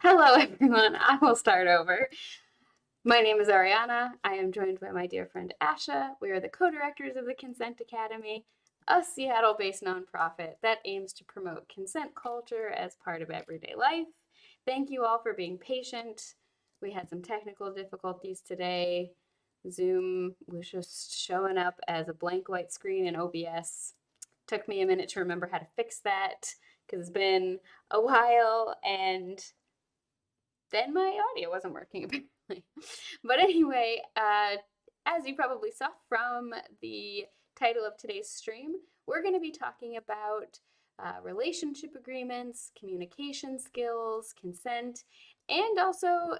Hello, everyone. I will start over. My name is Ariana. I am joined by my dear friend Asha. We are the co-directors of the Consent Academy, a Seattle-based nonprofit that aims to promote consent culture as part of everyday life. Thank you all for being patient. We had some technical difficulties today. Zoom was just showing up as a blank white screen in OBS. Took me a minute to remember how to fix that because it's been a while and then my audio wasn't working apparently. But anyway, as you probably saw from the title of today's stream, we're going to be talking about relationship agreements, communication skills, consent, and also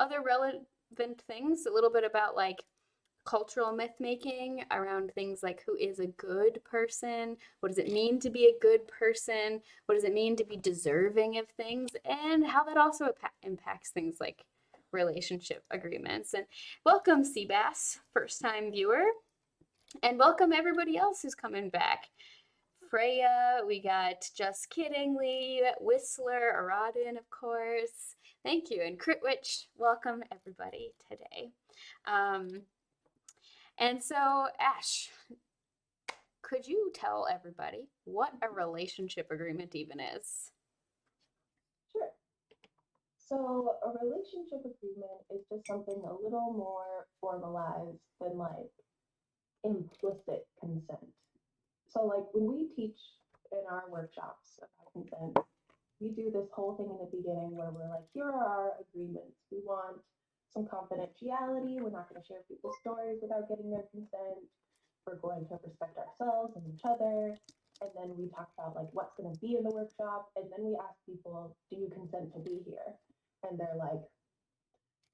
other relevant things, a little bit about like cultural myth making around things like who is a good person, what does it mean to be a good person, what does it mean to be deserving of things, and how that also impacts things like relationship agreements. And welcome, Seabass, first time viewer, and welcome everybody else who's coming back. Freya, we got Just Kiddingly, Whistler, Aradin, of course. Thank you. And Critwitch, welcome everybody today. And so, Ash, could you tell everybody what a relationship agreement even is? Sure. So a relationship agreement is just something a little more formalized than like implicit consent. So like when we teach in our workshops about consent, we do this whole thing in the beginning where we're like, here are our agreements. We want some confidentiality. We're not going to share people's stories without getting their consent. We're going to respect ourselves and each other. And then we talk about like what's going to be in the workshop. And then we ask people, do you consent to be here? And they're like,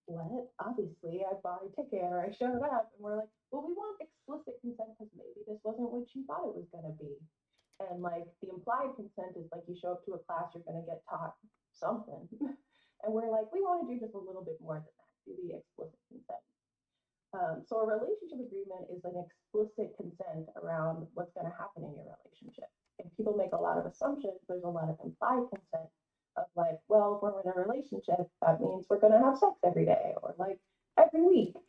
what? Obviously, I bought a ticket or I showed up. And we're like, well, we want explicit consent because maybe this wasn't what you thought it was going to be. And like the implied consent is like you show up to a class, you're going to get taught something. And we're like, we want to do just a little bit more than that, do the explicit consent. So a relationship agreement is an explicit consent around what's going to happen in your relationship. If people make a lot of assumptions, there's a lot of implied consent of like, well, if we're in a relationship, that means we're going to have sex every day or like every week.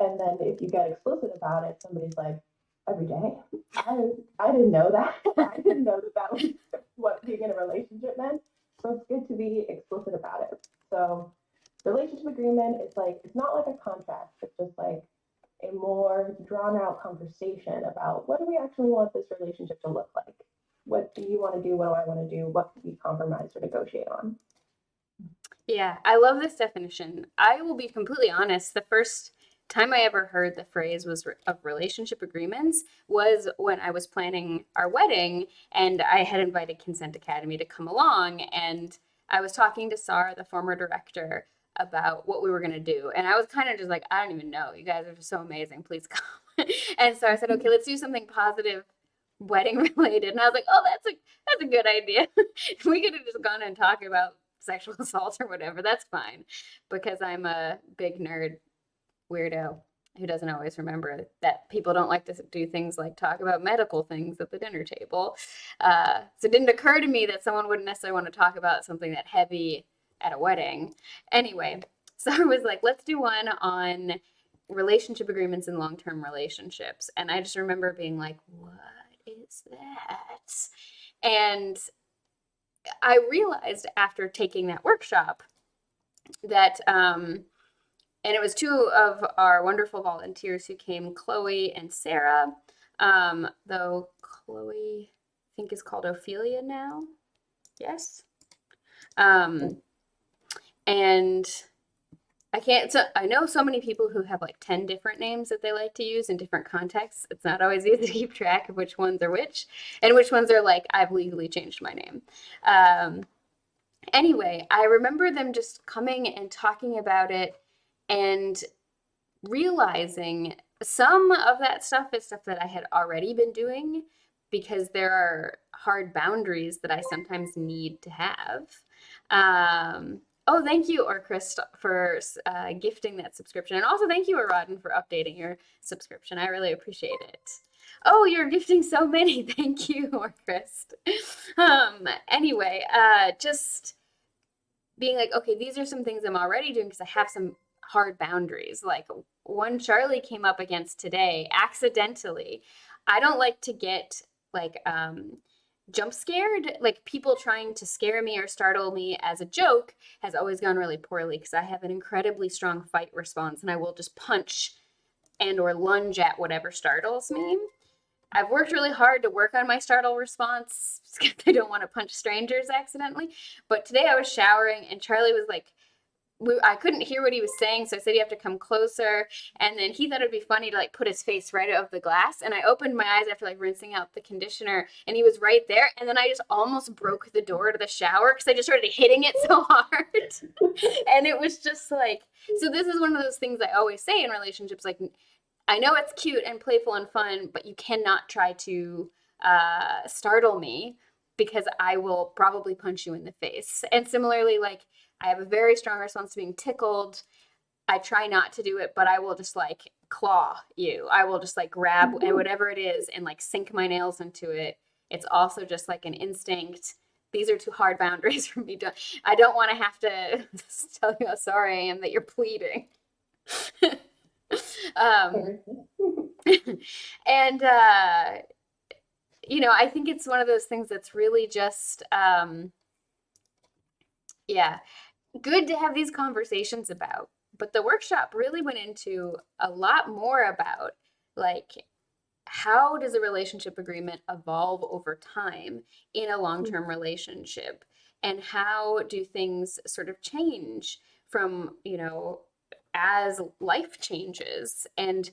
And then if you get explicit about it, somebody's like, every day? I didn't know that. I didn't know that that was what being in a relationship meant. So it's good to be explicit about it. So relationship agreement is like, it's not like a contract. It's just like a more drawn out conversation about what do we actually want this relationship to look like? What do you want to do? What do I want to do? What can we compromise or negotiate on? Yeah, I love this definition. I will be completely honest. The first time I ever heard the phrase was of relationship agreements was when I was planning our wedding, and I had invited Consent Academy to come along, and I was talking to Sarah, the former director, about what we were going to do. And I was kind of just like, I don't even know. You guys are just so amazing. Please come. And so I said, okay, let's do something positive wedding related. And I was like, oh, that's a good idea. We could have just gone and talked about sexual assault or whatever. That's fine because I'm a big nerd weirdo who doesn't always remember that people don't like to do things like talk about medical things at the dinner table. So it didn't occur to me that someone wouldn't necessarily want to talk about something that heavy at a wedding. Anyway, so I was like, let's do one on relationship agreements in long-term relationships. And I just remember being like, what is that? And I realized after taking that workshop that, and it was two of our wonderful volunteers who came, Chloe and Sarah, though Chloe, I think, is called Ophelia now. Yes. And I can't, so I know so many people who have like 10 different names that they like to use in different contexts. It's not always easy to keep track of which ones are which and which ones are like, I've legally changed my name. Anyway, I remember them just coming and talking about it and realizing some of that stuff is stuff that I had already been doing because there are hard boundaries that I sometimes need to have. Oh, thank you, Orchrist, for gifting that subscription. And also thank you, Aradin, for updating your subscription. I really appreciate it. Oh, you're gifting so many. Thank you, Orchrist. Anyway, just being like, okay, these are some things I'm already doing because I have some hard boundaries. Like one Charlie came up against today accidentally. I don't like to get like jump scared. Like people trying to scare me or startle me as a joke has always gone really poorly because I have an incredibly strong fight response and I will just punch and or lunge at whatever startles me. I've worked really hard to work on my startle response because I don't want to punch strangers accidentally. But today I was showering and Charlie was like, I couldn't hear what he was saying, so I said you have to come closer. And then he thought it'd be funny to like put his face right out of the glass. And I opened my eyes after like rinsing out the conditioner, and he was right there. And then I just almost broke the door to the shower because I just started hitting it so hard. And it was just like, so this is one of those things I always say in relationships, like I know it's cute and playful and fun, but you cannot try to startle me because I will probably punch you in the face. And similarly, like I have a very strong response to being tickled. I try not to do it, but I will just like claw you. I will just like grab whatever it is and like sink my nails into it. It's also just like an instinct. These are too hard boundaries for me to. I don't want to have to tell you how sorry I am that you're pleading. um, and I think it's one of those things that's really just yeah, good to have these conversations about. But the workshop really went into a lot more about like how does a relationship agreement evolve over time in a long-term relationship, and how do things sort of change from, as life changes. And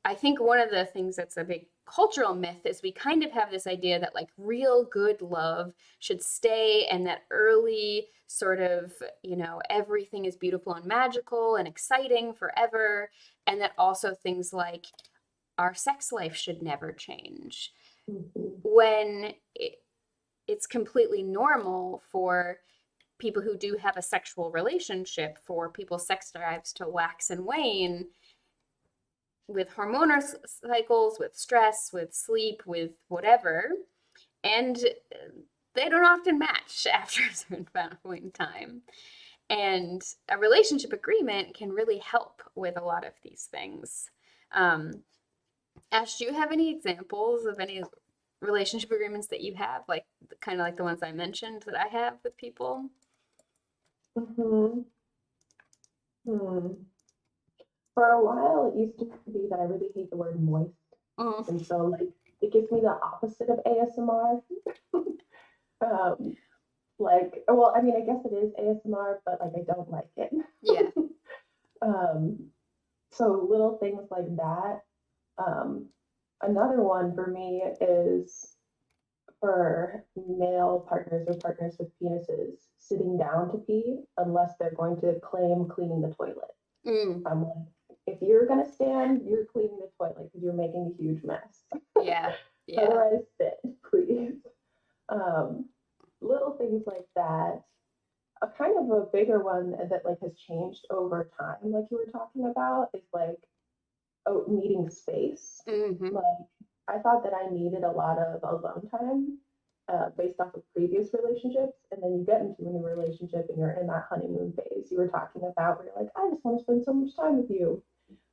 I think one of the things that's a big cultural myth is we kind of have this idea that like real good love should stay, and that early sort of, everything is beautiful and magical and exciting forever. And that also things like our sex life should never change. When it's completely normal for people who do have a sexual relationship, for people's sex drives to wax and wane with hormonal cycles, with stress, with sleep, with whatever. And they don't often match after a certain point in time. And a relationship agreement can really help with a lot of these things. Ash, do you have any examples of any relationship agreements that you have, like kind of like the ones I mentioned that I have with people? Mm-hmm. Hmm. For a while, it used to be that I really hate the word moist. Mm. And so, like, it gives me the opposite of ASMR. Well, I mean, I guess it is ASMR, but like, I don't like it. Yeah. um, so little things like that. Um, Another one for me is for male partners or partners with penises sitting down to pee unless they're going to claim cleaning the toilet. Mm. I'm like, if you're gonna stand, you're cleaning the toilet because you're making a huge mess. Yeah. Yeah. Otherwise, sit, please. Um, Little things like that. A kind of a bigger one that like has changed over time, like you were talking about, is like needing space. Mm-hmm. Like I thought that I needed a lot of alone time based off of previous relationships, and then you get into a new relationship and you're in that honeymoon phase you were talking about, where you're like, I just want to spend so much time with you.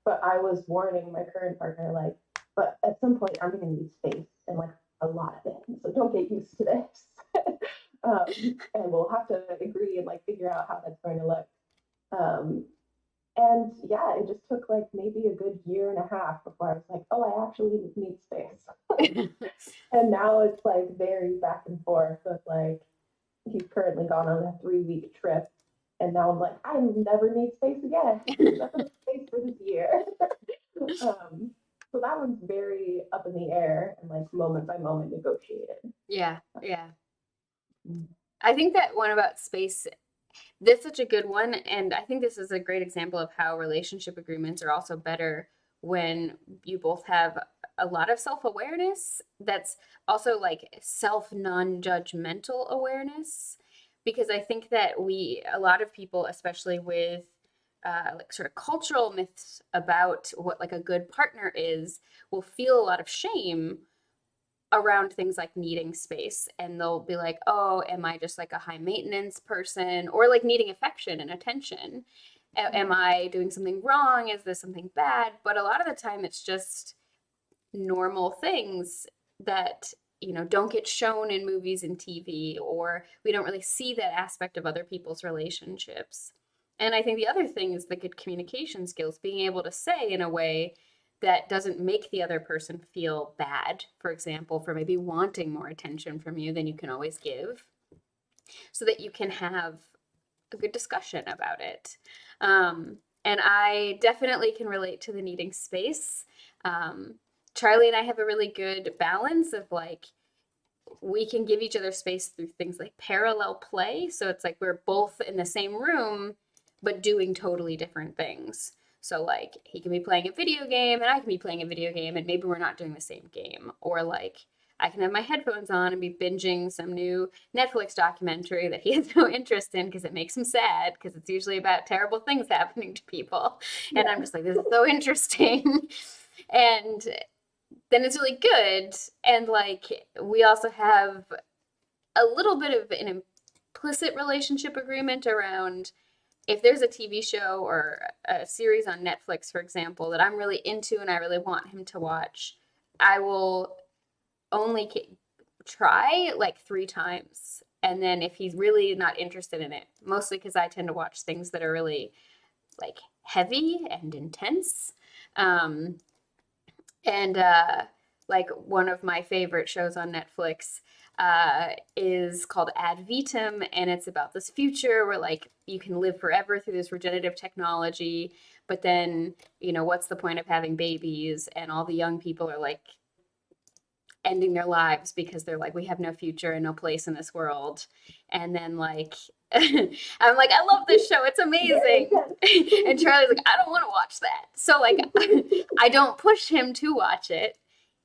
But I was warning my current partner, like, but at some point I'm going to need space and like a lot of it. So don't get used to this. And we'll have to agree and like figure out how that's going to look. Um, and yeah, it just took like maybe a good year and a half before I was like, oh, I actually need space. And now it's like very back and forth with like, he's currently gone on a 3-week trip. And now I'm like, I never need space again. Never need space for this year. So that one's very up in the air and like moment by moment negotiated. Yeah. Yeah. I think that one about space, that's such a good one. And I think this is a great example of how relationship agreements are also better when you both have a lot of self awareness that's also like self non judgmental awareness. Because I think that a lot of people, especially with like sort of cultural myths about what like a good partner is, will feel a lot of shame around things like needing space, and they'll be like, oh, am I just like a high maintenance person, or like needing affection and attention? Am I doing something wrong? Is this something bad? But a lot of the time it's just normal things that don't get shown in movies and TV, or we don't really see that aspect of other people's relationships. And I think the other thing is the good communication skills, being able to say in a way that doesn't make the other person feel bad, for example, for maybe wanting more attention from you than you can always give, so that you can have a good discussion about it. And I definitely can relate to the needing space. Um, Charlie and I have a really good balance of like, we can give each other space through things like parallel play. So it's like we're both in the same room, but doing totally different things. So like he can be playing a video game and I can be playing a video game, and maybe we're not doing the same game. Or like I can have my headphones on and be binging some new Netflix documentary that he has no interest in because it makes him sad, because it's usually about terrible things happening to people. And I'm just like, this is so interesting. And then it's really good. And like we also have a little bit of an implicit relationship agreement around, if there's a TV show or a series on Netflix, for example, that I'm really into and I really want him to watch, I will only try like 3 times. And then if he's really not interested in it, mostly because I tend to watch things that are really like heavy and intense. Um, and like one of my favorite shows on Netflix is called Ad Vitam, and it's about this future where like you can live forever through this regenerative technology, but then what's the point of having babies? And all the young people are like ending their lives because they're like, we have no future and no place in this world. And then like I'm like, I love this show, it's amazing. And Charlie's like, I don't want to watch that. So like I don't push him to watch it,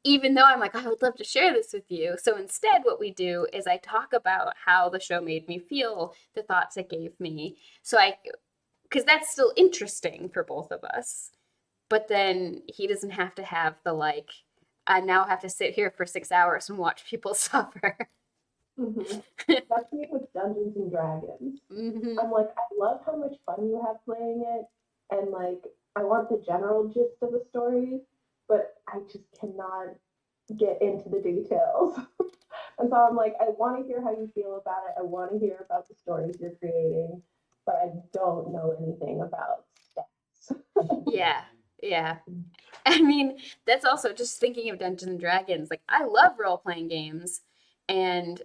even though I'm like, I would love to share this with you. So instead what we do is I talk about how the show made me feel, the thoughts it gave me. Because that's still interesting for both of us. But then he doesn't have to have the like, I now have to sit here for 6 hours and watch people suffer. Mm-hmm. That's me with Dungeons and Dragons. Mm-hmm. I'm like, I love how much fun you have playing it, and like, I want the general gist of the story, but I just cannot get into the details. And so I'm like, I want to hear how you feel about it. I want to hear about the stories you're creating, but I don't know anything about stats. Yeah, yeah. I mean, that's also just thinking of Dungeons and Dragons. Like, I love role playing games, and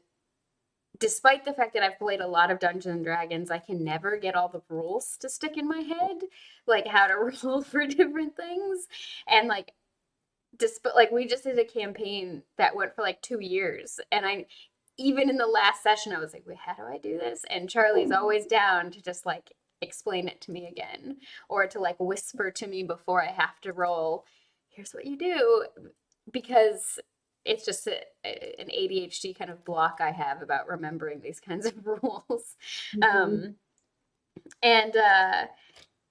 despite the fact that I've played a lot of Dungeons and Dragons, I can never get all the rules to stick in my head, like how to roll for different things. And like, despite like we just did a campaign that went for like 2 years, and I even in the last session I was like, wait, how do I do this? And Charlie's always down to just like explain it to me again, or to like whisper to me before I have to roll, here's what you do, because it's just an ADHD kind of block I have about remembering these kinds of rules. Mm-hmm. And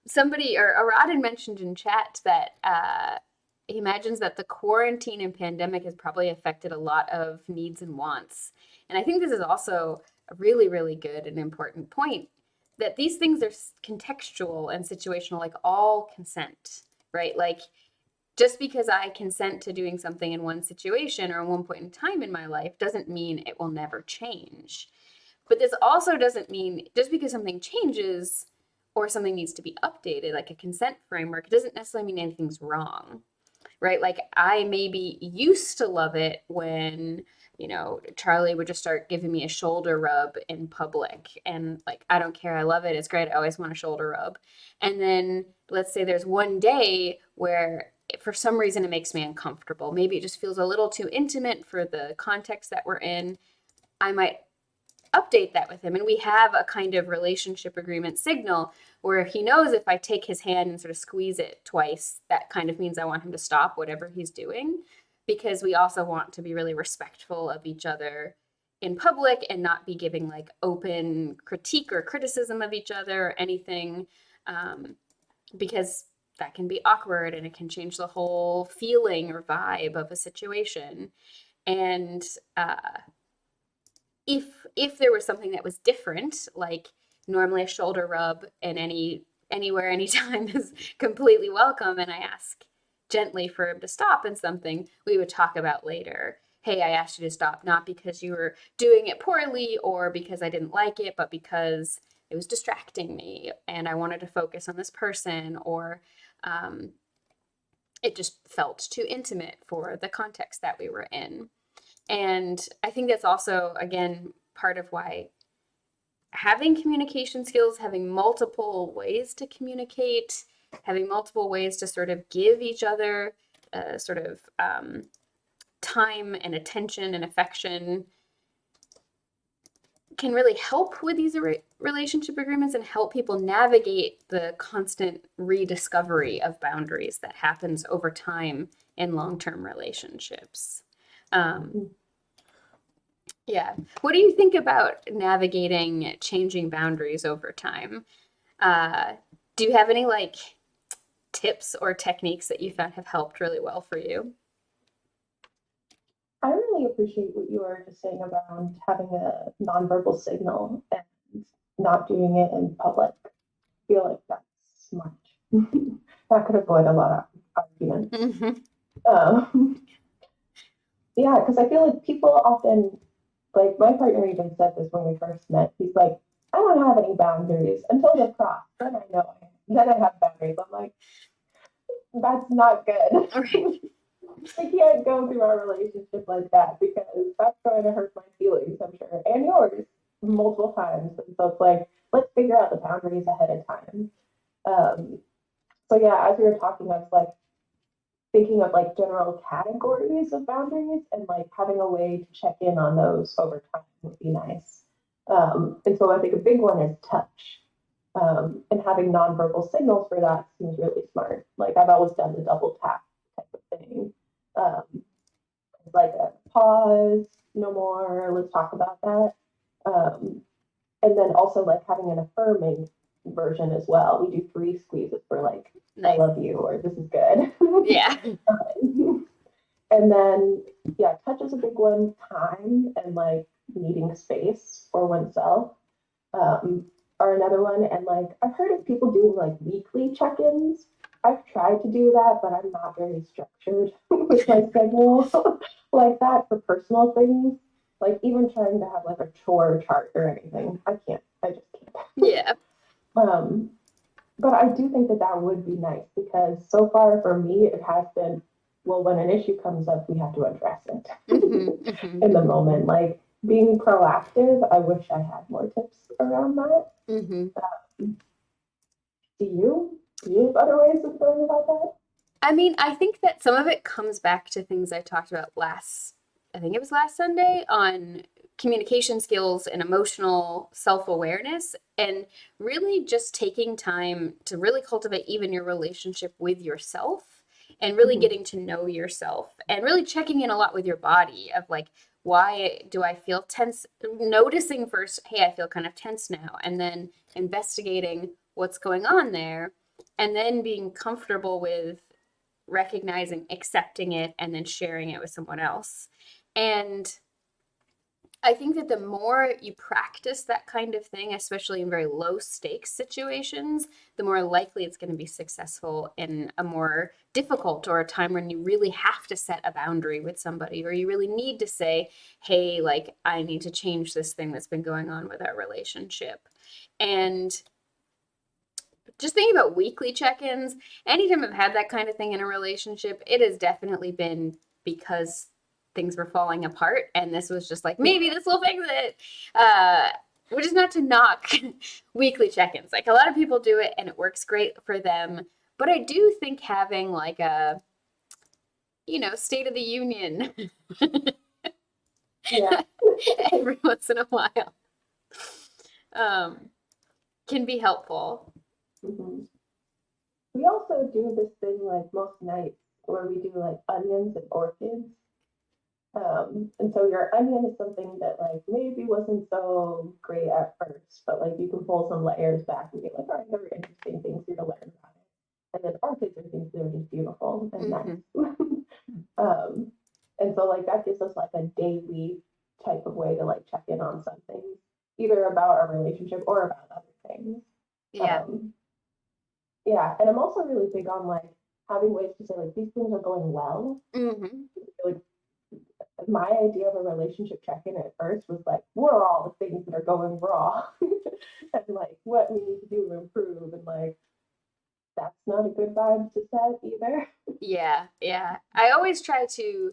somebody, or Arad had mentioned in chat that he imagines that the quarantine and pandemic has probably affected a lot of needs and wants. And I think this is also a really, really good and important point, that these things are contextual and situational, like all consent, right? Like, just because I consent to doing something in one situation or at one point in time in my life doesn't mean it will never change. But this also doesn't mean just because something changes or something needs to be updated, like a consent framework, it doesn't necessarily mean anything's wrong, right? Like I maybe used to love it when, Charlie would just start giving me a shoulder rub in public. And like, I don't care. I love it. It's great. I always want a shoulder rub. And then let's say there's one day where for some reason it makes me uncomfortable. Maybe it just feels a little too intimate for the context that we're in. I might update that with him, and we have a kind of relationship agreement signal where he knows if I take his hand and sort of squeeze it twice, that kind of means I want him to stop whatever he's doing, because we also want to be really respectful of each other in public and not be giving like open critique or criticism of each other or anything, because that can be awkward and it can change the whole feeling or vibe of a situation. And if there was something that was different, like normally a shoulder rub and anywhere anytime is completely welcome, and I ask gently for him to stop and something, we would talk about later. Hey, I asked you to stop not because you were doing it poorly or because I didn't like it, but because it was distracting me and I wanted to focus on this person, or um, it just felt too intimate for the context that we were in. And I think that's also, again, part of why having communication skills, having multiple ways to communicate, having multiple ways to sort of give each other sort of time and attention and affection can really help with these relationship agreements and help people navigate the constant rediscovery of boundaries that happens over time in long-term relationships. Um, yeah. What do you think about navigating changing boundaries over time? Uh, do you have any like tips or techniques that you found have helped really well for you? I really appreciate what you were just saying around having a nonverbal signal and not doing it in public. I feel like that's smart. That could avoid a lot of arguments. Mm-hmm. Yeah, because I feel like people often, like my partner even said this when we first met. He's like, I don't have any boundaries until they're crossed. Then I have boundaries. I'm like, that's not good. Right. We can't go through our relationship like that because that's going to hurt my feelings, I'm sure, and yours multiple times. And so it's like, let's figure out the boundaries ahead of time. Um, so yeah, as we were talking, I was like thinking of like general categories of boundaries and like having a way to check in on those over time would be nice. And so I think a big one is touch. And having nonverbal signals for that seems really smart. Like I've always done the double tap type of thing. Um, like a pause, no more, let's talk about that. Um, and then also like having an affirming version as well. We do three squeezes for like, I Nice. love you, or this is good. Yeah. And then, yeah, touch is a big one, time and like needing space for oneself um, are another one. And like, I've heard of people doing like weekly check ins. I've tried to do that, but I'm not very structured with my schedule like that for personal things. Like, even trying to have like a chore chart or anything, I can't. I just can't. Yeah. Um, but I do think that that would be nice because so far for me, it has been, well, when an issue comes up, we have to address it Mm-hmm. Mm-hmm. in the moment. Like being proactive, I wish I had more tips around that. Mm-hmm. Do you? Do you have other ways of going about that? I mean, I think that some of it comes back to things I talked about I think it was last Sunday, on communication skills and emotional self-awareness, and really just taking time to really cultivate even your relationship with yourself and really Mm-hmm. getting to know yourself and really checking in a lot with your body of like, why do I feel tense? Noticing first, hey, I feel kind of tense now, and then investigating what's going on there, and then being comfortable with recognizing, accepting it, and then sharing it with someone else. And I think that the more you practice that kind of thing, especially in very low stakes situations, the more likely it's going to be successful in a more difficult or a time when you really have to set a boundary with somebody, or you really need to say, hey, like, I need to change this thing that's been going on with our relationship. And just thinking about weekly check-ins, anytime I've had that kind of thing in a relationship, it has definitely been because things were falling apart, and this was just like, maybe this will fix it. Which is not to knock weekly check-ins. Like, a lot of people do it and it works great for them, but I do think having like a, state of the union Yeah. every once in a while um, can be helpful. Mm-hmm. We also do this thing like most nights where we do like onions and orchids. And so your onion is something that like maybe wasn't so great at first, but like you can pull some layers back and be like, all right, there are interesting things here to learn about it. And then orchids are things that are just beautiful and Mm-hmm. nice. um, And so like that gives us like a daily type of way to like check in on something, either about our relationship or about other things. Yeah. Um, yeah, and I'm also really big on like having ways to say like these things are going well. Hmm. Like my idea of a relationship check-in at first was like, what are all the things that are going wrong? And like what we need to do to improve, and like that's not a good vibe to set either. Yeah, yeah. I always try to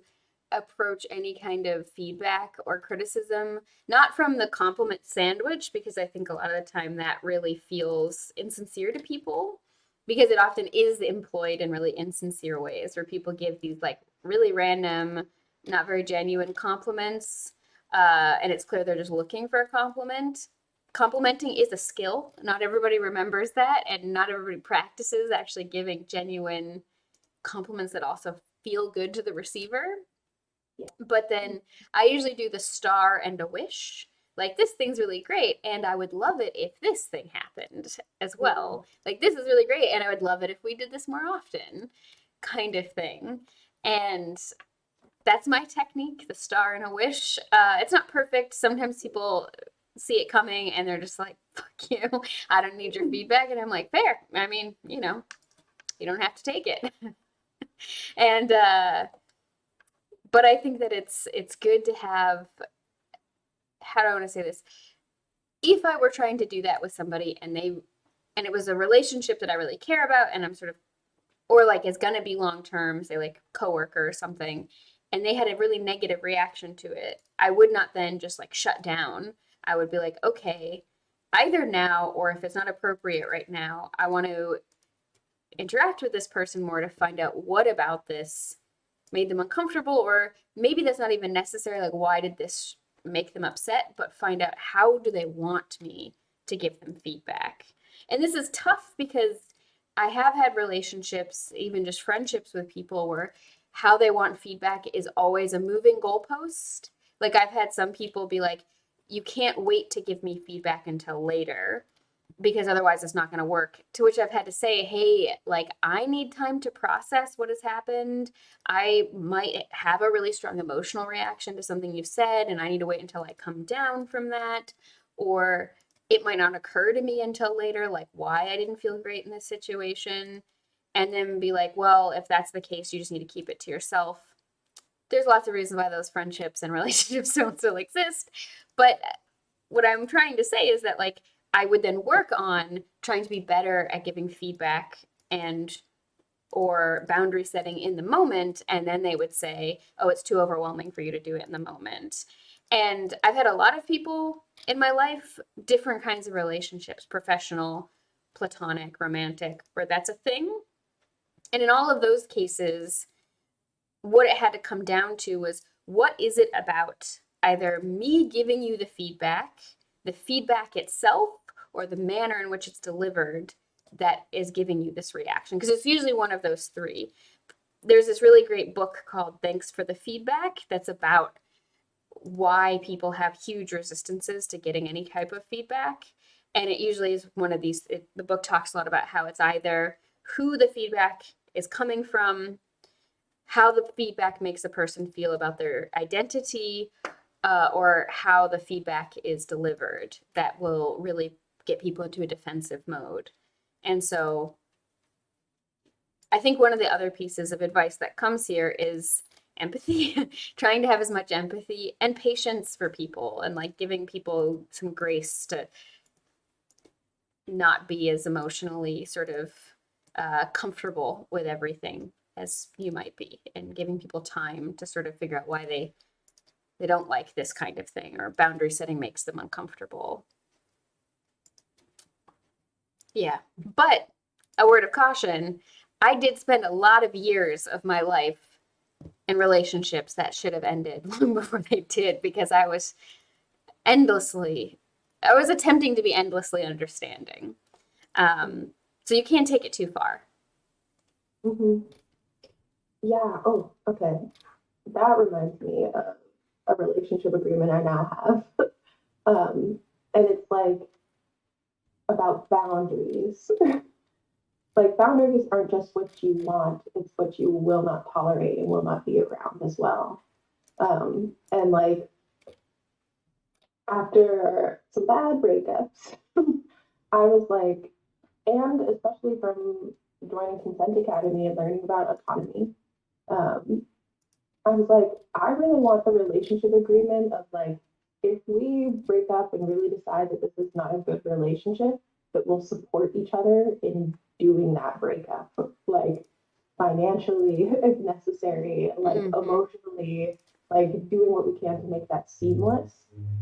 approach any kind of feedback or criticism, not from the compliment sandwich, because I think a lot of the time that really feels insincere to people, because it often is employed in really insincere ways where people give these like really random, not very genuine compliments. And it's clear they're just looking for a compliment. Complimenting is a skill. Not everybody remembers that, and not everybody practices actually giving genuine compliments that also feel good to the receiver. Yeah. But then I usually do the star and a wish. Like, this thing's really great, and I would love it if this thing happened as Mm-hmm. well. Like, this is really great, and I would love it if we did this more often, kind of thing. And that's my technique, the star and a wish. It's not perfect. Sometimes people see it coming and they're just like, fuck you. I don't need your feedback. And I'm like, fair. I mean, you don't have to take it. And but I think that it's good to have, how do I want to say this? If I were trying to do that with somebody and it was a relationship that I really care about and I'm sort of, or like is gonna be long term, say like coworker or something, and they had a really negative reaction to it, I would not then just like shut down. I would be like, okay, either now or if it's not appropriate right now, I want to interact with this person more to find out what about this made them uncomfortable, or maybe that's not even necessary, like why did this make them upset, but find out how do they want me to give them feedback. And this is tough because I have had relationships, even just friendships with people, where how they want feedback is always a moving goalpost. Like I've had some people be like, you can't wait to give me feedback until later because otherwise it's not going to work. To which I've had to say, hey, like I need time to process what has happened. I might have a really strong emotional reaction to something you've said, and I need to wait until I come down from that. Or it might not occur to me until later, like why I didn't feel great in this situation. And then be like, well, if that's the case, you just need to keep it to yourself. There's lots of reasons why those friendships and relationships don't still exist. But what I'm trying to say is that like I would then work on trying to be better at giving feedback and or boundary setting in the moment, and then they would say, oh, it's too overwhelming for you to do it in the moment. And I've had a lot of people in my life, different kinds of relationships, professional, platonic, romantic, where that's a thing. And in all of those cases, what it had to come down to was, what is it about either me giving you the feedback itself, or the manner in which it's delivered that is giving you this reaction? Because it's usually one of those three. There's this really great book called Thanks for the Feedback that's about why people have huge resistances to getting any type of feedback. And it usually is one of these, the book talks a lot about how it's either who the feedback is coming from, how the feedback makes a person feel about their identity, or how the feedback is delivered that will really get people into a defensive mode. And so I think one of the other pieces of advice that comes here is empathy, trying to have as much empathy and patience for people, and like giving people some grace to not be as emotionally sort of comfortable with everything as you might be, and giving people time to sort of figure out why they don't like this kind of thing, or boundary setting makes them uncomfortable. Yeah. But a word of caution, I did spend a lot of years of my life in relationships that should have ended long before they did, because endlessly, I was attempting to be endlessly understanding. So you can't take it too far. Mm-hmm. Yeah. Oh, okay. That reminds me of a relationship agreement I now have. And it's like about boundaries. Like boundaries aren't just what you want, it's what you will not tolerate and will not be around as well. And like after some bad breakups, I was like, and especially from joining Consent Academy and learning about autonomy, um, I was like, I really want the relationship agreement of like, if we break up and really decide that this is not a good relationship, that we'll support each other in doing that breakup, like financially if necessary, like Mm-hmm. emotionally, like doing what we can to make that seamless,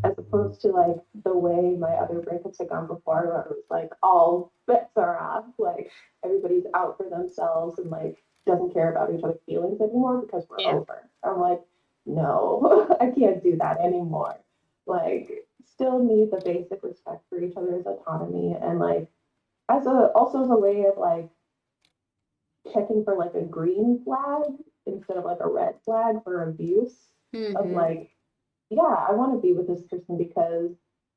as opposed to like the way my other breakups had gone before, where it was like all bets are off, like everybody's out for themselves and like doesn't care about each other's feelings anymore because we're Yeah. over. I'm like, no, I can't do that anymore. Like, still need the basic respect for each other's autonomy and like as a also as a way of like checking for like a green flag instead of like a red flag for abuse of Mm-hmm. like, yeah, I want to be with this person because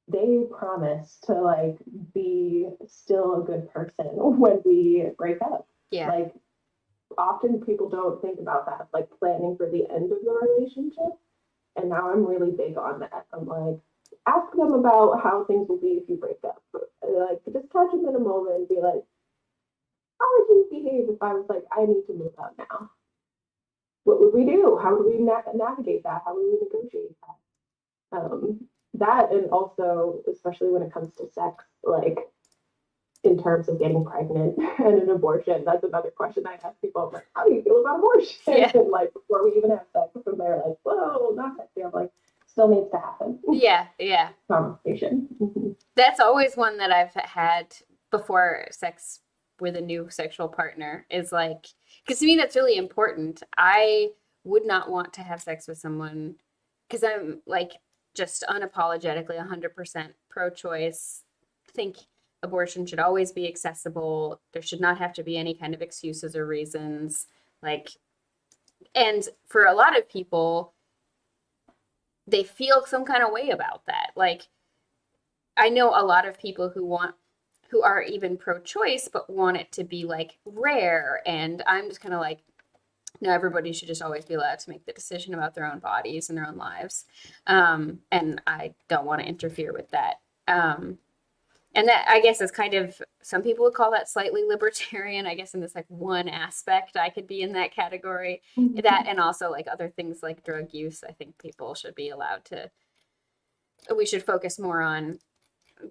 they promise to like be still a good person when we break up. Yeah. Like often people don't think about that, like planning for the end of the relationship. And now I'm really big on that. I'm like, ask them about how things will be if you break up. Like, just catch them in a moment and be like, how would you behave if I was like, I need to move out now? What would we do? How would we navigate that? How would we negotiate that? That and also, especially when it comes to sex, like in terms of getting pregnant and an abortion, that's another question I ask people. I'm like, how do you feel about abortion? Yeah. And like before we even have sex, and they're like, whoa, not sexy. I'm like, still needs to happen. Yeah. Yeah. Conversation. That's always one that I've had before sex with a new sexual partner is like, because to me, that's really important. I would not want to have sex with someone because I'm like just unapologetically 100% pro choice. Think abortion should always be accessible. There should not have to be any kind of excuses or reasons. Like, and for a lot of people, they feel some kind of way about that. Like, I know a lot of people who are even pro-choice but want it to be like rare, and I'm just kind of like, no, everybody should just always be allowed to make the decision about their own bodies and their own lives, and I don't want to interfere with that. And that, I guess, is kind of, some people would call that slightly libertarian. I guess in this like one aspect I could be in that category. That and also like other things like drug use, I think people should be allowed to, we should focus more on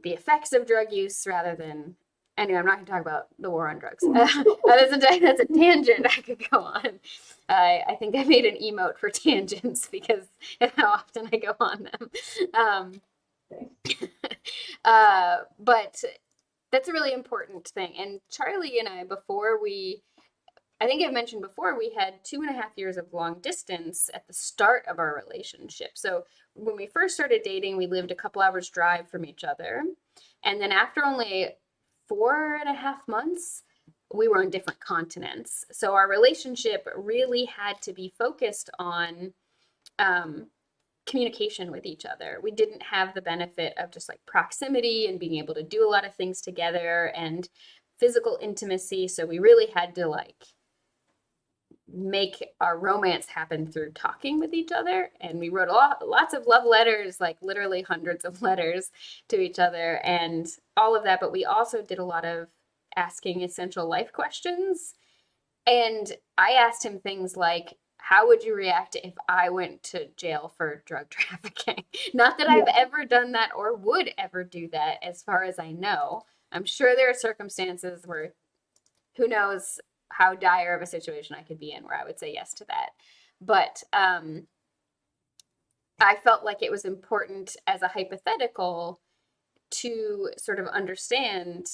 the effects of drug use rather than, anyway, I'm not going to talk about the war on drugs. That's a tangent I could go on. I think I made an emote for tangents because of how often I go on them. Um, but that's a really important thing. And Charlie and I, I think I've mentioned before, we had 2.5 years of long distance at the start of our relationship. So when we first started dating, we lived a couple hours drive from each other. And then after only 4.5 months, we were on different continents. So our relationship really had to be focused on um, communication with each other. We didn't have the benefit of just like proximity and being able to do a lot of things together and physical intimacy. So we really had to like make our romance happen through talking with each other. And we wrote lots of love letters, like literally hundreds of letters to each other and all of that. But we also did a lot of asking essential life questions. And I asked him things like, how would you react if I went to jail for drug trafficking? Not that I've Yeah. ever done that or would ever do that, as far as I know. I'm sure there are circumstances where who knows how dire of a situation I could be in where I would say yes to that. But I felt like it was important as a hypothetical to sort of understand,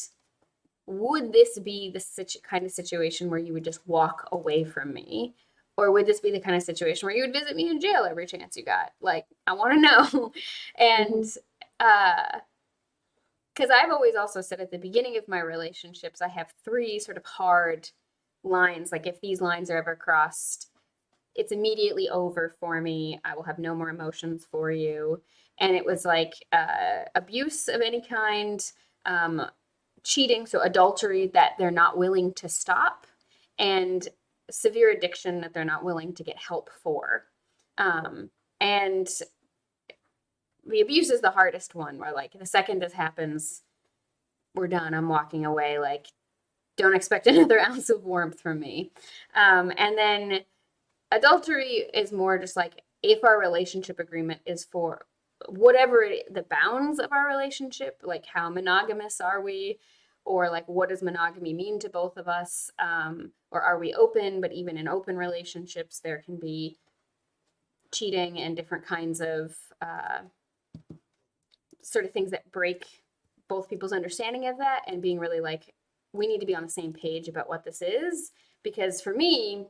would this be the kind of situation where you would just walk away from me? Or would this be the kind of situation where you would visit me in jail every chance you got? Like, I want to know. And Mm-hmm. because I've always also said at the beginning of my relationships, I have three sort of hard lines. Like, if these lines are ever crossed, it's immediately over for me. I will have no more emotions for you. And it was like abuse of any kind, um, cheating, so adultery that they're not willing to stop, and severe addiction that they're not willing to get help for. Um, And the abuse is the hardest one, where like the second this happens, we're done. I'm walking away. Like, don't expect another ounce of warmth from me. And then adultery is more just like if our relationship agreement is for whatever the bounds of our relationship, like how monogamous are we, or like what does monogamy mean to both of us, or are we open? But even in open relationships, there can be cheating and different kinds of sort of things that break both people's understanding of that, and being really like, we need to be on the same page about what this is. Because for me,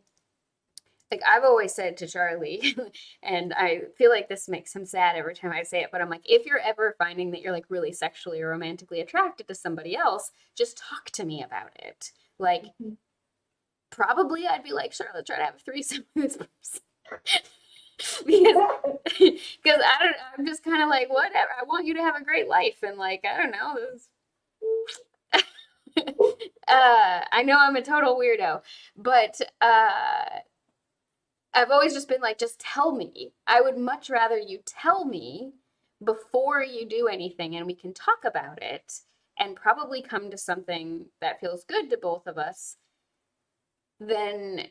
like I've always said to Charlie, and I feel like this makes him sad every time I say it, but I'm like, if you're ever finding that you're like really sexually or romantically attracted to somebody else, just talk to me about it. Like, probably I'd be like, sure, let's try to have a threesome with this person. because I'm just kind of like, whatever. I want you to have a great life, and like, I don't know, I know I'm a total weirdo, but I've always just been like, just tell me. I would much rather you tell me before you do anything, and we can talk about it and probably come to something that feels good to both of us, than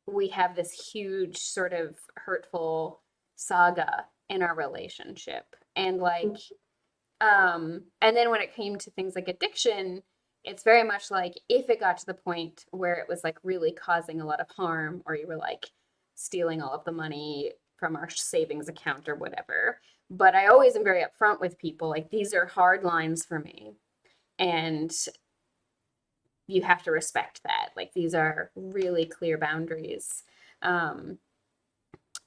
we have this huge sort of hurtful saga in our relationship. And like, and then when it came to things like addiction, it's very much like if it got to the point where it was like really causing a lot of harm, or you were like stealing all of the money from our savings account or whatever. But I always am very upfront with people, like, these are hard lines for me, and you have to respect that. Like, these are really clear boundaries. Um,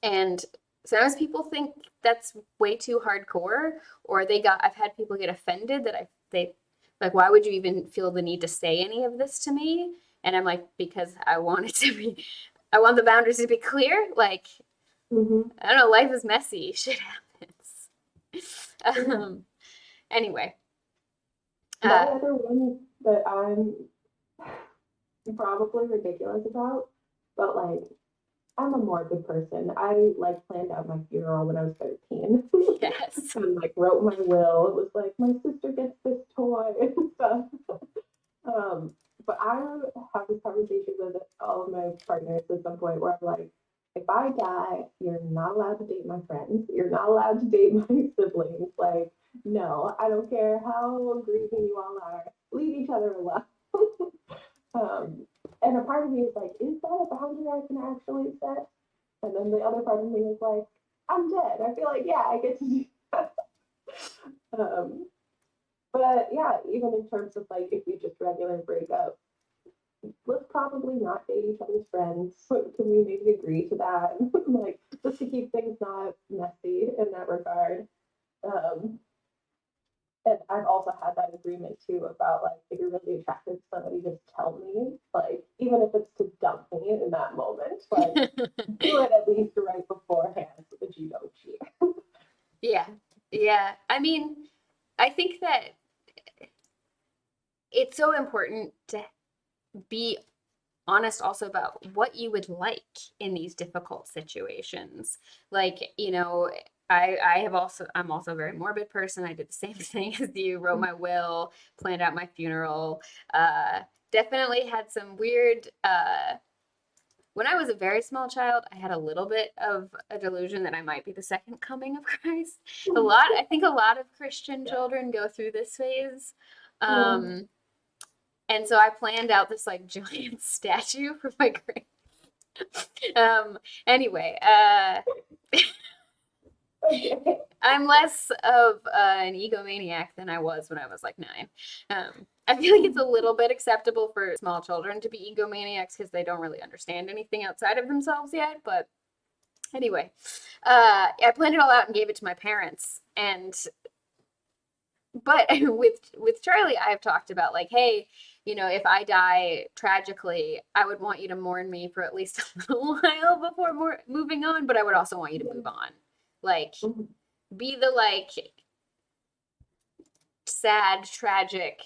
and sometimes people think that's way too hardcore, or I've had people get offended that they like, why would you even feel the need to say any of this to me? And I'm like, because I want it to be, I want the boundaries to be clear. Like, I don't know, life is messy. Shit happens. Anyway. My other one that I'm probably ridiculous about, but like I'm a morbid person. I like planned out my funeral when I was 13. Yes. And like wrote my will. It was like my sister gets this toy and stuff. But I have this conversation with all of my partners at some point where I'm like, if I die, you're not allowed to date my friends. You're not allowed to date my siblings. Like, no, I don't care how grieving you all are. Leave each other alone. um, and a part of me is like, is that a boundary I can actually set? And then the other part of me is like, I'm dead. I feel like, yeah, I get to do that. But yeah, even in terms of like, if we just regular break up, let's probably not date each other's friends. So can we maybe agree to that? Like, just to keep things not messy in that regard. Um, and I've also had that agreement too about like, if you're really attracted to somebody, just tell me. Like, even if it's to dump me in that moment, like, do it at least right beforehand so that you don't cheat. Yeah. Yeah. I mean, I think that it's so important to be honest also about what you would like in these difficult situations. Like, I'm also a very morbid person. I did the same thing as you, wrote my will, planned out my funeral. Definitely had some weird when I was a very small child, I had a little bit of a delusion that I might be the second coming of Christ. I think a lot of Christian children go through this phase. Um, and so I planned out this like giant statue for my grave. Anyway, Okay. I'm less of an egomaniac than I was when I was like 9. I feel like it's a little bit acceptable for small children to be egomaniacs because they don't really understand anything outside of themselves yet. But anyway, I planned it all out and gave it to my parents. But with Charlie, I've talked about like, hey, if I die tragically, I would want you to mourn me for at least a little while before moving on. But I would also want you to move on. Like, be the like sad, tragic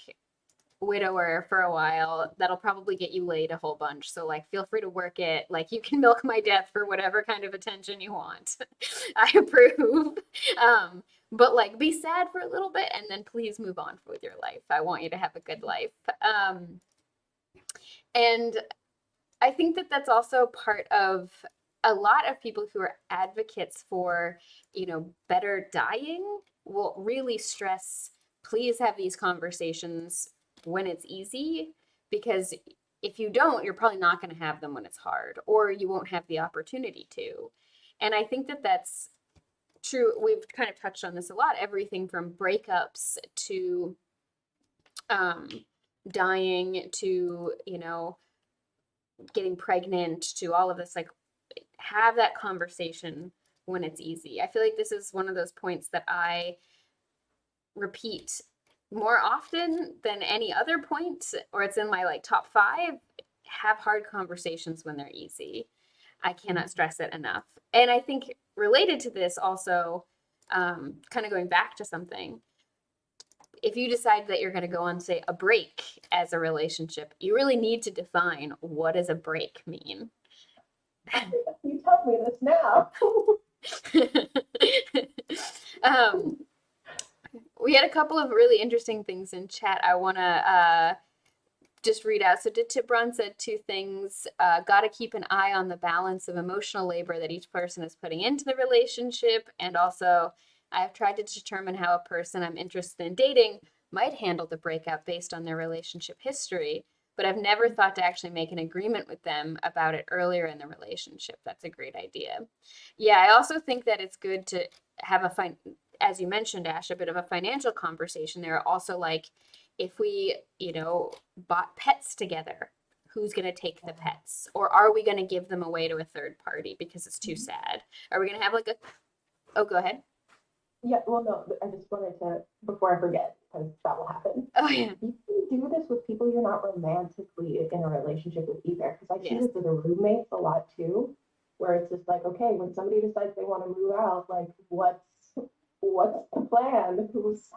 widower for a while, that'll probably get you laid a whole bunch. So like feel free to work it. Like you can milk my death for whatever kind of attention you want. I approve. But like be sad for a little bit and then please move on with your life. I want you to have a good life. And I think that that's also part of a lot of people who are advocates for, better dying will really stress, please have these conversations when it's easy, because if you don't, you're probably not going to have them when it's hard, or you won't have the opportunity to. And I think that that's true. We've kind of touched on this a lot, everything from breakups to um, dying to, getting pregnant to all of this, like have that conversation when it's easy. I feel like this is one of those points that I repeat more often than any other point, or it's in my like top 5. Have hard conversations when they're easy. I cannot stress it enough. And I think related to this also, kind of going back to something, if you decide that you're going to go on, say, a break as a relationship, you really need to define what does a break mean. You tell me this now. We had a couple of really interesting things in chat. I want to just read out. So Tibron said 2 things. Got to keep an eye on the balance of emotional labor that each person is putting into the relationship. And also, I have tried to determine how a person I'm interested in dating might handle the breakup based on their relationship history, but I've never thought to actually make an agreement with them about it earlier in the relationship. That's a great idea. Yeah, I also think that it's good to have as you mentioned, Ash, a bit of a financial conversation there. Also, like, if we, bought pets together, who's going to take the pets? Or are we going to give them away to a third party because it's too sad? Are we going to have like oh, go ahead. Yeah, well, no, I just wanted to, before I forget, because that will happen. Oh, yeah. You can do this with people you're not romantically in a relationship with either. Because I see Yes. this with the roommates a lot too, where it's just like, okay, when somebody decides they want to move out, like, what's the plan?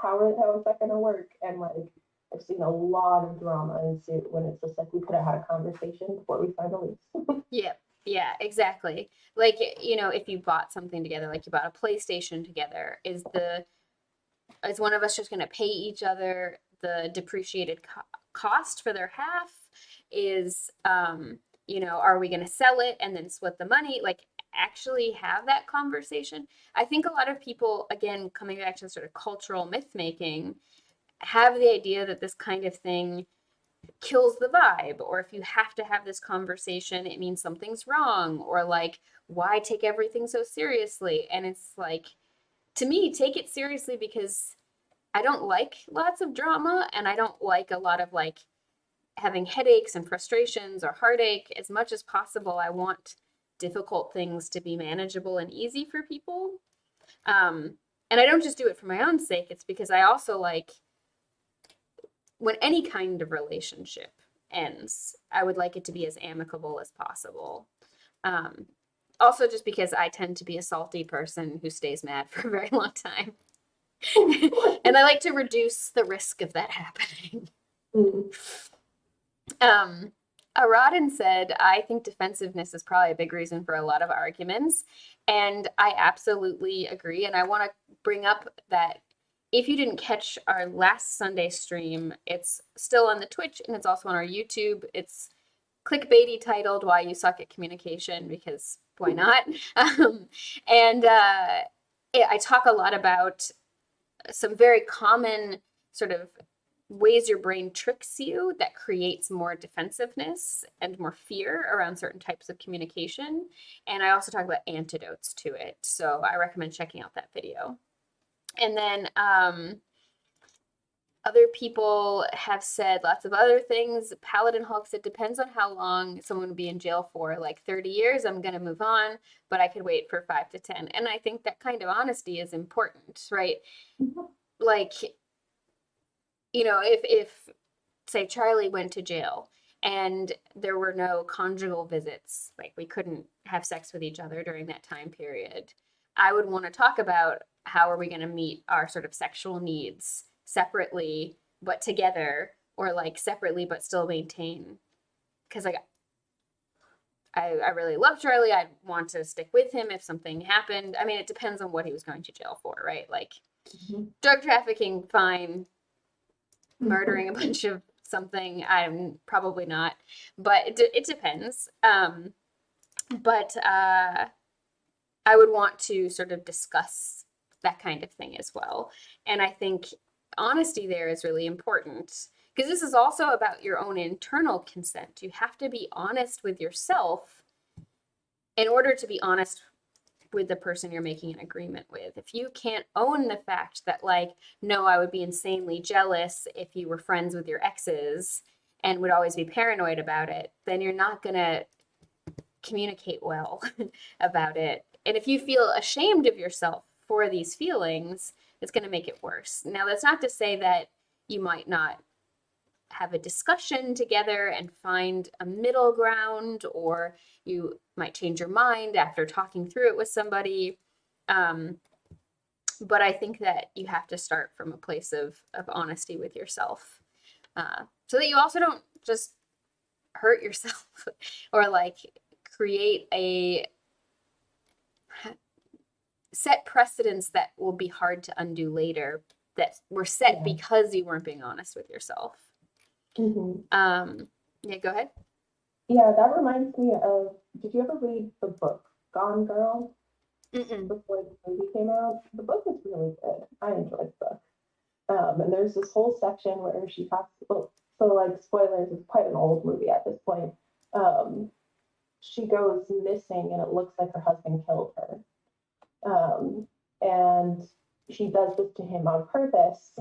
How is that going to work? And like, I've seen a lot of drama ensue when it's just like we could have had a conversation before we signed a lease. Yeah. Yeah, exactly. Like, if you bought something together, like you bought a PlayStation together, is one of us just going to pay each other the depreciated cost for their half? Are we going to sell it and then split the money? Like, actually have that conversation. I think a lot of people, again, coming back to sort of cultural myth making, have the idea that this kind of thing kills the vibe, or if you have to have this conversation, it means something's wrong, or like, why take everything so seriously? And it's like, to me, take it seriously, because I don't like lots of drama, and I don't like a lot of like having headaches and frustrations or heartache. As much as possible, I want difficult things to be manageable and easy for people. And I don't just do it for my own sake, it's because I also like, when any kind of relationship ends, I would like it to be as amicable as possible. Um, Also, just because I tend to be a salty person who stays mad for a very long time. And I like to reduce the risk of that happening. Aradin said, I think defensiveness is probably a big reason for a lot of arguments. And I absolutely agree. And I want to bring up that if you didn't catch our last Sunday stream, it's still on the Twitch and it's also on our YouTube. It's clickbaity titled Why You Suck at Communication, because why not? And I talk a lot about some very common sort of ways your brain tricks you that creates more defensiveness and more fear around certain types of communication. And I also talk about antidotes to it. So I recommend checking out that video. And then other people have said lots of other things. Paladin Hulk said, depends on how long someone would be in jail for. Like 30 years, I'm going to move on, but I could wait for 5 to 10. And I think that kind of honesty is important, right? Like, if say Charlie went to jail and there were no conjugal visits, like we couldn't have sex with each other during that time period, I would want to talk about how are we going to meet our sort of sexual needs separately but together, or like separately but still maintain, because like I really love Charlie. I'd want to stick with him if something happened. I mean, it depends on what he was going to jail for, right? Like drug trafficking, fine. Murdering a bunch of something, I'm probably not. But it depends. But I would want to sort of discuss that kind of thing as well. And I think honesty there is really important because this is also about your own internal consent. You have to be honest with yourself in order to be honest with the person you're making an agreement with. If you can't own the fact that, like, no, I would be insanely jealous if you were friends with your exes and would always be paranoid about it, then you're not going to communicate well about it. And if you feel ashamed of yourself for these feelings, it's going to make it worse. Now, that's not to say that you might not have a discussion together and find a middle ground, or you might change your mind after talking through it with somebody. But I think that you have to start from a place of honesty with yourself, so that you also don't just hurt yourself or like create a set precedents that will be hard to undo later, that were set because you weren't being honest with yourself. Yeah, go ahead. Yeah, that reminds me of, did you ever read the book Gone Girl? Mm-mm. Before the movie came out? The book is really good. I enjoyed the book. And there's this whole section where she talks, well, so like spoilers, it's quite an old movie at this point. She goes missing and it looks like her husband killed her. And she does this to him on purpose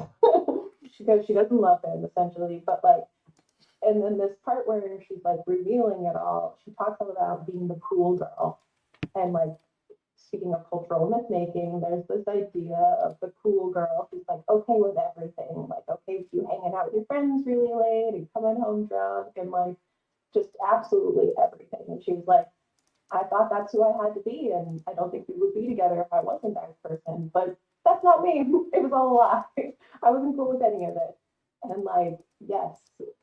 because she doesn't love him essentially, but like, and then this part where she's like revealing it all, she talks about being the cool girl. And like, speaking of cultural myth making, there's this idea of the cool girl who's like okay with everything, like okay with you hanging out with your friends really late and coming home drunk and like just absolutely everything. And she was like, I thought that's who I had to be, and I don't think we would be together if I wasn't that person. But that's not me. It was all a lie. I wasn't cool with any of it. And like, yes,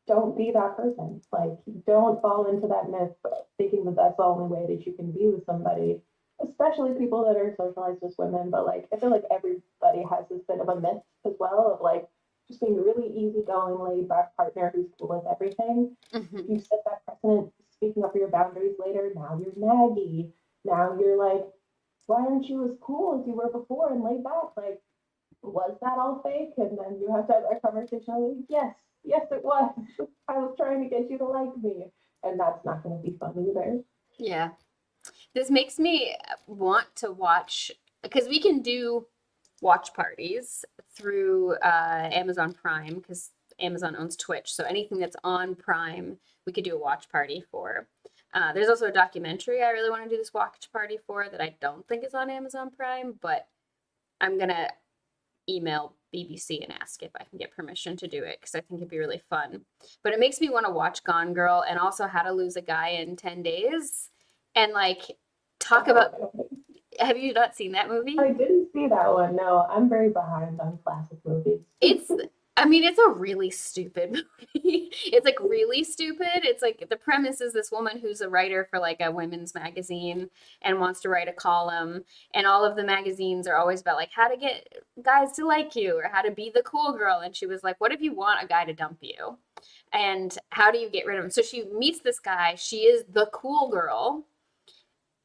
don't be that person. Like, don't fall into that myth thinking that that's the only way that you can be with somebody, especially people that are socialized as women. But like, I feel like everybody has this bit of a myth as well of like just being a really easygoing, laid back partner who's cool with everything. Mm-hmm. You set that precedent, speaking up for your boundaries later. Now you're naggy. Now you're like, why aren't you as cool as you were before and laid back? Like, was that all fake? And then you have to have that conversation like, yes, it was. I was trying to get you to like me. And that's not going to be fun either. Yeah. This makes me want to watch, because we can do watch parties through Amazon Prime, because Amazon owns Twitch. So anything that's on Prime, we could do a watch party for. There's also a documentary I really want to do this watch party for that I don't think is on Amazon Prime, but I'm going to email BBC and ask if I can get permission to do it, because I think it'd be really fun. But it makes me want to watch Gone Girl and also How to Lose a Guy in 10 Days and like talk about. Have you not seen that movie? I didn't see that one. No, I'm very behind on classic movies. I mean, it's a really stupid movie. It's like really stupid. It's like the premise is this woman who's a writer for like a women's magazine and wants to write a column. And all of the magazines are always about like how to get guys to like you or how to be the cool girl. And she was like, what if you want a guy to dump you? And how do you get rid of him? So she meets this guy. She is the cool girl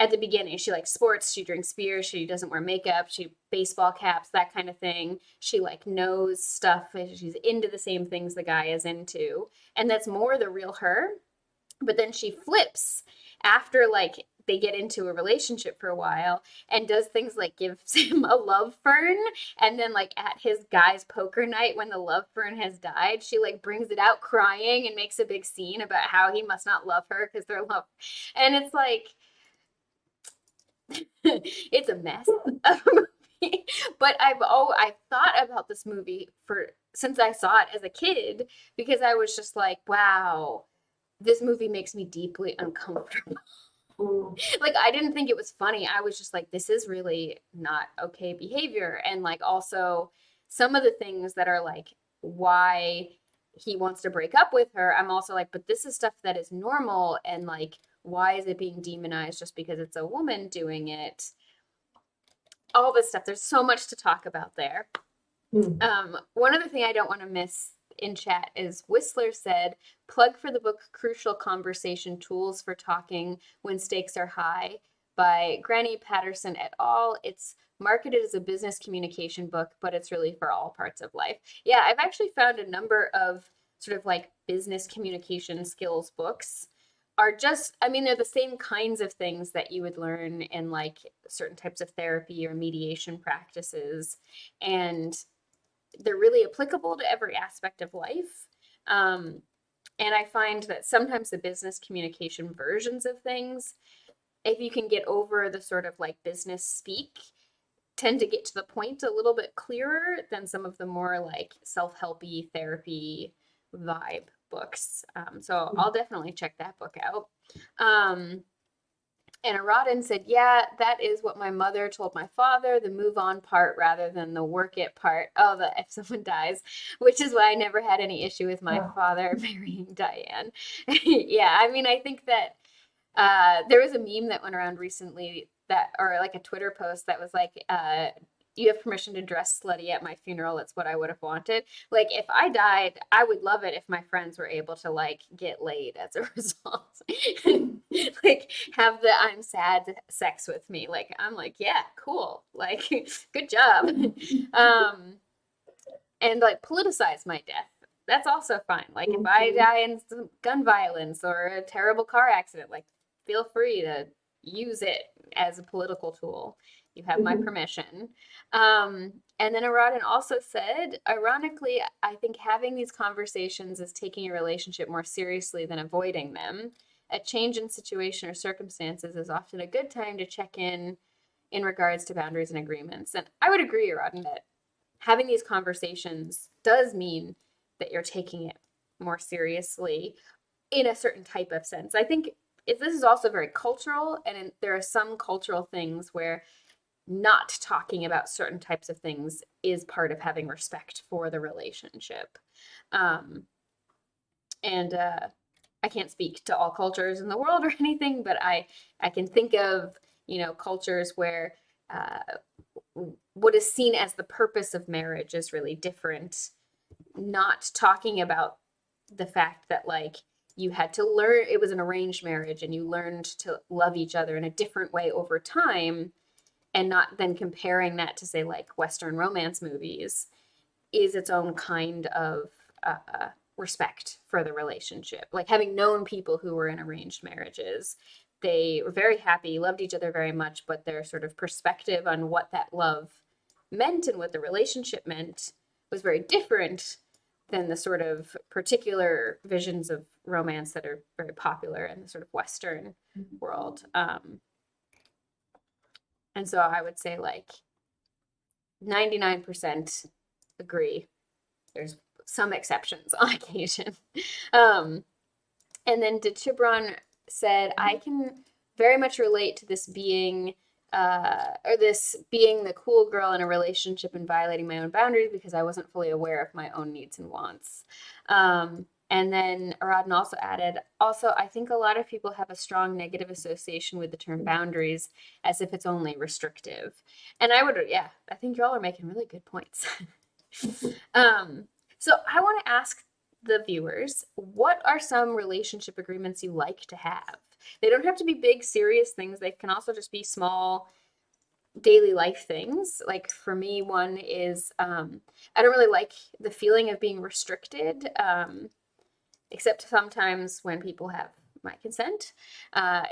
at the beginning. She likes sports, she drinks beer, she doesn't wear makeup, she baseball caps, that kind of thing. She like knows stuff, she's into the same things the guy is into, and that's more the real her. But then she flips after like they get into a relationship for a while and does things like gives him a love fern, and then like at his guy's poker night when the love fern has died, she like brings it out crying and makes a big scene about how he must not love her because they're love. And it's like it's a mess of a movie. But I've thought about this movie for since I saw it as a kid, because I was just like, wow, this movie makes me deeply uncomfortable. Like I didn't think it was funny. I was just like, this is really not okay behavior. And like also some of the things that are like, why he wants to break up with her, I'm also like, but this is stuff that is normal, and like, why is it being demonized just because it's a woman doing it? All this stuff. There's so much to talk about there. One other thing I don't want to miss in chat is Whistler said, plug for the book Crucial Conversation Tools for Talking When Stakes Are High by Granny Patterson et al. It's marketed as a business communication book, but it's really for all parts of life. Yeah, I've actually found a number of sort of like business communication skills books are just, I mean, they're the same kinds of things that you would learn in like certain types of therapy or mediation practices. And they're really applicable to every aspect of life. And I find that sometimes the business communication versions of things, if you can get over the sort of like business speak, tend to get to the point a little bit clearer than some of the more like self-helpy therapy vibe books. So I'll definitely check that book out. And Aradin said, yeah, that is what my mother told my father, the move on part rather than the work it part. Oh, the if someone dies, which is why I never had any issue with my father marrying Diane. Yeah, I mean, I think that there was a meme that went around recently that, or like a Twitter post that was like, you have permission to dress slutty at my funeral. It's what I would have wanted. Like, if I died, I would love it if my friends were able to like get laid as a result. Like, have the I'm sad sex with me. Like, I'm like, yeah, cool. Like, good job. And like politicize my death. That's also fine. Like, if I die in some gun violence or a terrible car accident, like, feel free to use it as a political tool. You have my permission. And then Aradin also said, ironically, I think having these conversations is taking a relationship more seriously than avoiding them. A change in situation or circumstances is often a good time to check in regards to boundaries and agreements. And I would agree, Aradin, that having these conversations does mean that you're taking it more seriously in a certain type of sense. I think this is also very cultural, and there are some cultural things where not talking about certain types of things is part of having respect for the relationship. And I can't speak to all cultures in the world or anything, but I can think of, cultures where what is seen as the purpose of marriage is really different. Not talking about the fact that like you had to learn, it was an arranged marriage and you learned to love each other in a different way over time, and not then comparing that to say like Western romance movies, is its own kind of respect for the relationship. Like, having known people who were in arranged marriages, they were very happy, loved each other very much, but their sort of perspective on what that love meant and what the relationship meant was very different than the sort of particular visions of romance that are very popular in the sort of Western world. And so I would say like 99% agree. There's some exceptions on occasion. And then De Chibron said, I can very much relate to this being the cool girl in a relationship and violating my own boundaries because I wasn't fully aware of my own needs and wants. And then Aradin also added, also, I think a lot of people have a strong negative association with the term boundaries as if it's only restrictive. And I think y'all are making really good points. So I want to ask the viewers, what are some relationship agreements you like to have? They don't have to be big, serious things. They can also just be small daily life things. Like, for me, one is I don't really like the feeling of being restricted, except sometimes when people have my consent.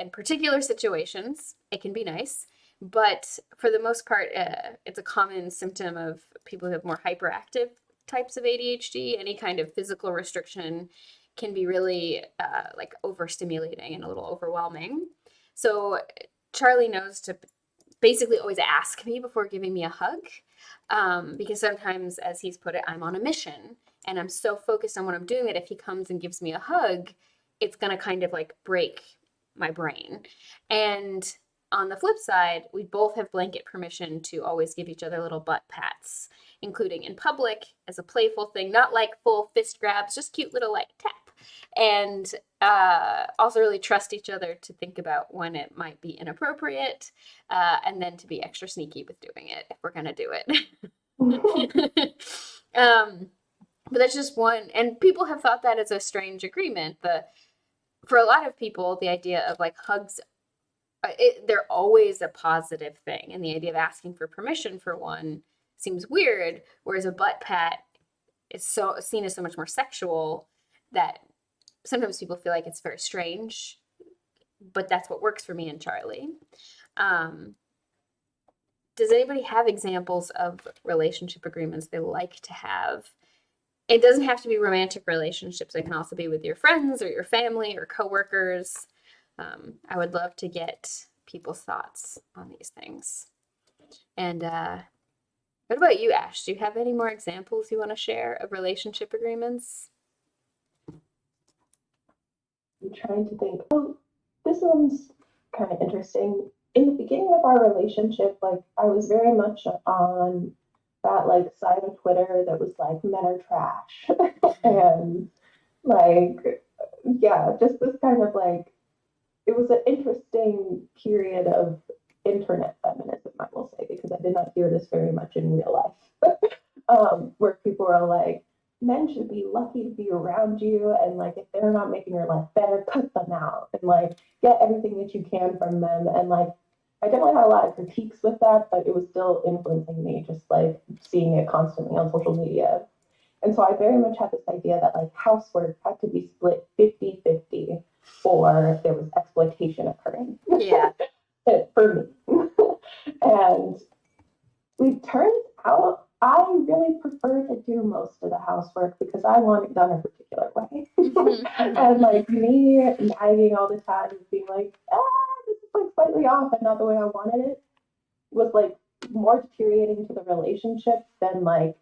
In particular situations, it can be nice. But for the most part, it's a common symptom of people who have more hyperactive types of ADHD. Any kind of physical restriction can be really like overstimulating and a little overwhelming. So Charlie knows to basically always ask me before giving me a hug, because sometimes, as he's put it, I'm on a mission and I'm so focused on what I'm doing that if he comes and gives me a hug, it's going to kind of like break my brain. And on the flip side, we both have blanket permission to always give each other little butt pats, including in public as a playful thing, not like full fist grabs, just cute little like tap. And also really trust each other to think about when it might be inappropriate, and then to be extra sneaky with doing it if we're gonna do it. But that's just one, and people have thought that as a strange agreement. For a lot of people, the idea of like hugs, they're always a positive thing, and the idea of asking for permission for one seems weird, whereas a butt pat is so seen as so much more sexual that sometimes people feel like it's very strange, but that's what works for me and Charlie. Does anybody have examples of relationship agreements they like to have? It doesn't have to be romantic relationships. It can also be with your friends or your family or coworkers. I would love to get people's thoughts on these things. And what about you, Ash? Do you have any more examples you want to share of relationship agreements? I'm trying to think. Oh, this one's kind of interesting. In the beginning of our relationship, like I was very much on that like side of Twitter that was like men are trash and like yeah, just this kind of like it was an interesting period of internet feminism, I will say, because I did not hear this very much in real life. Where people are like, men should be lucky to be around you, and like if they're not making your life better, cut them out and like get everything that you can from them. And like I definitely had a lot of critiques with that, but it was still influencing me, just like seeing it constantly on social media. And so I very much had this idea that like housework had to be split 50-50, or there was exploitation occurring. Yeah. For me. And it turns out I really prefer to do most of the housework because I want it done a particular way. And like me nagging all the time, being like, this is like slightly off and not the way I wanted it, was like more deteriorating to the relationship than like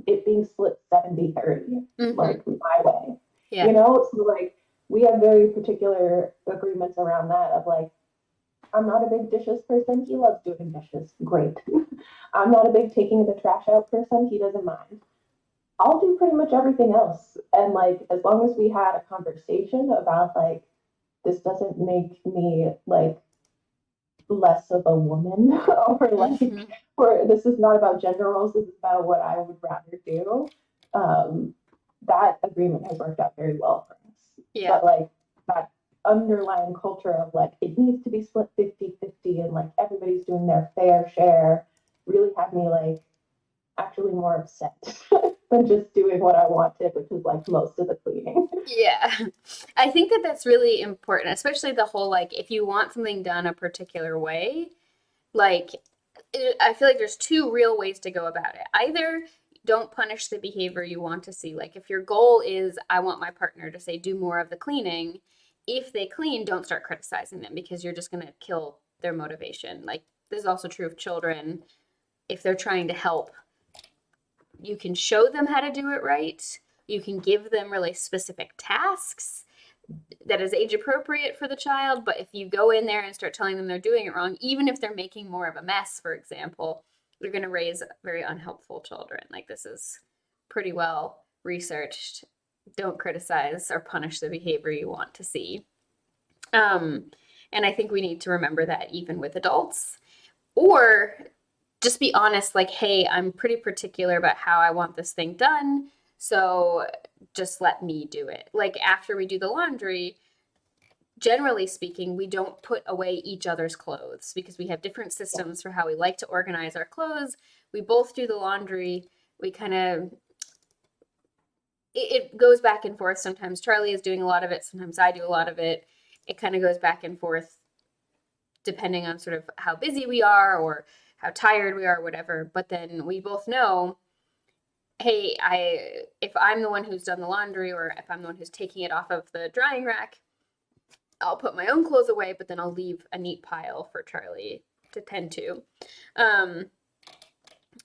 it being split 70-30, like my way. Yeah. You know, so like we have very particular agreements around that of like, I'm not a big dishes person. He loves doing dishes. Great. I'm not a big taking the trash out person. He doesn't mind. I'll do pretty much everything else. And like, as long as we had a conversation about like, this doesn't make me like less of a woman or like, or this is not about gender roles. This is about what I would rather do. That agreement has worked out very well for us. Yeah. But like that underlying culture of like it needs to be split 50-50 and like everybody's doing their fair share really had me like actually more upset than just doing what I wanted, which is like most of the cleaning. Yeah. I think that that's really important, especially the whole like if you want something done a particular way, like I feel like there's two real ways to go about it. Either don't punish the behavior you want to see. Like if your goal is I want my partner to say do more of the cleaning, if they clean, don't start criticizing them because you're just going to kill their motivation. Like this is also true of children. If they're trying to help, you can show them how to do it right. You can give them really specific tasks that is age appropriate for the child. But if you go in there and start telling them they're doing it wrong, even if they're making more of a mess, for example, you're going to raise very unhelpful children. Like this is pretty well researched. Don't criticize or punish the behavior you want to see. And I think we need to remember that even with adults, or just be honest, like, hey, I'm pretty particular about how I want this thing done. So just let me do it. Like after we do the laundry, generally speaking, we don't put away each other's clothes because we have different systems for how we like to organize our clothes. We both do the laundry. We kind of, it goes back and forth. Sometimes Charlie is doing a lot of it. Sometimes I do a lot of it. It kind of goes back and forth depending on sort of how busy we are or how tired we are, whatever. But then we both know, hey, if I'm the one who's done the laundry or if I'm the one who's taking it off of the drying rack, I'll put my own clothes away, but then I'll leave a neat pile for Charlie to tend to. And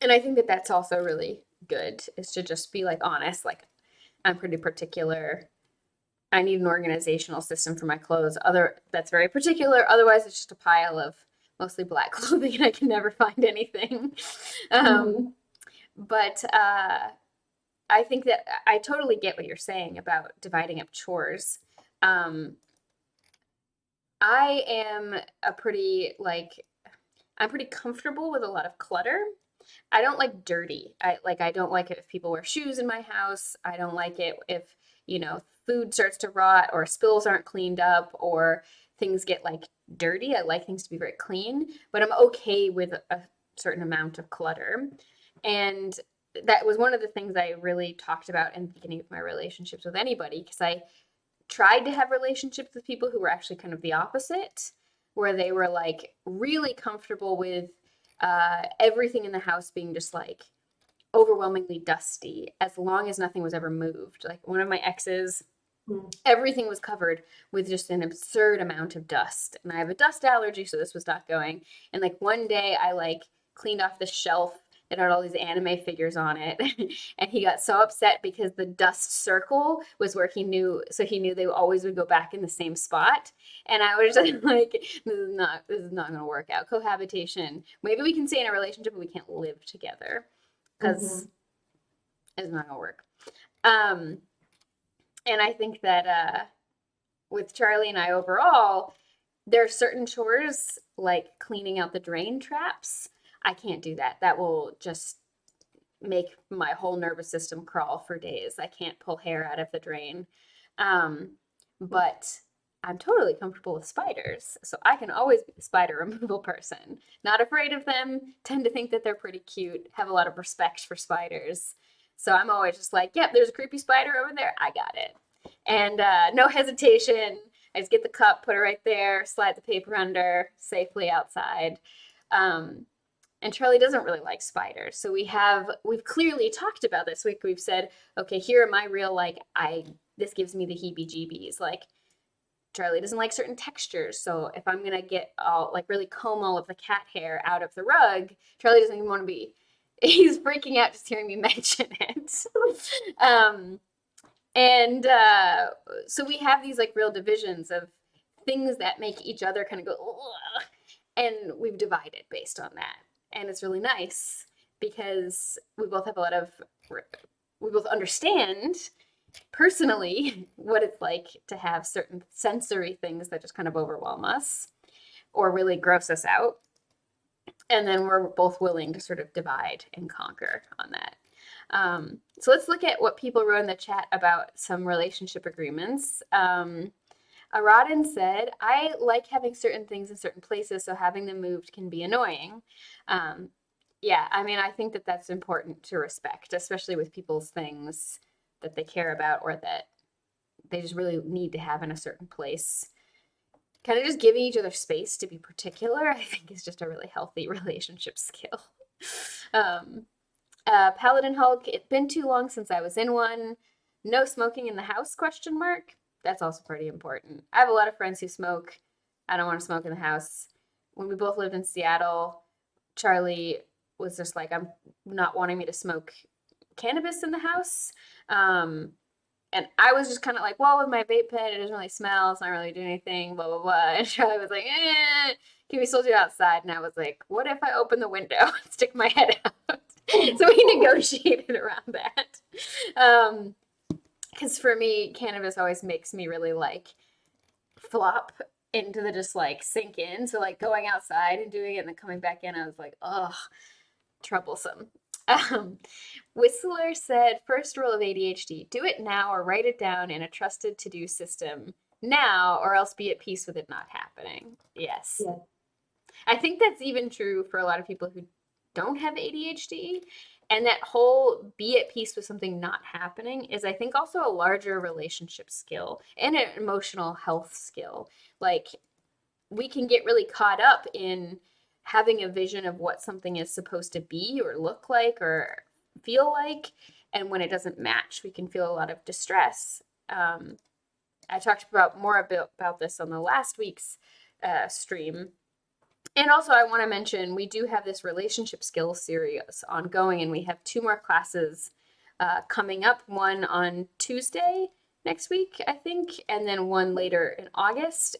I think that that's also really good, is to just be like honest, like I'm pretty particular I need an organizational system for my clothes. That's very particular. Otherwise, it's just a pile of mostly black clothing, and I can never find anything. Mhm. But I think that I totally get what you're saying about dividing up chores. Um, I am a pretty like I'm pretty comfortable with a lot of clutter. I don't like dirty. I don't like it if people wear shoes in my house. I don't like it if, food starts to rot or spills aren't cleaned up or things get like dirty. I like things to be very clean, but I'm okay with a certain amount of clutter. And that was one of the things I really talked about in the beginning of my relationships with anybody because I tried to have relationships with people who were actually kind of the opposite, where they were like really comfortable with everything in the house being just like overwhelmingly dusty as long as nothing was ever moved. Like one of my exes, Mm. everything was covered with just an absurd amount of dust. And I have a dust allergy, so this was not going. And like one day I like cleaned off the shelf that had all these anime figures on it. And he got so upset because the dust circle was where he knew they always would go back in the same spot. And I was just like, this is not gonna work out. Cohabitation. Maybe we can stay in a relationship, but we can't live together because Mhm. it's not gonna work. Um, and I think that with Charlie and I overall, there are certain chores like cleaning out the drain traps. I can't do that. That will just make my whole nervous system crawl for days. I can't pull hair out of the drain. Um, but I'm totally comfortable with spiders. So I can always be the spider removal person. Not afraid of them, tend to think that they're pretty cute, have a lot of respect for spiders. So I'm always just like, yep, there's a creepy spider over there. I got it. And no hesitation. I just get the cup, put it right there, slide the paper under, safely outside. Um, and Charlie doesn't really like spiders. So we've clearly talked about this week. We've said, okay, here are my real like I this gives me the heebie-jeebies. Like Charlie doesn't like certain textures. So if I'm gonna get all like really comb all of the cat hair out of the rug, Charlie doesn't even want to be. He's freaking out just hearing me mention it. um, and so we have these like real divisions of things that make each other kind of go, ugh, and we've divided based on that. And it's really nice because we both understand personally what it's like to have certain sensory things that just kind of overwhelm us or really gross us out. And then we're both willing to sort of divide and conquer on that. So let's look at what people wrote in the chat about some relationship agreements. Aradin said, I like having certain things in certain places, so having them moved can be annoying. Um, yeah, I mean, I think that that's important to respect, especially with people's things that they care about or that they just really need to have in a certain place. Kind of just giving each other space to be particular, I think, is just a really healthy relationship skill. Um, Paladin Hulk, it's been too long since I was in one. No smoking in the house, question mark. That's also pretty important. I have a lot of friends who smoke. I don't want to smoke in the house. When we both lived in Seattle, Charlie was just like, I'm not wanting me to smoke cannabis in the house. Um, and I was just kind of like, well, with my vape pen, it doesn't really smell. It's not really doing anything, blah, blah, blah. And Charlie was like, can we still do it outside? And I was like, what if I open the window and stick my head out? So we negotiated around that. Because for me, cannabis always makes me really like flop into the just like sink in. So like going outside and doing it and then coming back in, I was like, ugh, troublesome. Um, Whistler said, first rule of ADHD, do it now or write it down in a trusted to-do system now, or else be at peace with it not happening. Yes. Yeah. I think that's even true for a lot of people who don't have ADHD. And that whole be at peace with something not happening is, I think, also a larger relationship skill and an emotional health skill. Like, we can get really caught up in having a vision of what something is supposed to be or look like or feel like. And when it doesn't match, we can feel a lot of distress. I talked about this on the last week's stream. And also, I want to mention we do have this relationship skills series ongoing, and we have two more classes coming up. One on Tuesday, next week, I think, and then one later in August.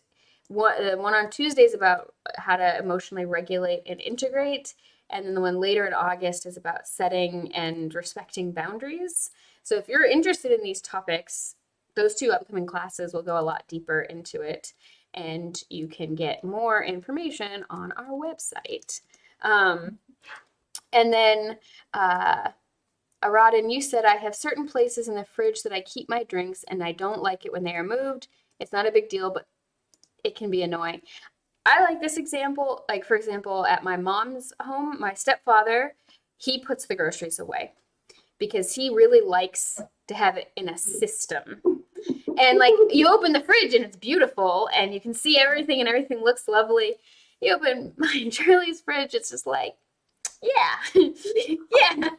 One on Tuesday is about how to emotionally regulate and integrate, and then the one later in August is about setting and respecting boundaries. So if you're interested in these topics, those two upcoming classes will go a lot deeper into it, and you can get more information on our website. And then Aradin, you said I have certain places in the fridge that I keep my drinks and I don't like it when they are moved. It's not a big deal, but it can be annoying. I like this example. Like, for example, at my mom's home, my stepfather, he puts the groceries away because he really likes to have it in a system. And like, you open the fridge and it's beautiful and you can see everything and everything looks lovely. You open my and Charlie's fridge, it's just like, yeah, yeah.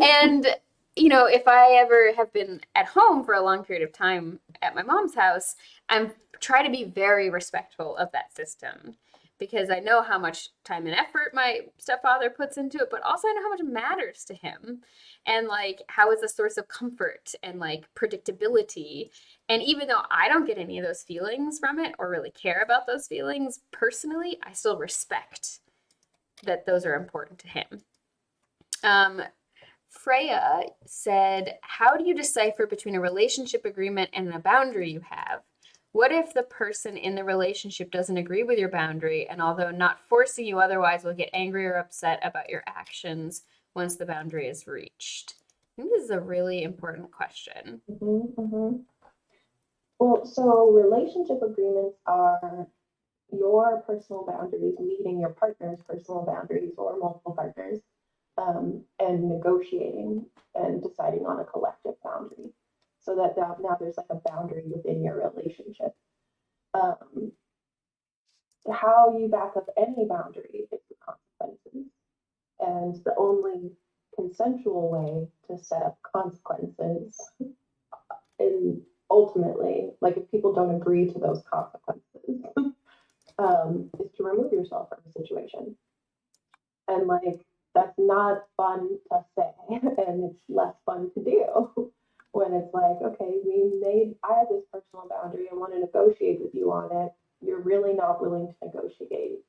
And, you know, if I ever have been at home for a long period of time at my mom's house, I'm try to be very respectful of that system because I know how much time and effort my stepfather puts into it, but also I know how much it matters to him and like how it's a source of comfort and like predictability. And even though I don't get any of those feelings from it or really care about those feelings personally, I still respect that those are important to him. Freya said, how do you decipher between a relationship agreement and a boundary you have? What if the person in the relationship doesn't agree with your boundary and although not forcing you otherwise will get angry or upset about your actions once the boundary is reached? I think this is a really important question. Well, so relationship agreements are your personal boundaries meeting your partner's personal boundaries or multiple partners, and negotiating and deciding on a collective boundary so that now there's like a boundary within your relationship. How you back up any boundary is the consequences. And the only consensual way to set up consequences and ultimately, like if people don't agree to those consequences, is to remove yourself from the situation. And like that's not fun to say, and it's less fun to do when it's like, okay, I have this personal boundary, I want to negotiate with you on it. You're really not willing to negotiate.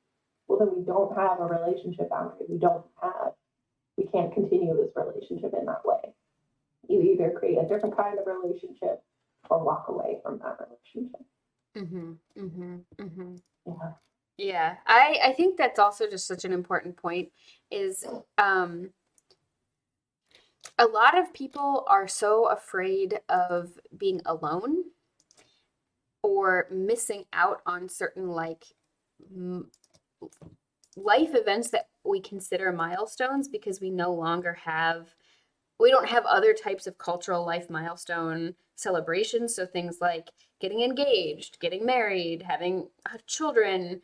Well, then we don't have a relationship boundary. We can't continue this relationship in that way. You either create a different kind of relationship or walk away from that relationship. Yeah. Yeah, I think that's also just such an important point is a lot of people are so afraid of being alone or missing out on certain like life events that we consider milestones because we don't have other types of cultural life milestone celebrations. So things like getting engaged, getting married, having children,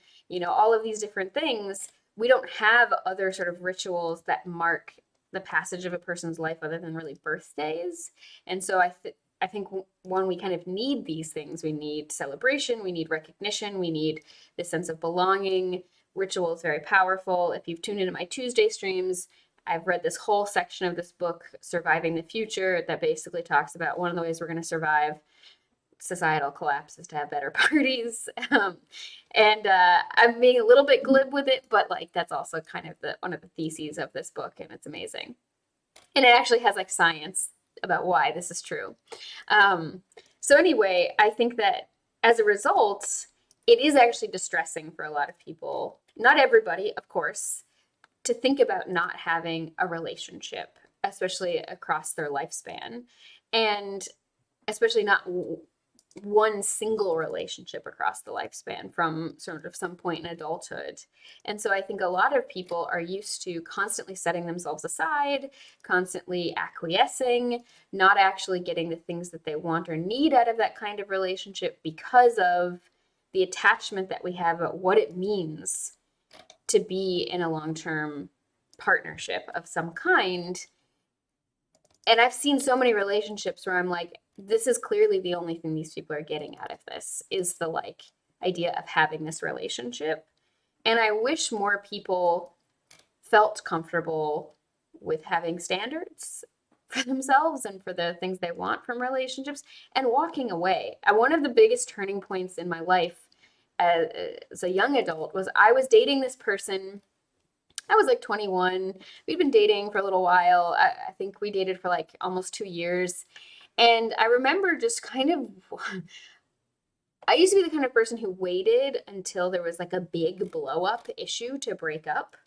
all of these different things. We don't have other sort of rituals that mark the passage of a person's life other than really birthdays. And so I think when we kind of need these things, we need celebration, we need recognition, we need this sense of belonging. Ritual is very powerful. If you've tuned into my Tuesday streams, I've read this whole section of this book, Surviving the Future, that basically talks about one of the ways we're going to survive societal collapse is to have better parties. And I'm being a little bit glib with it, but like that's also kind of one of the theses of this book, and it's amazing. And it actually has like science about why this is true. So anyway, I think that as a result, it is actually distressing for a lot of people. Not everybody, of course, to think about not having a relationship, especially across their lifespan, and especially not one single relationship across the lifespan from sort of some point in adulthood. And so I think a lot of people are used to constantly setting themselves aside, constantly acquiescing, not actually getting the things that they want or need out of that kind of relationship because of the attachment that we have about what it means to be in a long-term partnership of some kind. And I've seen so many relationships where I'm like, this is clearly the only thing these people are getting out of this is the like idea of having this relationship. And I wish more people felt comfortable with having standards for themselves and for the things they want from relationships, and walking away. One of the biggest turning points in my life as a young adult was I was dating this person. I was like 21. We'd been dating for a little while. I think we dated for like almost 2 years. And I remember just kind of, I used to be the kind of person who waited until there was like a big blow up issue to break up.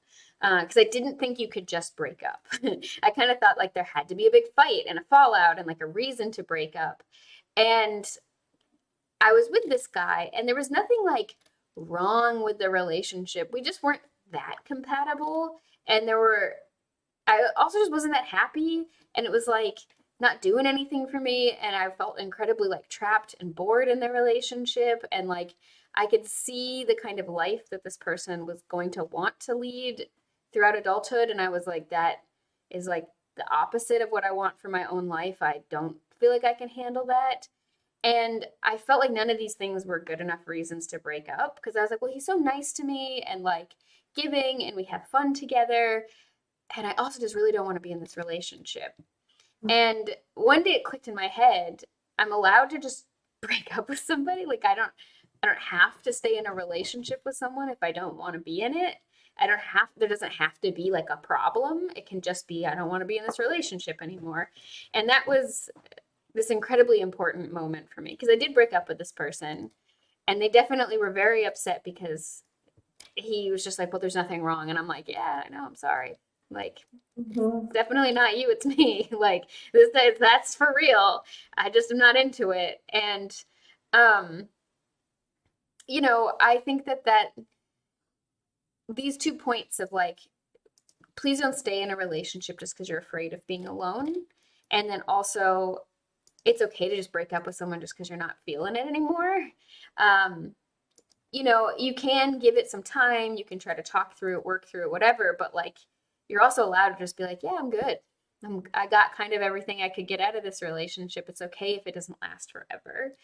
Because I didn't think you could just break up. I kind of thought like there had to be a big fight and a fallout and like a reason to break up. And I was with this guy, and there was nothing like wrong with the relationship. We just weren't that compatible. And I also just wasn't that happy. And it was like not doing anything for me. And I felt incredibly like trapped and bored in the relationship. And like I could see the kind of life that this person was going to want to lead throughout adulthood. And I was like, that is like the opposite of what I want for my own life. I don't feel like I can handle that. And I felt like none of these things were good enough reasons to break up because I was like, well, he's so nice to me and like giving and we have fun together. And I also just really don't want to be in this relationship. And one day it clicked in my head, I'm allowed to just break up with somebody. Like I don't have to stay in a relationship with someone if I don't want to be in it. There doesn't have to be like a problem. It can just be I don't want to be in this relationship anymore. And that was this incredibly important moment for me because I did break up with this person and they definitely were very upset because he was just like, well, there's nothing wrong. And I'm like, yeah, I know, I'm sorry. Like, Mm-hmm. definitely not you, it's me. Like, that's for real. I just am not into it. And, um, I think that these 2 points of like, please don't stay in a relationship just because you're afraid of being alone. And then also, it's okay to just break up with someone just because you're not feeling it anymore. Um, you can give it some time. You can try to talk through it, work through it, whatever. But like, you're also allowed to just be like, yeah, I'm good. I got kind of everything I could get out of this relationship. It's okay if it doesn't last forever.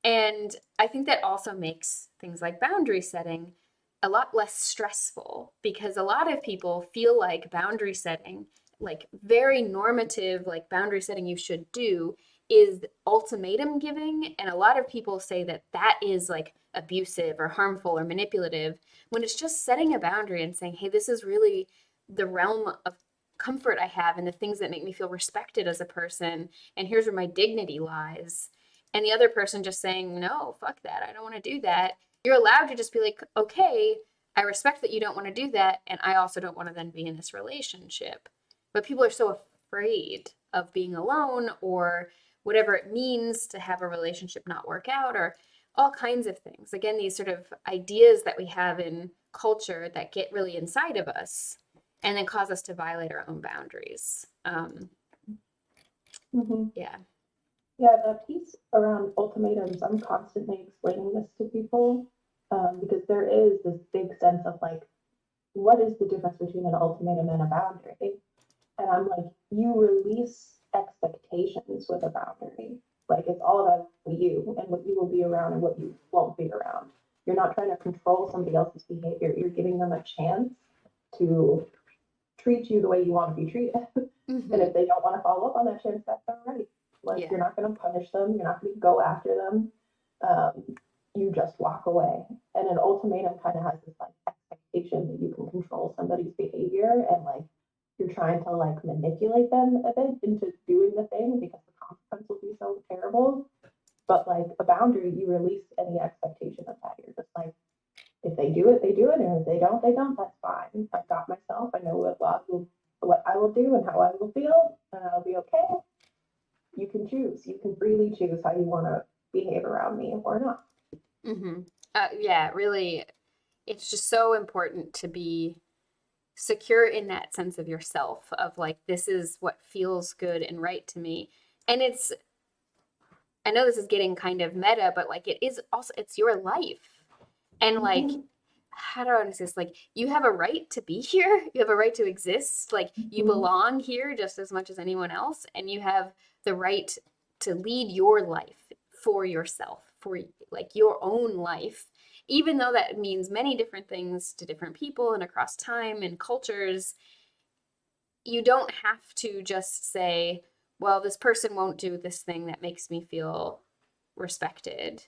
And I think that also makes things like boundary setting a lot less stressful because a lot of people feel like boundary setting, like very normative, like boundary setting you should do, is ultimatum giving. And a lot of people say that that is like abusive or harmful or manipulative when it's just setting a boundary and saying, hey, this is really the realm of comfort I have and the things that make me feel respected as a person. And here's where my dignity lies, and the other person just saying, no, fuck that, I don't want to do that, you're allowed to just be like, okay, I respect that you don't want to do that. And I also don't want to then be in this relationship. But people are so afraid of being alone or whatever it means to have a relationship not work out or all kinds of things. Again, these sort of ideas that we have in culture that get really inside of us and then cause us to violate our own boundaries. Mm-hmm. Yeah. Yeah, the piece around ultimatums, I'm constantly explaining this to people because there is this big sense of like, what is the difference between an ultimatum and a boundary? And I'm like, you release expectations with a boundary. Like it's all about you and what you will be around and what you won't be around. You're not trying to control somebody else's behavior. You're giving them a chance to treat you the way you want to be treated. Mm-hmm. And if they don't want to follow up on that chance, that's all right. Like Yeah. you're not going to punish them. You're not going to go after them. You just walk away. And an ultimatum kind of has this like expectation that you can control somebody's behavior and like you're trying to like manipulate them a bit into doing the thing because the consequence will be so terrible. But like a boundary, you release any expectation of that. You're just like, if they do it, they do it, and if they don't, they don't. That's fine. I've got myself. I know what I will do and how I will feel, and I'll be okay. You can choose. You can freely choose how you want to behave around me or not. Mm-hmm. Yeah, really, it's just so important to be secure in that sense of yourself, of like, this is what feels good and right to me. And I know this is getting kind of meta, but like, it is also, it's your life. And like, Mm-hmm. how do I say this? Like, you have a right to be here. You have a right to exist. Like, you Mm-hmm. belong here just as much as anyone else. And you have the right to lead your life for yourself, for like your own life, even though that means many different things to different people and across time and cultures. You don't have to just say, well, this person won't do this thing that makes me feel respected.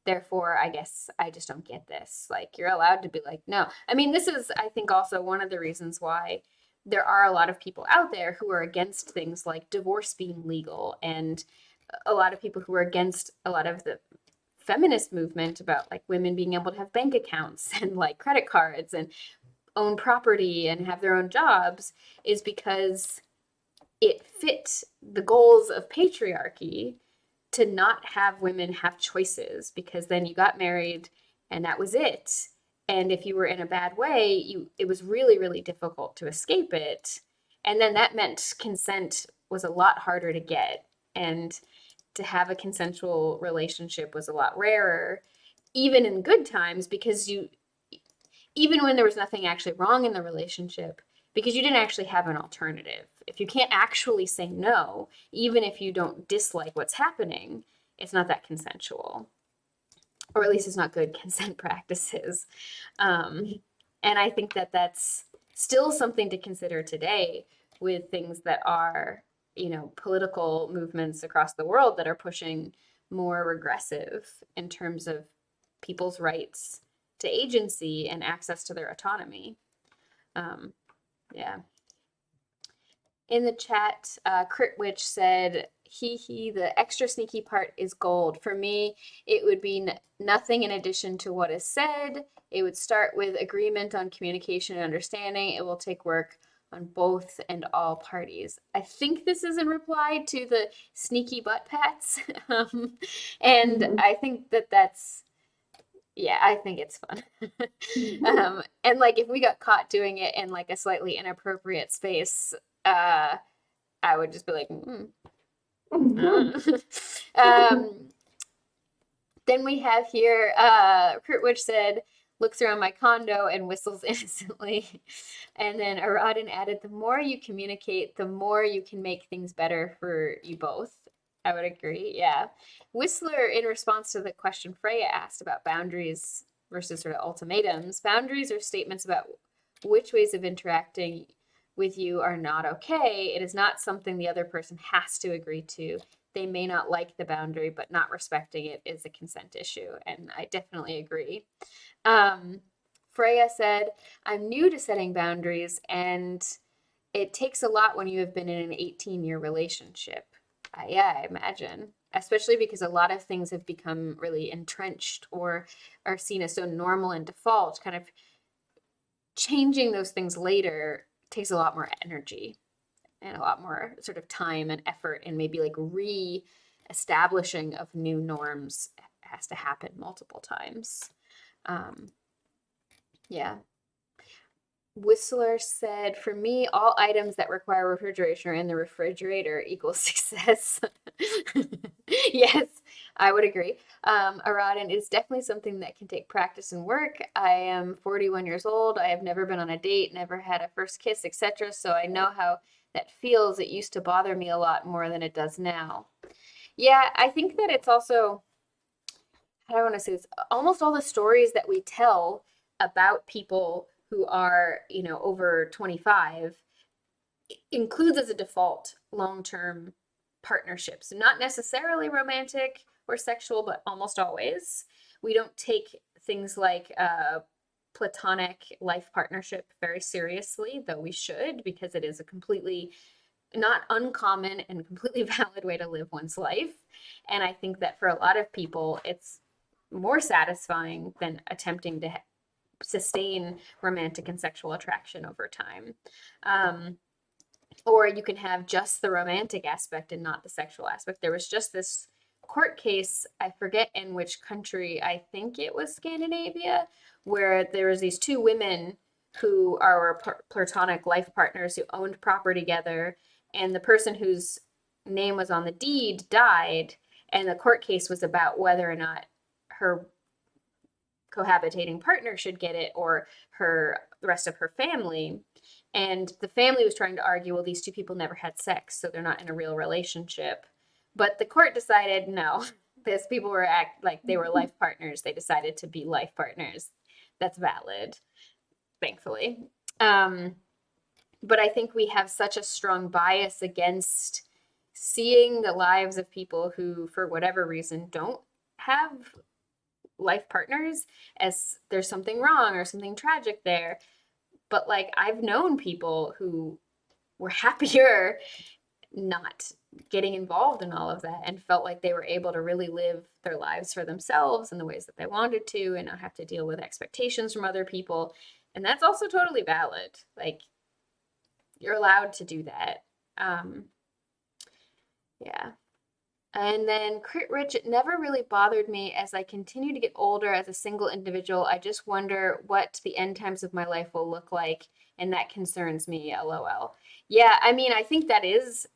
Therefore, I guess I just don't get this. Like, you're allowed to be like, no. I mean, this is, I think, also one of the reasons why there are a lot of people out there who are against things like divorce being legal, and a lot of people who are against a lot of the feminist movement about like women being able to have bank accounts and like credit cards and own property and have their own jobs, is because it fit the goals of patriarchy to not have women have choices, because then you got married and that was it. And if you were in a bad way, it was really, really difficult to escape it. And then that meant consent was a lot harder to get. And to have a consensual relationship was a lot rarer, even in good times, because even when there was nothing actually wrong in the relationship, because you didn't actually have an alternative. If you can't actually say no, even if you don't dislike what's happening, it's not that consensual, or at least it's not good consent practices. And I think that that's still something to consider today with things that are, political movements across the world that are pushing more regressive in terms of people's rights to agency and access to their autonomy. Yeah. In the chat, Critwitch said, the extra sneaky part is gold. For me, it would be nothing in addition to what is said. It would start with agreement on communication and understanding. It will take work on both and all parties. I think this is in reply to the sneaky butt pats. And I think that's, yeah, I think it's fun. And like if we got caught doing it in like a slightly inappropriate space, I would just be like, Then we have here, Kurtwich said, looks around my condo and whistles innocently. And then Aradin added, the more you communicate, the more you can make things better for you both. I would agree, yeah. Whistler, in response to the question Freya asked about boundaries versus sort of ultimatums, boundaries are statements about which ways of interacting with you are not okay. It is not something the other person has to agree to. They may not like the boundary, but not respecting it is a consent issue. And I definitely agree. Freya said, I'm new to setting boundaries, and it takes a lot when you have been in an 18-year relationship. Yeah, I imagine. Especially because a lot of things have become really entrenched or are seen as so normal and default. Kind of changing those things later takes a lot more energy and a lot more sort of time and effort, and maybe like re-establishing of new norms has to happen multiple times. Yeah. Whistler said, for me, all items that require refrigeration are in the refrigerator equals success. Yes, I would agree. Aradin, is definitely something that can take practice and work. I am 41 years old. I have never been on a date, never had a first kiss, etc. So I know how that feels. It used to bother me a lot more than it does now. Yeah, I think that it's also, how do I want to say this? Almost all the stories that we tell about people who are, over 25 includes as a default long-term partnerships, not necessarily romantic or sexual, but almost always. We don't take things like platonic life partnership very seriously, though we should, because it is a completely not uncommon and completely valid way to live one's life. And I think that for a lot of people, it's more satisfying than attempting to sustain romantic and sexual attraction over time. Or you can have just the romantic aspect and not the sexual aspect. There was just this court case, I forget in which country, I think it was Scandinavia, where there was these two women who are platonic life partners who owned property together, and the person whose name was on the deed died, and the court case was about whether or not her cohabitating partner should get it or the rest of her family. And the family was trying to argue, well, these two people never had sex, so they're not in a real relationship. But the court decided no, these people were like they were life partners. They decided to be life partners. That's valid, thankfully. But I think we have such a strong bias against seeing the lives of people who, for whatever reason, don't have life partners as there's something wrong or something tragic there. But like, I've known people who were happier not getting involved in all of that and felt like they were able to really live their lives for themselves in the ways that they wanted to and not have to deal with expectations from other people. And that's also totally valid. Like, you're allowed to do that. Um, yeah. And then Crit Rich, it never really bothered me as I continue to get older as a single individual. I just wonder what the end times of my life will look like, and that concerns me, lol. Yeah, I mean, I think that is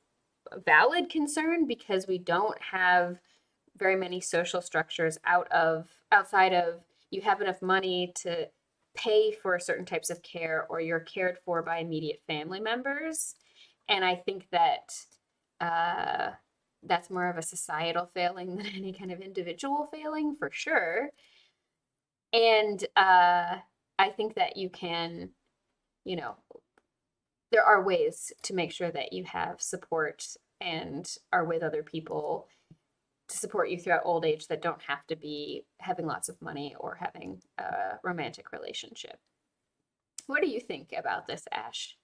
a valid concern because we don't have very many social structures outside of you have enough money to pay for certain types of care or you're cared for by immediate family members. And I think that uh, that's more of a societal failing than any kind of individual failing for sure. And I think that you can, you know, there are ways to make sure that you have support and are with other people to support you throughout old age that don't have to be having lots of money or having a romantic relationship. What do you think about this, Ash?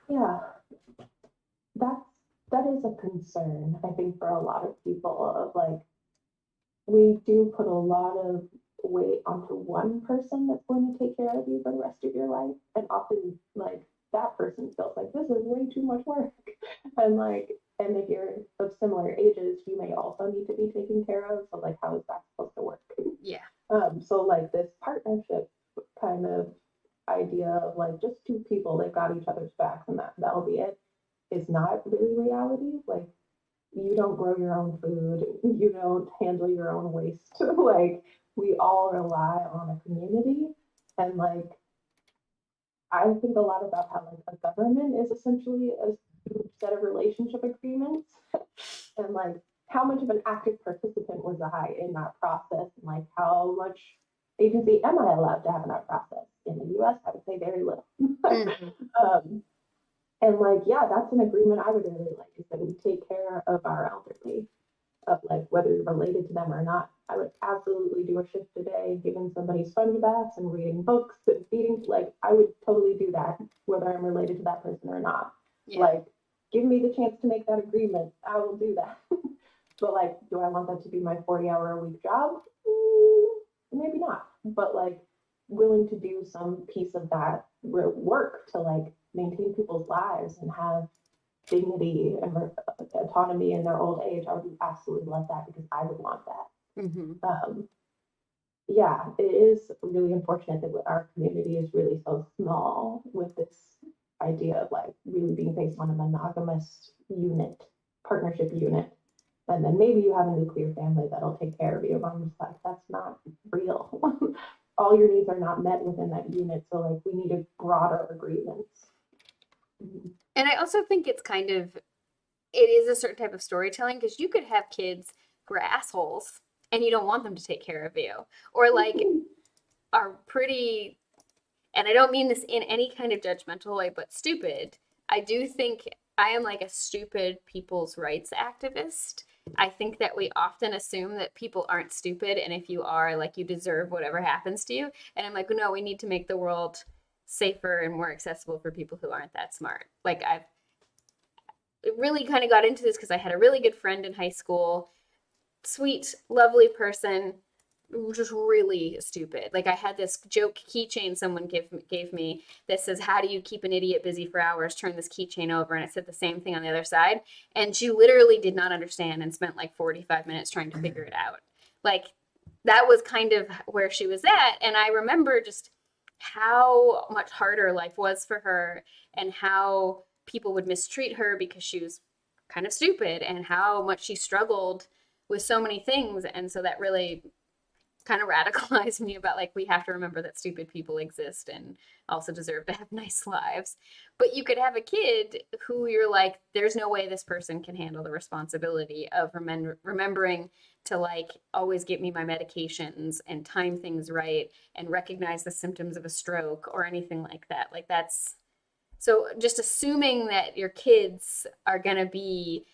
Yeah, that's that is a concern, I think, for a lot of people of like we do put a lot of weight onto one person that's going to take care of you for the rest of your life. And often like that person feels like this is way too much work. And like, and if you're of similar ages, you may also need to be taken care of. So like how is that supposed to work? Yeah. So like this partnership kind of idea of like just two people, they've got each other's backs and that'll be it is not really reality. Like you don't grow your own food, you don't handle your own waste. Like we all rely on a community. And like I think a lot about how like a government is essentially a set of relationship agreements and like how much of an active participant was I in that process and like how much agency am I allowed to have in that process? In the US, I would say very little. Mm-hmm. um, and like, yeah, that's an agreement I would really like is that we take care of our elderly, of like whether you're related to them or not. I would absolutely do a shift today, giving somebody sponge baths and reading books and feeding. Like, I would totally do that, whether I'm related to that person or not. Yeah. Like, give me the chance to make that agreement. I will do that. But like, do I want that to be my 40-hour-a-week job? Maybe not. But like, willing to do some piece of that work to like maintain people's lives and have dignity and autonomy in their old age, I would absolutely love that because I would want that. Mm-hmm. Yeah, it is really unfortunate that our community is really so small with this idea of like really being based on a monogamous unit, partnership unit. And then maybe you have a nuclear family that'll take care of you. But I'm just like, that's not real. All your needs are not met within that unit. So like we need a broader agreements. And I also think it's kind of it is a certain type of storytelling because you could have kids who are assholes and you don't want them to take care of you or like are pretty, and I don't mean this in any kind of judgmental way, but stupid. I do think I am like a stupid people's rights activist. I think that we often assume that people aren't stupid, and if you are, like, you deserve whatever happens to you. And I'm like, no, we need to make the world safer and more accessible for people who aren't that smart. Like, I've really kind of got into this because I had a really good friend in high school, sweet, lovely person, just really stupid. Like I had this joke keychain someone gave me that says, "How do you keep an idiot busy for hours? Turn this keychain over," and it said the same thing on the other side. And she literally did not understand and spent like 45 minutes trying to figure it out. Like that was kind of where she was at, and I remember just how much harder life was for her and how people would mistreat her because she was kind of stupid and how much she struggled with so many things. And so that really kind of radicalized me about like we have to remember that stupid people exist and also deserve to have nice lives. But you could have a kid who you're like, there's no way this person can handle the responsibility of remembering to like always get me my medications and time things right and recognize the symptoms of a stroke or anything like that. Like So just assuming that your kids are going to be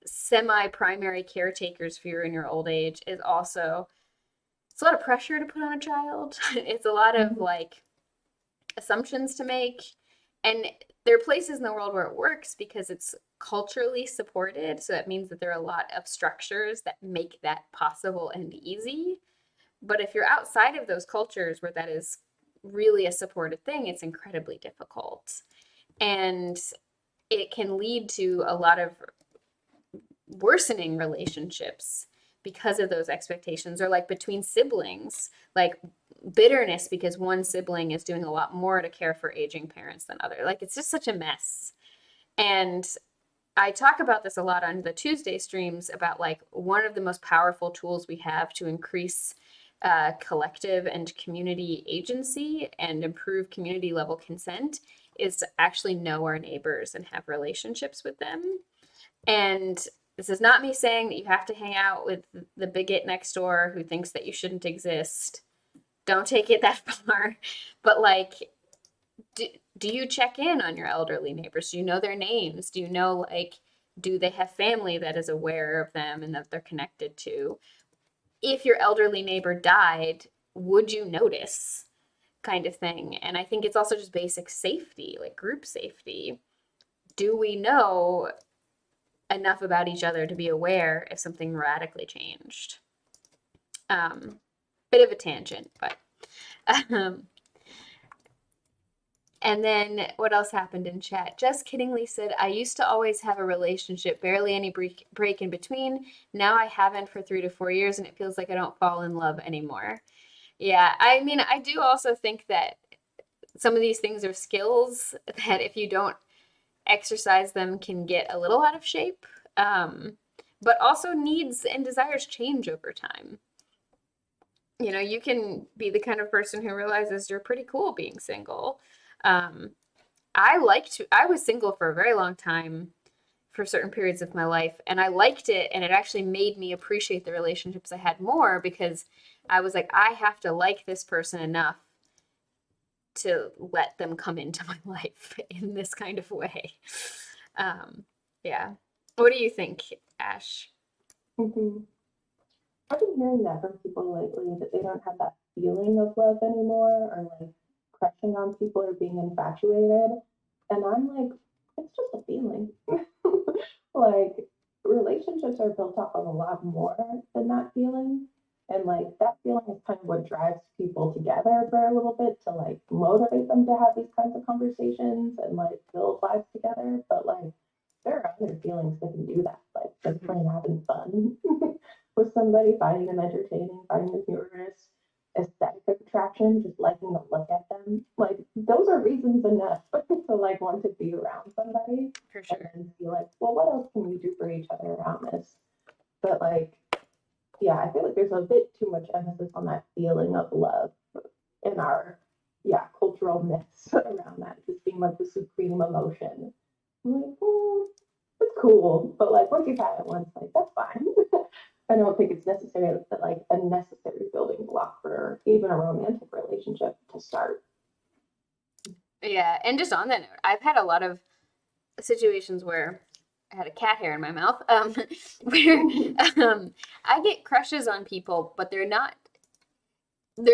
semi-primary caretakers for you in your old age is also, it's a lot of pressure to put on a child. It's a lot of Mhm. like assumptions to make. And there are places in the world where it works because it's culturally supported. So that means that there are a lot of structures that make that possible and easy. But if you're outside of those cultures where that is really a supported thing, it's incredibly difficult. And it can lead to a lot of worsening relationships because of those expectations, or like between siblings, like bitterness because one sibling is doing a lot more to care for aging parents than other. Like it's just such a mess. And I talk about this a lot on the Tuesday streams about like one of the most powerful tools we have to increase collective and community agency and improve community level consent is to actually know our neighbors and have relationships with them. And this is not me saying that you have to hang out with the bigot next door who thinks that you shouldn't exist. Don't take it that far. But like, do, do you check in on your elderly neighbors? Do you know their names? Do you know, like, do they have family that is aware of them and that they're connected to? If your elderly neighbor died, would you notice? Kind of thing. And I think it's also just basic safety, like group safety. Do we know enough about each other to be aware if something radically changed? Um, Bit of a tangent, but um, and then what else happened in chat? Just kiddingly said, I used to always have a relationship, barely any break in between. Now I haven't for 3 to 4 years, and it feels like I don't fall in love anymore. Yeah, I mean, I do also think that some of these things are skills that if you don't exercise them can get a little out of shape. But also needs and desires change over time. You know, you can be the kind of person who realizes you're pretty cool being single. Um, I was single for a very long time for certain periods of my life, and I liked it, and it actually made me appreciate the relationships I had more because I was like, I have to like this person enough to let them come into my life in this kind of way. Um, yeah. What do you think, Ash? Mhm. I've been hearing that from people lately that they don't have that feeling of love anymore or like crushing on people or being infatuated. And I'm like, it's just a feeling. Like relationships are built off of a lot more than that feeling. And like that feeling is kind of what drives people together for a little bit to like motivate them to have these kinds of conversations and like build lives together. But like there are other feelings that can do that, like just Mhm. plain having fun with somebody, finding them entertaining, finding them humorous, aesthetic attraction, just liking to look at them. Like those are reasons enough to like want to be around somebody For and sure. then be like, well, what else can we do for each other around this? But like, yeah, I feel like there's a bit too much emphasis on that feeling of love in our cultural myths around that, just being like the supreme emotion. I'm like, it's cool, but like once you've had it once, like that's fine. I don't think it's necessarily like a necessary building block for even a romantic relationship to start. Yeah, and just on that note, I've had a lot of situations where I had a cat hair in my mouth, where um, I get crushes on people, but they're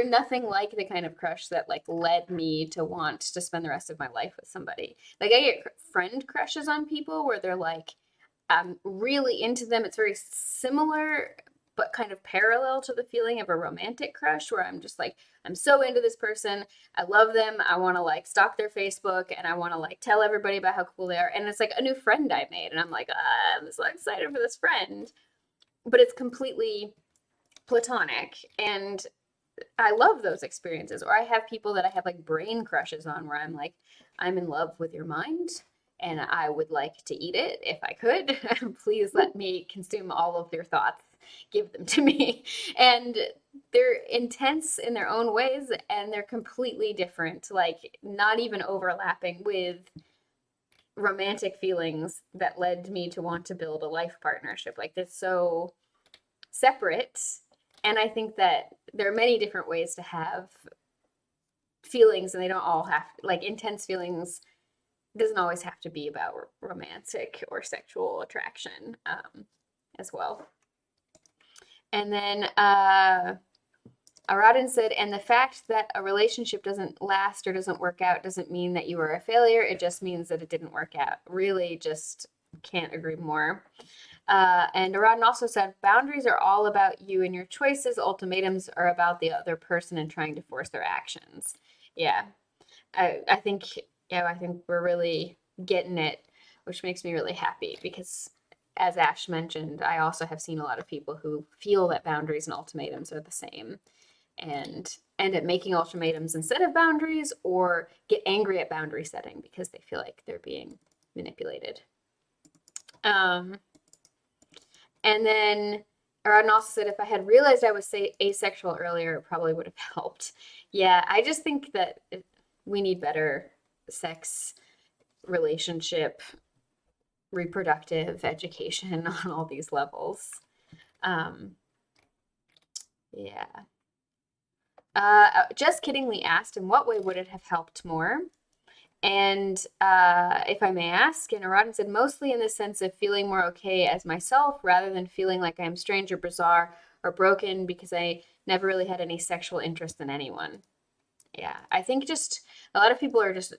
nothing like the kind of crush that like led me to want to spend the rest of my life with somebody. Like I get friend crushes on people where they're like, I'm really into them. It's very similar, but kind of parallel to the feeling of a romantic crush where I'm just like, I'm so into this person. I love them. I want to like stalk their Facebook and I want to like tell everybody about how cool they are. And it's like a new friend I made. And I'm like, I'm so excited for this friend. But it's completely platonic. And I love those experiences. Or I have people that I have like brain crushes on where I'm like, I'm in love with your mind and I would like to eat it if I could. Please let me consume all of your thoughts. Give them to me. And they're intense in their own ways and they're completely different, like not even overlapping with romantic feelings that led me to want to build a life partnership. Like they're so separate. And I think that there are many different ways to have feelings, and they don't all have like intense feelings. doesn't always have to be about romantic or sexual attraction as well. And then Aradin said, and the fact that a relationship doesn't last or doesn't work out doesn't mean that you were a failure. It just means that it didn't work out. Really, just can't agree more. And Aradin also said, boundaries are all about you and your choices. Ultimatums are about the other person and trying to force their actions. Yeah, I think, yeah, I think we're really getting it, which makes me really happy because, as Ash mentioned, I also have seen a lot of people who feel that boundaries and ultimatums are the same and end up making ultimatums instead of boundaries or get angry at boundary setting because they feel like they're being manipulated. And then Aradin also said, if I had realized I was asexual earlier, it probably would have helped. Yeah, I just think that we need better sex, relationship, reproductive education on all these levels. Yeah. Just kiddingly asked, in what way would it have helped more? And if I may ask, and Aradin said, mostly in the sense of feeling more okay as myself rather than feeling like I'm strange or bizarre or broken because I never really had any sexual interest in anyone. Yeah, I think just a lot of people are just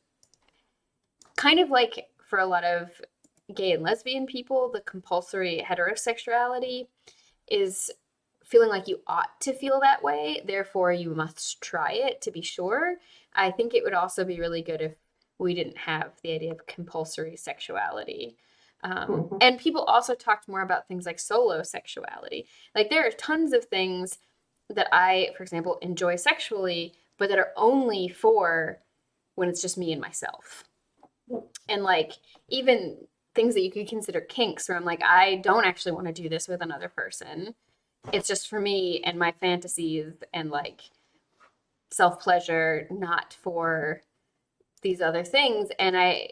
kind of like for a lot of gay and lesbian people, the compulsory heterosexuality is feeling like you ought to feel that way, therefore you must try it to be sure. I think it would also be really good if we didn't have the idea of compulsory sexuality. And people also talked more about things like solo sexuality. Like there are tons of things that I, for example, enjoy sexually, but that are only for when it's just me and myself. And like even things that you could consider kinks where I'm like, I don't actually want to do this with another person. It's just for me and my fantasies and like self pleasure, not for these other things. And I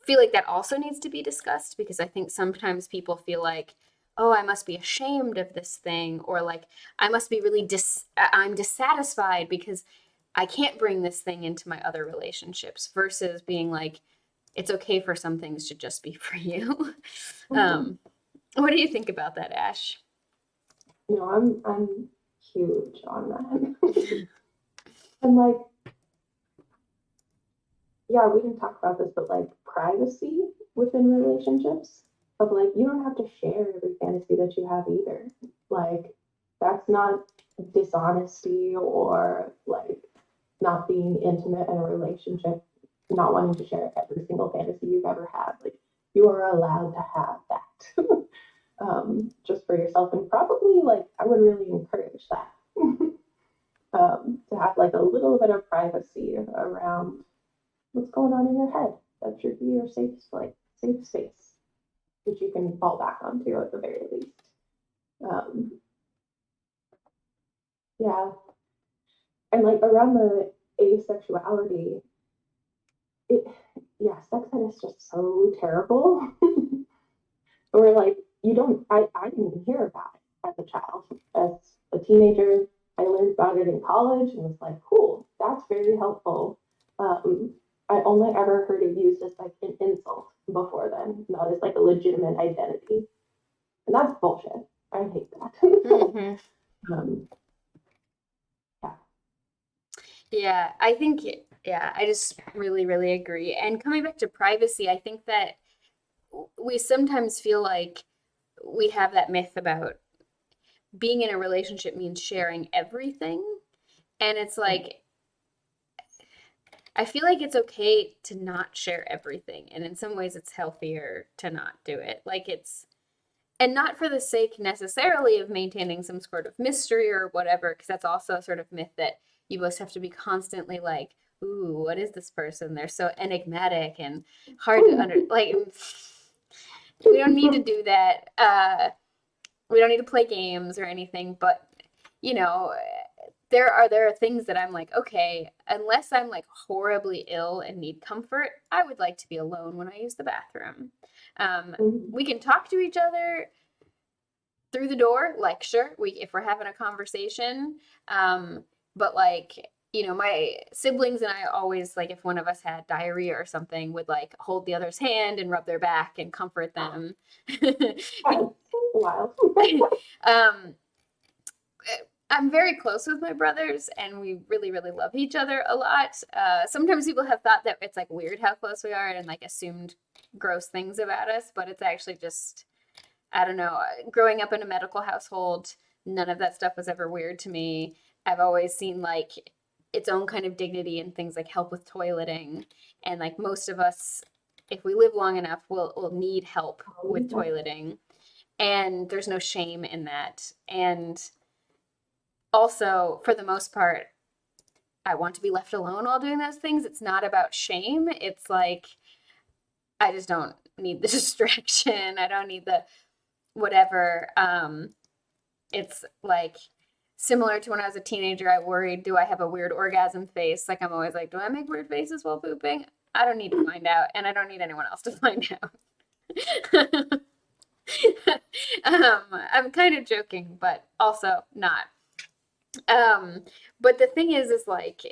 feel like that also needs to be discussed because I think sometimes people feel like, oh, I must be ashamed of this thing, or like I must be really I'm dissatisfied because I can't bring this thing into my other relationships versus being like, it's okay for some things to just be for you. What do you think about that, Ash? No, I'm huge on that. And like, yeah, we didn't talk about this, but like privacy within relationships of like you don't have to share every fantasy that you have either. Like that's not dishonesty or like not being intimate in a relationship, not wanting to share every single fantasy you've ever had. Like you are allowed to have that. Just for yourself and probably like I would really encourage that. To have like a little bit of privacy around what's going on in your head. That should be your safe space, which you can fall back onto at the very least. Um, yeah, and like around the asexuality, it yeah, sex ed is just so terrible. Or like you don't, I didn't hear about it as a child, as a teenager. I learned about it in college and was like, cool, that's very helpful. Um, I only ever heard it used as like an insult before then, not as like a legitimate identity. And that's bullshit. I hate that. um, yeah. Yeah, I think, yeah, I just really, really agree. And coming back to privacy, I think that we sometimes feel like we have that myth about being in a relationship means sharing everything. And it's like, I feel like it's okay to not share everything. And in some ways, it's healthier to not do it. Like, it's, and not for the sake necessarily of maintaining some sort of mystery or whatever, because that's also a sort of myth that you both have to be constantly like, ooh, what is this person? They're so enigmatic and hard to like. We don't need to do that. We don't need to play games or anything, but you know, there are things that I'm like, okay, unless I'm like horribly ill and need comfort, I would like to be alone when I use the bathroom. We can talk to each other through the door, like sure, we if we're having a conversation, but like my siblings and I always, like, if one of us had diarrhea or something, would like hold the other's hand and rub their back and comfort them. Wild. um, I'm very close with my brothers, and we really, really love each other a lot. Sometimes people have thought that it's like weird how close we are and like assumed gross things about us, but it's actually just, I don't know. Growing up in a medical household, none of that stuff was ever weird to me. I've always seen like its own kind of dignity in things like help with toileting, and like most of us, if we live long enough, will need help with toileting, and there's no shame in that. And also, for the most part, I want to be left alone while doing those things. It's not about shame. It's like I just don't need the distraction. I don't need the whatever. It's like similar to when I was a teenager. I worried, do I have a weird orgasm face? Like I'm always like, do I make weird faces while pooping? I don't need to find out, and I don't need anyone else to find out. I'm kind of joking, but also not. But the thing is like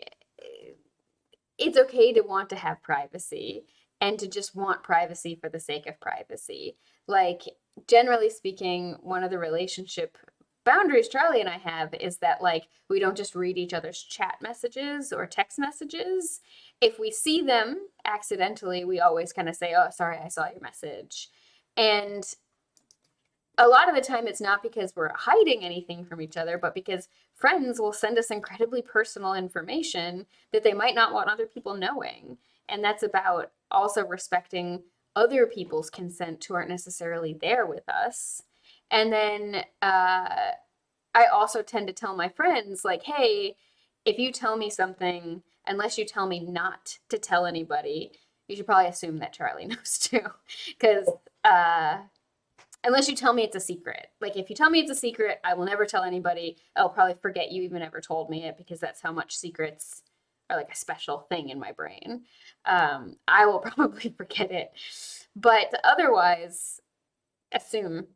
it's okay to want to have privacy and to just want privacy for the sake of privacy. Like, generally speaking, one of the relationship boundaries Charlie and I have is that, like, we don't just read each other's chat messages or text messages. If we see them accidentally, we always kind of say, oh, sorry, I saw your message. And a lot of the time it's not because we're hiding anything from each other, but because friends will send us incredibly personal information that they might not want other people knowing. And that's about also respecting other people's consent who aren't necessarily there with us. And then I also tend to tell my friends, like, hey, if you tell me something, unless you tell me not to tell anybody, you should probably assume that Charlie knows too. Because unless you tell me it's a secret. Like, if you tell me it's a secret, I will never tell anybody. I'll probably forget you even ever told me it, because that's how much secrets are like a special thing in my brain. I will probably forget it. But otherwise, assume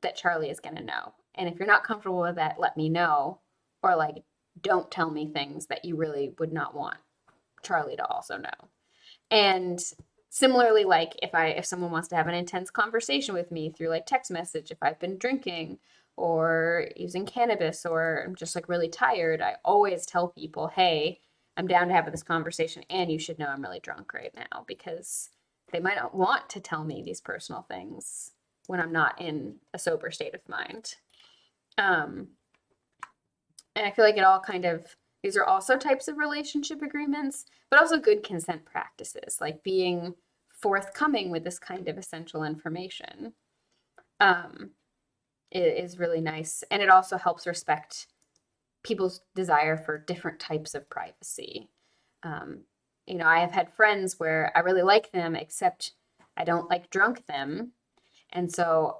that Charlie is going to know. And if you're not comfortable with that, let me know. Or, like, don't tell me things that you really would not want Charlie to also know. And similarly, like, if someone wants to have an intense conversation with me through like text message, if I've been drinking or using cannabis or I'm just like really tired, I always tell people, hey, I'm down to have this conversation, and you should know I'm really drunk right now, because they might not want to tell me these personal things when I'm not in a sober state of mind. And I feel like it all kind of, these are also types of relationship agreements, but also good consent practices, like being forthcoming with this kind of essential information is really nice. And it also helps respect people's desire for different types of privacy. I have had friends where I really like them, except I don't like drunk them. And so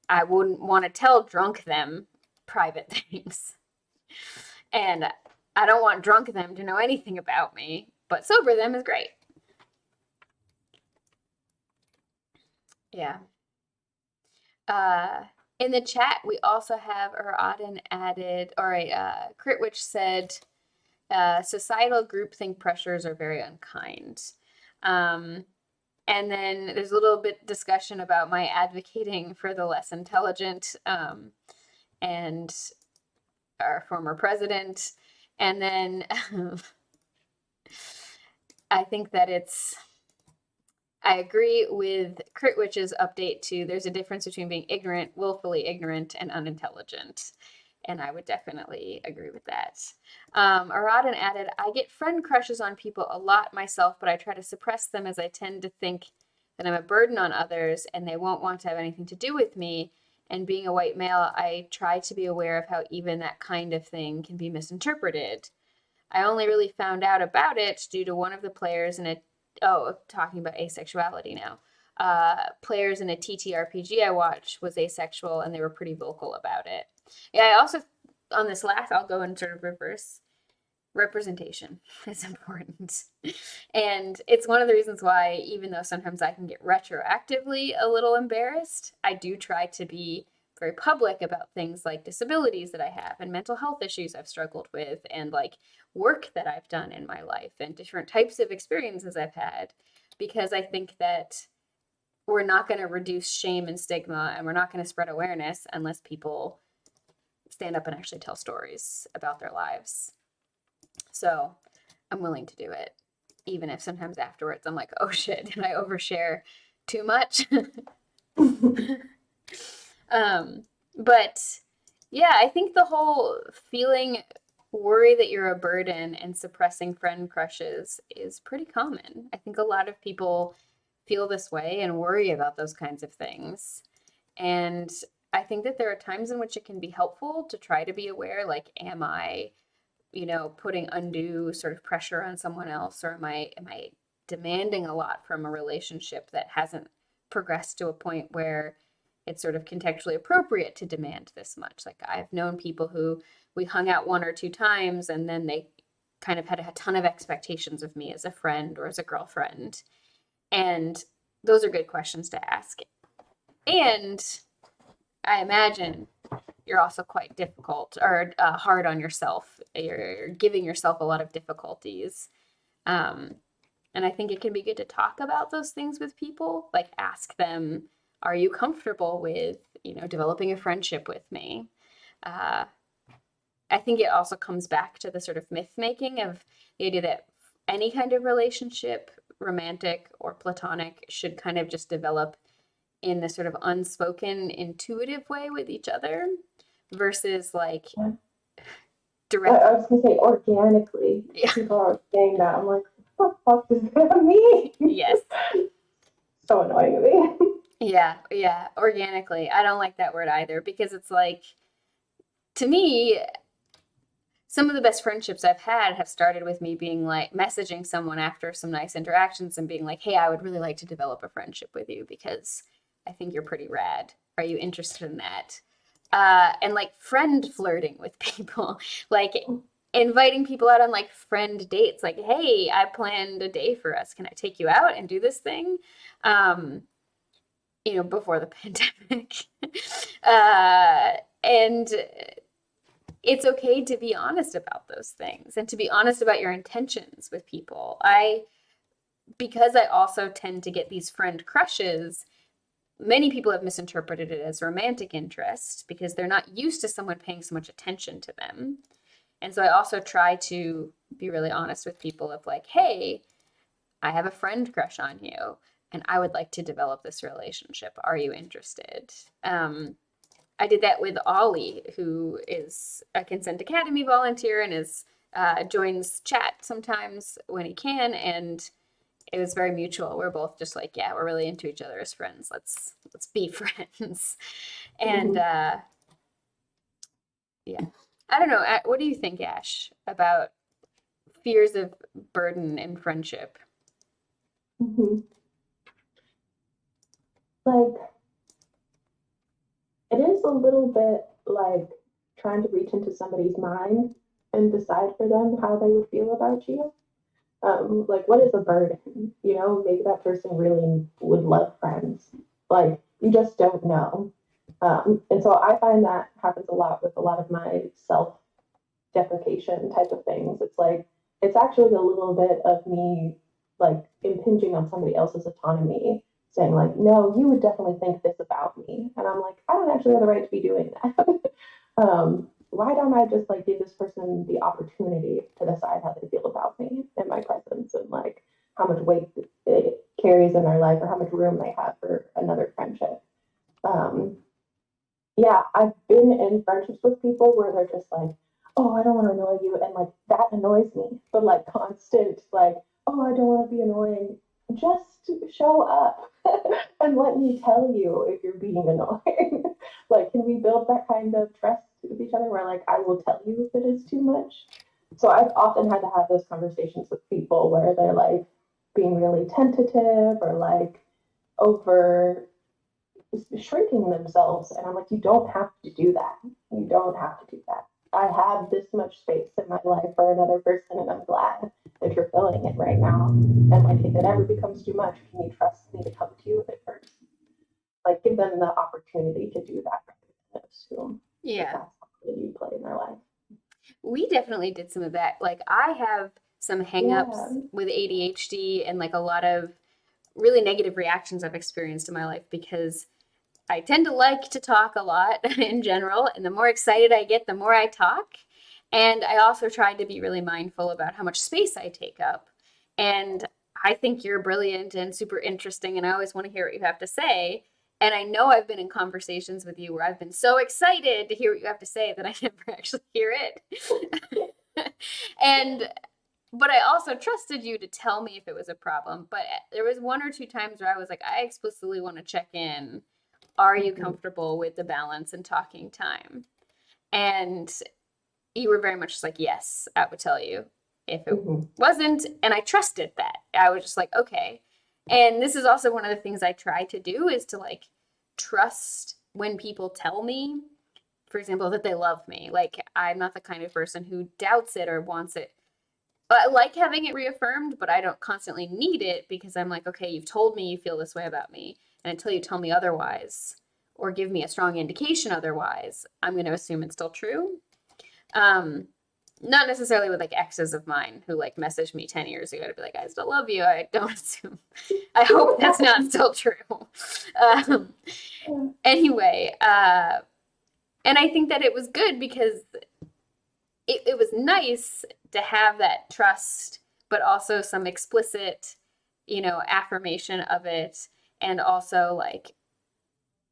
I wouldn't want to tell drunk them private things. And I don't want drunk them to know anything about me, but sober them is great. Yeah. In the chat, we also have Auden added, or Critwitch said, societal groupthink pressures are very unkind. And then there's a little bit discussion about my advocating for the less intelligent and our former president. And then I think that I agree with Critwitch's update too. There's a difference between being ignorant, willfully ignorant, and unintelligent. And I would definitely agree with that. Aradin added, I get friend crushes on people a lot myself, but I try to suppress them, as I tend to think that I'm a burden on others and they won't want to have anything to do with me. And being a white male, I try to be aware of how even that kind of thing can be misinterpreted. I only really found out about it due to one of the players in talking about asexuality now. Players in a TTRPG I watched was asexual, and they were pretty vocal about it. Yeah, I also, on this last, I'll go in sort of reverse. Representation is important. And it's one of the reasons why, even though sometimes I can get retroactively a little embarrassed, I do try to be very public about things like disabilities that I have and mental health issues I've struggled with and like work that I've done in my life and different types of experiences I've had, because I think that we're not going to reduce shame and stigma, and we're not going to spread awareness unless people stand up and actually tell stories about their lives. So I'm willing to do it, even if sometimes afterwards I'm like, oh shit, did I overshare too much? But yeah, I think the whole feeling worry that you're a burden and suppressing friend crushes is pretty common. I think a lot of people feel this way and worry about those kinds of things. And I think that there are times in which it can be helpful to try to be aware, like, am I, putting undue sort of pressure on someone else, or am I demanding a lot from a relationship that hasn't progressed to a point where it's sort of contextually appropriate to demand this much. Like, I've known people who we hung out one or two times and then they kind of had a ton of expectations of me as a friend or as a girlfriend. And those are good questions to ask. And I imagine you're also quite difficult or hard on yourself. You're giving yourself a lot of difficulties. And I think it can be good to talk about those things with people, like ask them, are you comfortable with, developing a friendship with me? I think it also comes back to the sort of myth making of the idea that any kind of relationship, romantic or platonic, should kind of just develop in this sort of unspoken, intuitive way with each other versus like direct. I was gonna say organically. Yeah. People are saying that. I'm like, what the fuck does that mean? Yes. So annoying to me. Yeah, organically. I don't like that word either, because it's like, to me, some of the best friendships I've had have started with me being like messaging someone after some nice interactions and being like, hey, I would really like to develop a friendship with you because I think you're pretty rad. Are you interested in that? And like friend flirting with people, like inviting people out on like friend dates, like, hey, I planned a day for us. Can I take you out and do this thing? Before the pandemic. And it's okay to be honest about those things and to be honest about your intentions with people. Because I also tend to get these friend crushes, many people have misinterpreted it as romantic interest because they're not used to someone paying so much attention to them. And so I also try to be really honest with people of like, hey, I have a friend crush on you and I would like to develop this relationship. Are you interested? I did that with Ollie, who is a Consent Academy volunteer and joins chat sometimes when he can, and it was very mutual. We're both just like, yeah, we're really into each other as friends. Let's be friends. And yeah, I don't know. What do you think, Ash, about fears of burden in friendship? Like, it is a little bit like trying to reach into somebody's mind and decide for them how they would feel about you. Like, what is a burden? Maybe that person really would love friends. Like, you just don't know. And so I find that happens a lot with a lot of my self deprecation type of things. It's like, it's actually a little bit of me like impinging on somebody else's autonomy, saying like, no, you would definitely think this about me. And I'm like, I don't actually have the right to be doing that. Why don't I just like give this person the opportunity to decide how they feel about me in my presence, and like how much weight it carries in their life or how much room they have for another friendship. Yeah, I've been in friendships with people where they're just like, oh, I don't want to annoy you. And like that annoys me. But like constant, like, oh, I don't want to be annoying. Just show up and let me tell you if you're being annoying. Like, can we build that kind of trust with each other where like I will tell you if it is too much? So I've often had to have those conversations with people where they're like being really tentative or like over shrinking themselves. And I'm like, you don't have to do that. You don't have to do that. I have this much space in my life for another person, and I'm glad that you're filling it right now. And like, if it ever becomes too much, can you trust me to come to you with it first? Like, give them the opportunity to do that. of assume that Yeah. that's the role you play in their life. We definitely did some of that. Like I have some hangups Yeah. with ADHD and like a lot of really negative reactions I've experienced in my life because I tend to like to talk a lot in general, and the more excited I get, the more I talk. And I also tried to be really mindful about how much space I take up. And I think you're brilliant and super interesting, and I always want to hear what you have to say. And I know I've been in conversations with you where I've been so excited to hear what you have to say that I never actually hear it. and but I also trusted you to tell me if it was a problem. But there was one or two times where I was like, I explicitly want to check in. Are you Mhm. comfortable with the balance and talking time? And you were very much like, yes, I would tell you if it Mhm. wasn't. And I trusted that. I was just like, okay. And this is also one of the things I try to do is to like trust when people tell me, for example, that they love me. Like, I'm not the kind of person who doubts it or wants it. But I like having it reaffirmed, but I don't constantly need it because I'm like, okay, you've told me you feel this way about me. And until you tell me otherwise or give me a strong indication otherwise, I'm going to assume it's still true. Um, Not necessarily with like exes of mine who like messaged me 10 years ago to be like, I still love you. I don't assume. I hope that's not still true. Um, anyway, and I think that it was good because it was nice to have that trust, but also some explicit, affirmation of it. And also, like,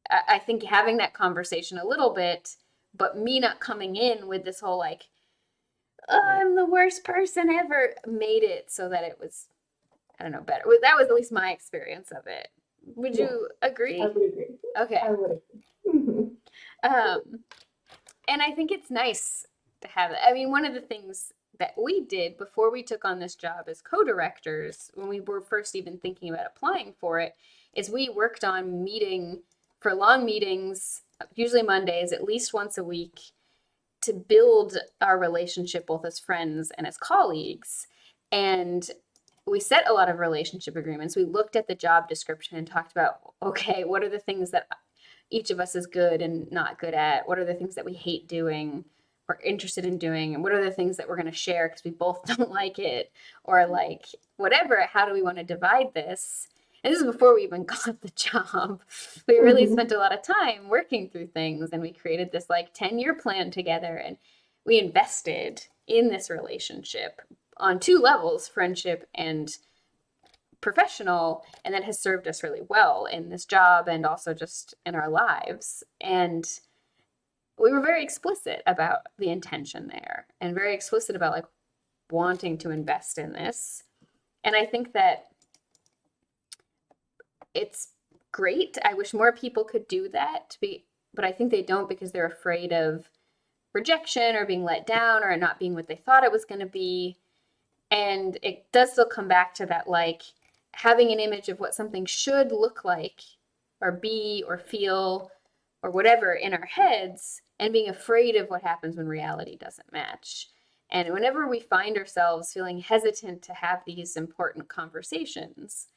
I think having that conversation a little bit, but me not coming in with this whole, like, oh, I'm the worst person ever, made it so that it was, I don't know, better. That was at least my experience of it. Would Yes, you I agree? would agree. Okay. I would agree. Mhm. Um, and I think it's nice to have that. I mean, one of the things that we did before we took on this job as co-directors, when we were first even thinking about applying for it, is we worked on meeting for long meetings, usually Mondays, at least once a week, to build our relationship both as friends and as colleagues. And we set a lot of relationship agreements. We looked at the job description and talked about, okay, what are the things that each of us is good and not good at? What are the things that we hate doing or interested in doing? And what are the things that we're going to share because we both don't like it? Or like, whatever, how do we want to divide this? And this is before we even got the job. We really Mhm. spent a lot of time working through things and we created this like 10-year plan together and we invested in this relationship on two levels, friendship and professional, and that has served us really well in this job and also just in our lives. And we were very explicit about the intention there and very explicit about like wanting to invest in this. And I think that it's great. I wish more people could do that but I think they don't because they're afraid of rejection or being let down or not being what they thought it was going to be. And it does still come back to that, like, having an image of what something should look like or be or feel or whatever in our heads and being afraid of what happens when reality doesn't match. And whenever we find ourselves feeling hesitant to have these important conversations,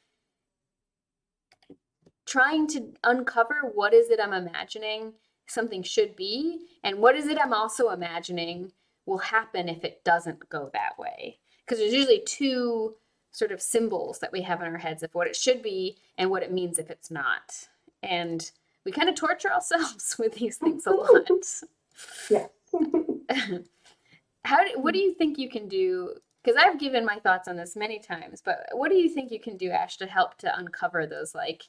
trying to uncover what is it I'm imagining something should be and what is it I'm also imagining will happen if it doesn't go that way. Because there's usually two sort of symbols that we have in our heads of what it should be and what it means if it's not. And we kind of torture ourselves with these things a lot. Yes. What do you think you can do? Because I've given my thoughts on this many times, but what do you think you can do, Ash, to help to uncover those like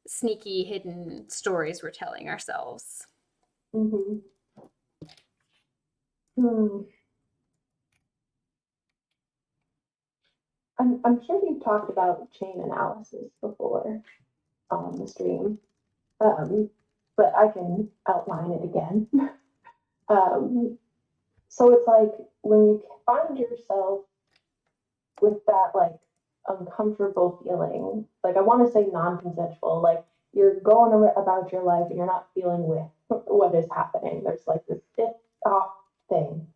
sneaky hidden stories we're telling ourselves? Mhm. Hmm. I'm sure you've talked about chain analysis before on the stream, but I can outline it again. um, so it's like when you find yourself with that like uncomfortable feeling, like I want to say non-consensual, like you're going about your life and you're not feeling with what is happening. There's like this off thing.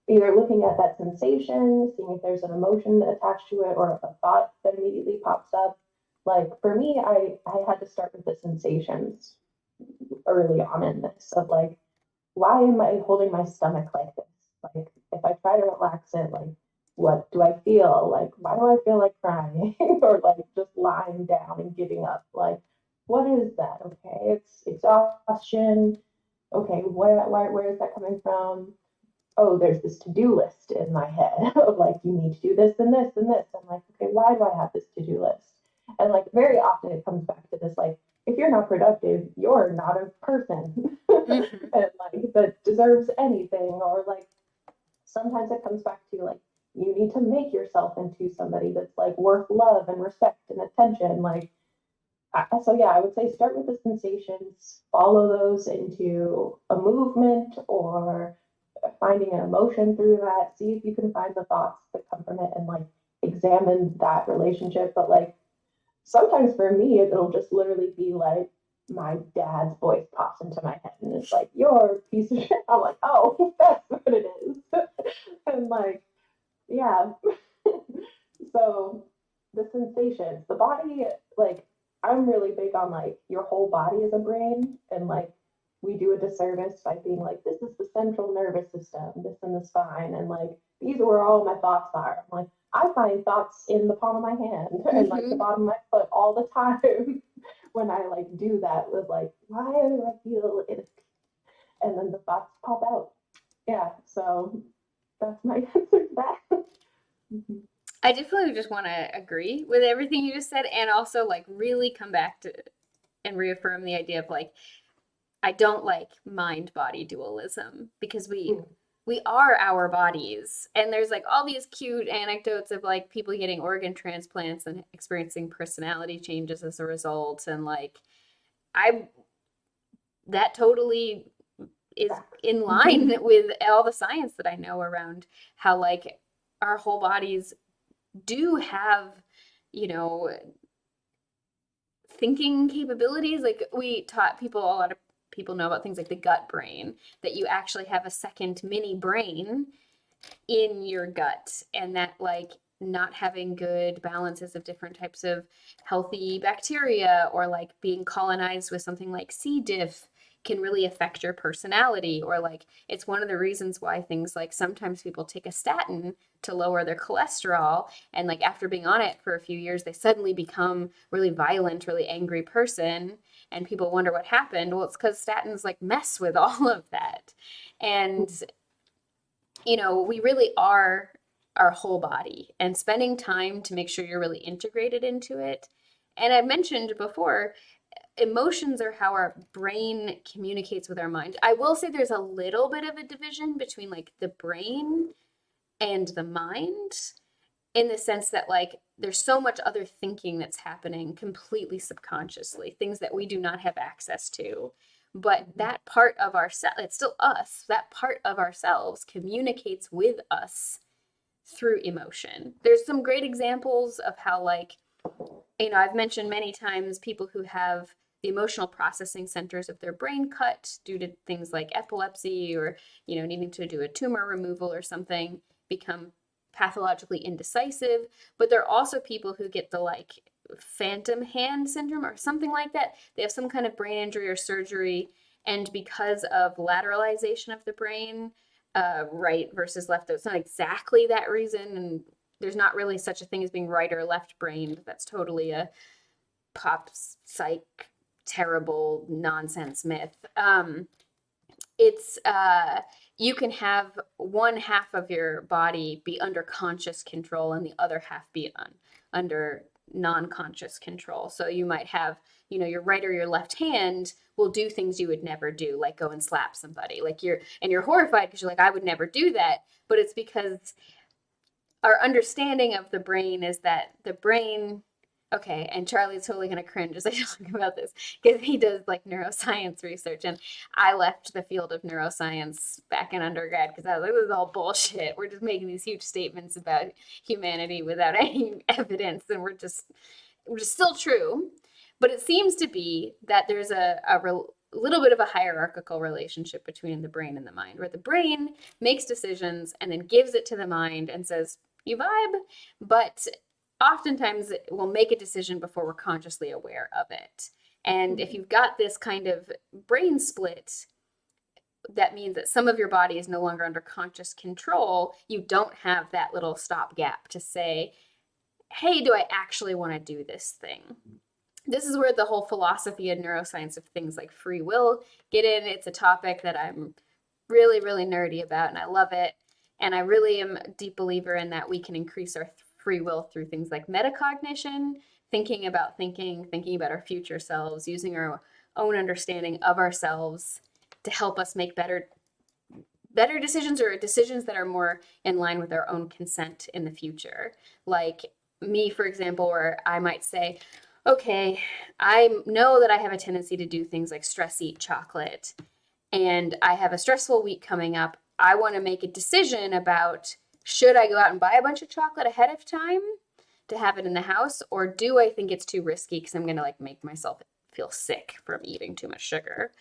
Either looking at that sensation, seeing if there's an emotion attached to it, or a thought that immediately pops up. Like for me, I had to start with the sensations. early on in this of like, why am I holding my stomach like this? Like, if I try to relax it, like, what do I feel? Like, why do I feel like crying or like just lying down and giving up? Like, what is that? Okay, it's exhaustion. Okay, where is that coming from? Oh, there's this to-do list in my head of like, you need to do this and this and this. I'm like, okay, why do I have this to-do list? And like, very often it comes back to this, like, if you're not productive, you're not a person Mm-hmm. and like that deserves anything. Or like, sometimes it comes back to like, you need to make yourself into somebody that's like worth love and respect and attention. Like, so yeah, I would say start with the sensations, follow those into a movement or finding an emotion through that. See if you can find the thoughts that come from it and like examine that relationship. But like sometimes for me, it'll just literally be like my dad's voice pops into my head and it's like, you're a piece of shit. I'm like, oh, that's what it is. And like, yeah. So the sensations, the body, like I'm really big on like your whole body is a brain, and like we do a disservice by being like, this is the central nervous system, this and the spine, and like these are where all my thoughts are. I'm like, I find thoughts in the palm of my hand and like the Mm-hmm. bottom of my foot all the time when I like do that with like, why do I feel it? And then the thoughts pop out. Yeah, so that's my answer to that. I definitely just want to agree with everything you just said, and also like really come back to and reaffirm the idea of like I don't like mind body dualism because we are our bodies, and there's like all these cute anecdotes of like people getting organ transplants and experiencing personality changes as a result, and like I that totally is in line with all the science that I know around how like our whole bodies do have, you know, thinking capabilities. Like we taught people, a lot of people know about things like the gut brain, that you actually have a second mini brain in your gut, and that like not having good balances of different types of healthy bacteria or like being colonized with something like C. diff can really affect your personality. Or like it's one of the reasons why things like sometimes people take a statin to lower their cholesterol, and like after being on it for a few years they suddenly become really violent, really angry person, and people wonder what happened. Well, it's because statins like mess with all of that. And we really are our whole body, and spending time to make sure you're really integrated into it. And I mentioned before, emotions are how our brain communicates with our mind. I will say there's a little bit of a division between like the brain and the mind, in the sense that like there's so much other thinking that's happening completely subconsciously, things that we do not have access to. But that part of ourselves, it's still us, that part of ourselves communicates with us through emotion. There's some great examples of how like, I've mentioned many times people who have the emotional processing centers of their brain cut due to things like epilepsy, or needing to do a tumor removal or something, become pathologically indecisive. But there are also people who get the like phantom hand syndrome or something like that. They have some kind of brain injury or surgery, and because of lateralization of the brain, right versus left, though it's not exactly that reason, and there's not really such a thing as being right or left brained. That's totally a pop psych terrible nonsense myth. It's You can have one half of your body be under conscious control and the other half be under non-conscious control. So you might have, your right or your left hand will do things you would never do, like go and slap somebody. Like you're horrified because you're like, I would never do that. But it's because our understanding of the brain is that the brain, okay, and Charlie's totally gonna cringe as I talk about this because he does like neuroscience research, and I left the field of neuroscience back in undergrad because I was like, this is all bullshit. We're just making these huge statements about humanity without any evidence, and we're just still true. But it seems to be that there's a little bit of a hierarchical relationship between the brain and the mind, where the brain makes decisions and then gives it to the mind and says, you vibe, but oftentimes we'll make a decision before we're consciously aware of it. And if you've got this kind of brain split, that means that some of your body is no longer under conscious control. You don't have that little stopgap to say, hey, do I actually want to do this thing? This is where the whole philosophy and neuroscience of things like free will get in. It's a topic that I'm really, really nerdy about, and I love it. And I really am a deep believer in that we can increase our free will through things like metacognition, thinking about our future selves, using our own understanding of ourselves to help us make better decisions, or decisions that are more in line with our own consent in the future. Like me, for example, where I might say, okay, I know that I have a tendency to do things like stress eat chocolate, and I have a stressful week coming up. I want to make a decision about, should I go out and buy a bunch of chocolate ahead of time to have it in the house, or do I think it's too risky because I'm going to like make myself feel sick from eating too much sugar,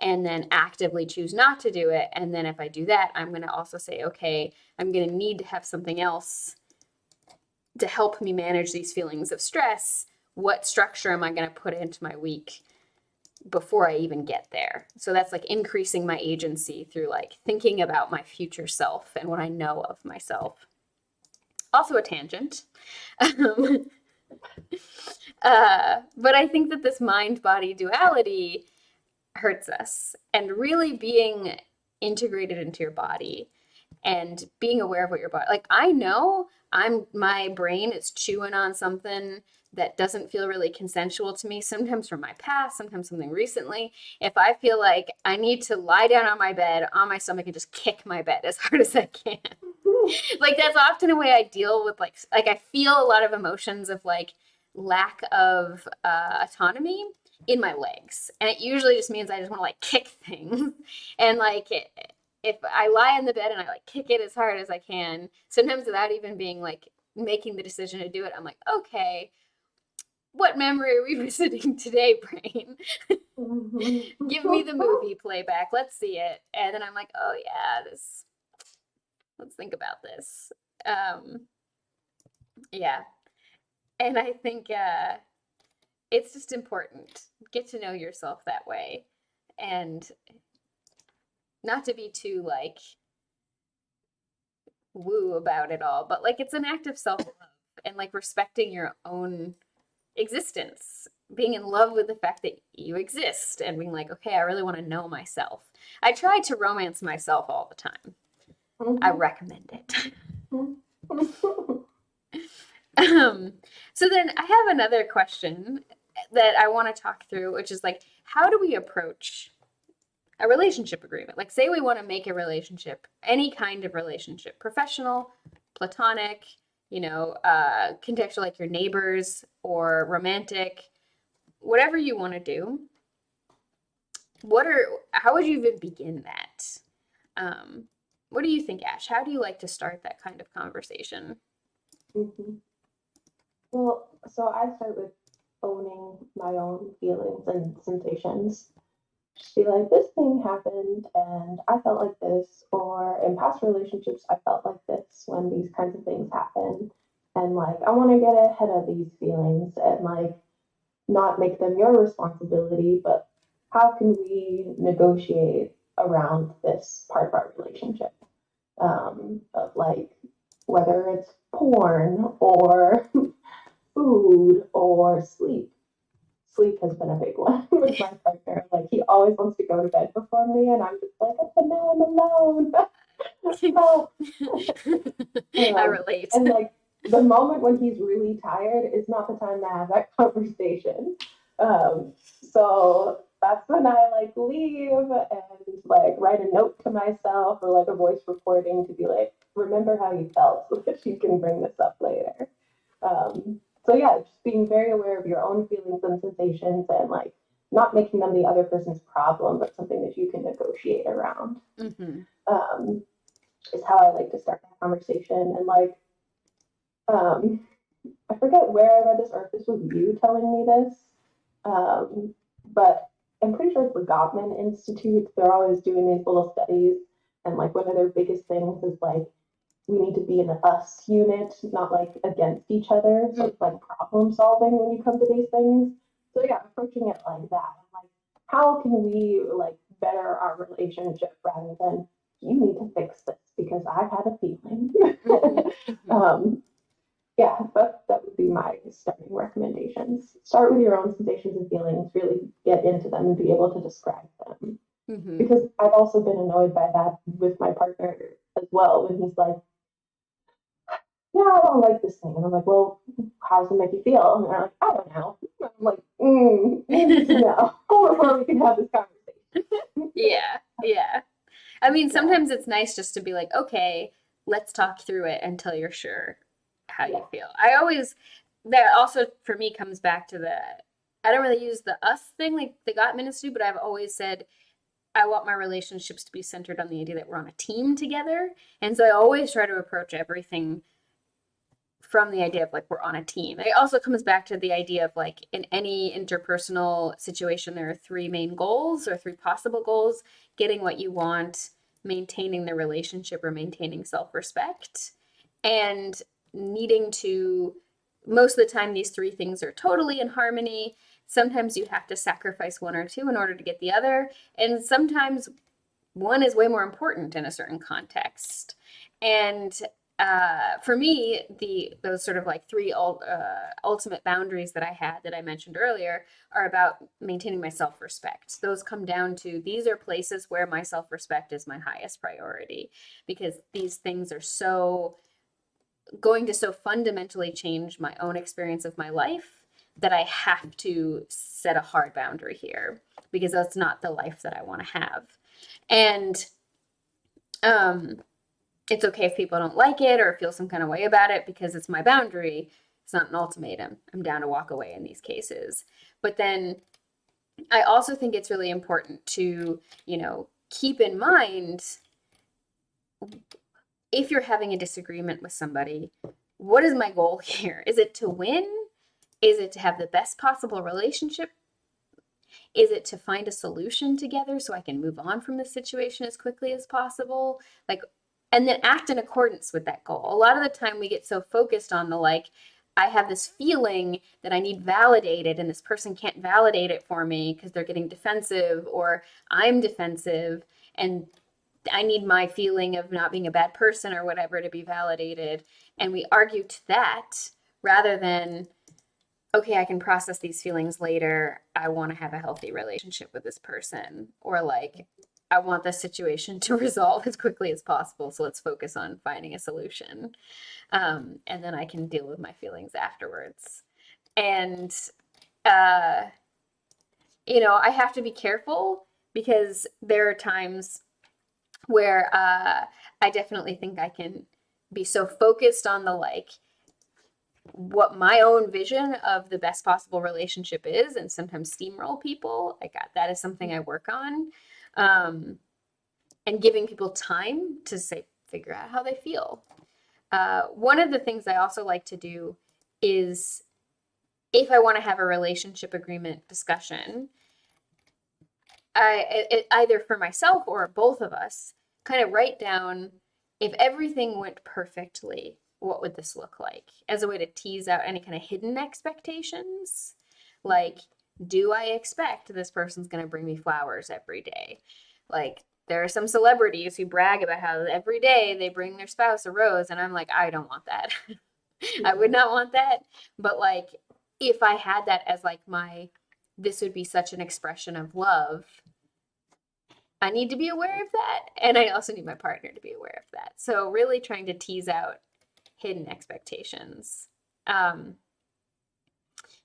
and then actively choose not to do it. And then if I do that, I'm going to also say, okay, I'm going to need to have something else to help me manage these feelings of stress. What structure am I going to put into my week before I even get there? So that's like increasing my agency through like thinking about my future self and what I know of myself. Also a tangent. But I think that this mind-body duality hurts us, and really being integrated into your body and being aware of what your body, like, I know my brain is chewing on something that doesn't feel really consensual to me, sometimes from my past, sometimes something recently. If I feel like I need to lie down on my bed on my stomach and just kick my bed as hard as I can, like that's often a way I deal with like I feel a lot of emotions of like lack of autonomy in my legs, and it usually just means I just want to like kick things. And like if I lie in the bed and I like kick it as hard as I can, sometimes without even being like making the decision to do it, I'm like, okay, what memory are we visiting today, brain? Give me the movie playback, let's see it. And then I'm like, oh yeah, this, let's think about this. Yeah. And I think it's just important. Get to know yourself that way, and not to be too like woo about it all, but like it's an act of self-love and like respecting your own existence, being in love with the fact that you exist, and being like, okay, I really want to know myself. I try to romance myself all the time. I recommend it. So then I have another question that I want to talk through, which is like, how do we approach a relationship agreement? Like, say we want to make a relationship, any kind of relationship, professional, platonic, contextual, like your neighbors, or romantic, whatever you want to do. How would you even begin that? What do you think, Ash? How do you like to start that kind of conversation? Mm-hmm. Well, so I start with owning my own feelings and sensations. Just be like, this thing happened and I felt like this, or in past relationships, I felt like this when these kinds of things happen. And like, I want to get ahead of these feelings and like not make them your responsibility, but how can we negotiate around this part of our relationship? Of like, whether it's porn or food or sleep. Sleep has been a big one with my partner. Like he always wants to go to bed before me, and I'm just like, but now I'm alone. No. I relate. And like the moment when he's really tired is not the time to have that conversation. So that's when I like leave and like write a note to myself or like a voice recording to be like, remember how you felt so that you can bring this up later. So yeah, just being very aware of your own feelings and sensations and like not making them the other person's problem, but something that you can negotiate around. Mm-hmm. Is how I like to start that conversation. And like, I forget where I read this or if this was you telling me this, but I'm pretty sure it's the Gottman Institute. They're always doing these little studies, and like one of their biggest things is like we need to be an us unit, not like against each other. So it's like problem solving when you come to these things. So yeah, approaching it like that, like how can we like better our relationship rather than you need to fix this because I've had a feeling. um, yeah, but that would be my starting recommendations. Start with your own sensations and feelings, really get into them and be able to describe them. Mm-hmm. Because I've also been annoyed by that with my partner as well when he's like, yeah, I don't like this thing. And I'm like, well, how does it make you feel? And they're like, I don't know. And I'm like, you need to know before we can have this conversation. Yeah, yeah. I mean, Yeah, sometimes it's nice just to be like, okay, let's talk through it until you're sure how you yeah, feel. I always, that also for me comes back to the, I don't really use the us thing like the Gottman Institute, but I've always said I want my relationships to be centered on the idea that we're on a team together. And so I always try to approach everything from the idea of like we're on a team. It also comes back to the idea of like in any interpersonal situation, there are three main goals or three possible goals: getting what you want, maintaining the relationship, or maintaining self respect. And needing to, most of the time, these three things are totally in harmony. Sometimes you have to sacrifice one or two in order to get the other. And sometimes one is way more important in a certain context. And for me, those sort of like three ultimate boundaries that I had that I mentioned earlier are about maintaining my self respect. Those come down to these are places where my self respect is my highest priority because these things are so going to so fundamentally change my own experience of my life that I have to set a hard boundary here because that's not the life that I want to have. And um, it's okay if people don't like it or feel some kind of way about it because it's my boundary. It's not an ultimatum. I'm down to walk away in these cases. But then I also think it's really important to, keep in mind if you're having a disagreement with somebody, what is my goal here? Is it to win? Is it to have the best possible relationship? Is it to find a solution together so I can move on from the situation as quickly as possible? Like, and then act in accordance with that goal. A lot of the time we get so focused on the like, I have this feeling that I need validated, and this person can't validate it for me because they're getting defensive, or I'm defensive, and I need my feeling of not being a bad person or whatever to be validated. And we argue to that rather than, okay, I can process these feelings later. I want to have a healthy relationship with this person. Or like, I want this situation to resolve as quickly as possible. So let's focus on finding a solution. And then I can deal with my feelings afterwards. And, uh, I have to be careful because there are times where I definitely think I can be so focused on the like what my own vision of the best possible relationship is and sometimes steamroll people. Like that is something I work on. And giving people time to say figure out how they feel. One of the things I also like to do is if I want to have a relationship agreement discussion, either for myself or both of us, kind of write down if everything went perfectly, what would this look like? As a way to tease out any kind of hidden expectations. Like, do I expect this person's going to bring me flowers every day? Like, there are some celebrities who brag about how every day they bring their spouse a rose, and I'm like, I don't want that. I would not want that. But, like, if I had that as like this would be such an expression of love, I need to be aware of that. And I also need my partner to be aware of that. So, really trying to tease out hidden expectations. Um,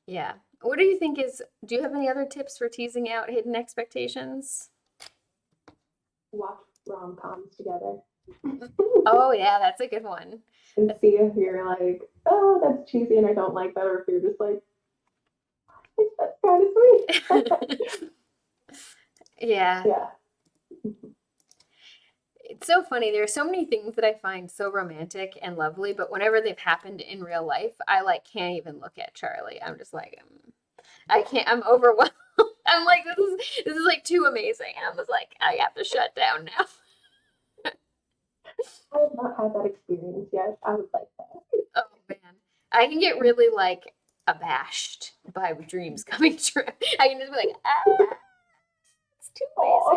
yeah. What do you think do you have any other tips for teasing out hidden expectations? watch rom-coms together. Oh, yeah, that's a good one. And see if you're like, oh, that's cheesy and I don't like that, or if you're just like, that's kind of sweet. Yeah. Yeah. It's so funny. There are so many things that I find so romantic and lovely, but whenever they've happened in real life, I like can't even look at Charlie. I'm just like, I can't. I'm overwhelmed. I'm like, this is like too amazing. I'm just like, I have to shut down now. I have not had that experience yet. I would like that. Oh man, I can get really like abashed by dreams coming true. I can just be like, ah, it's too Oh.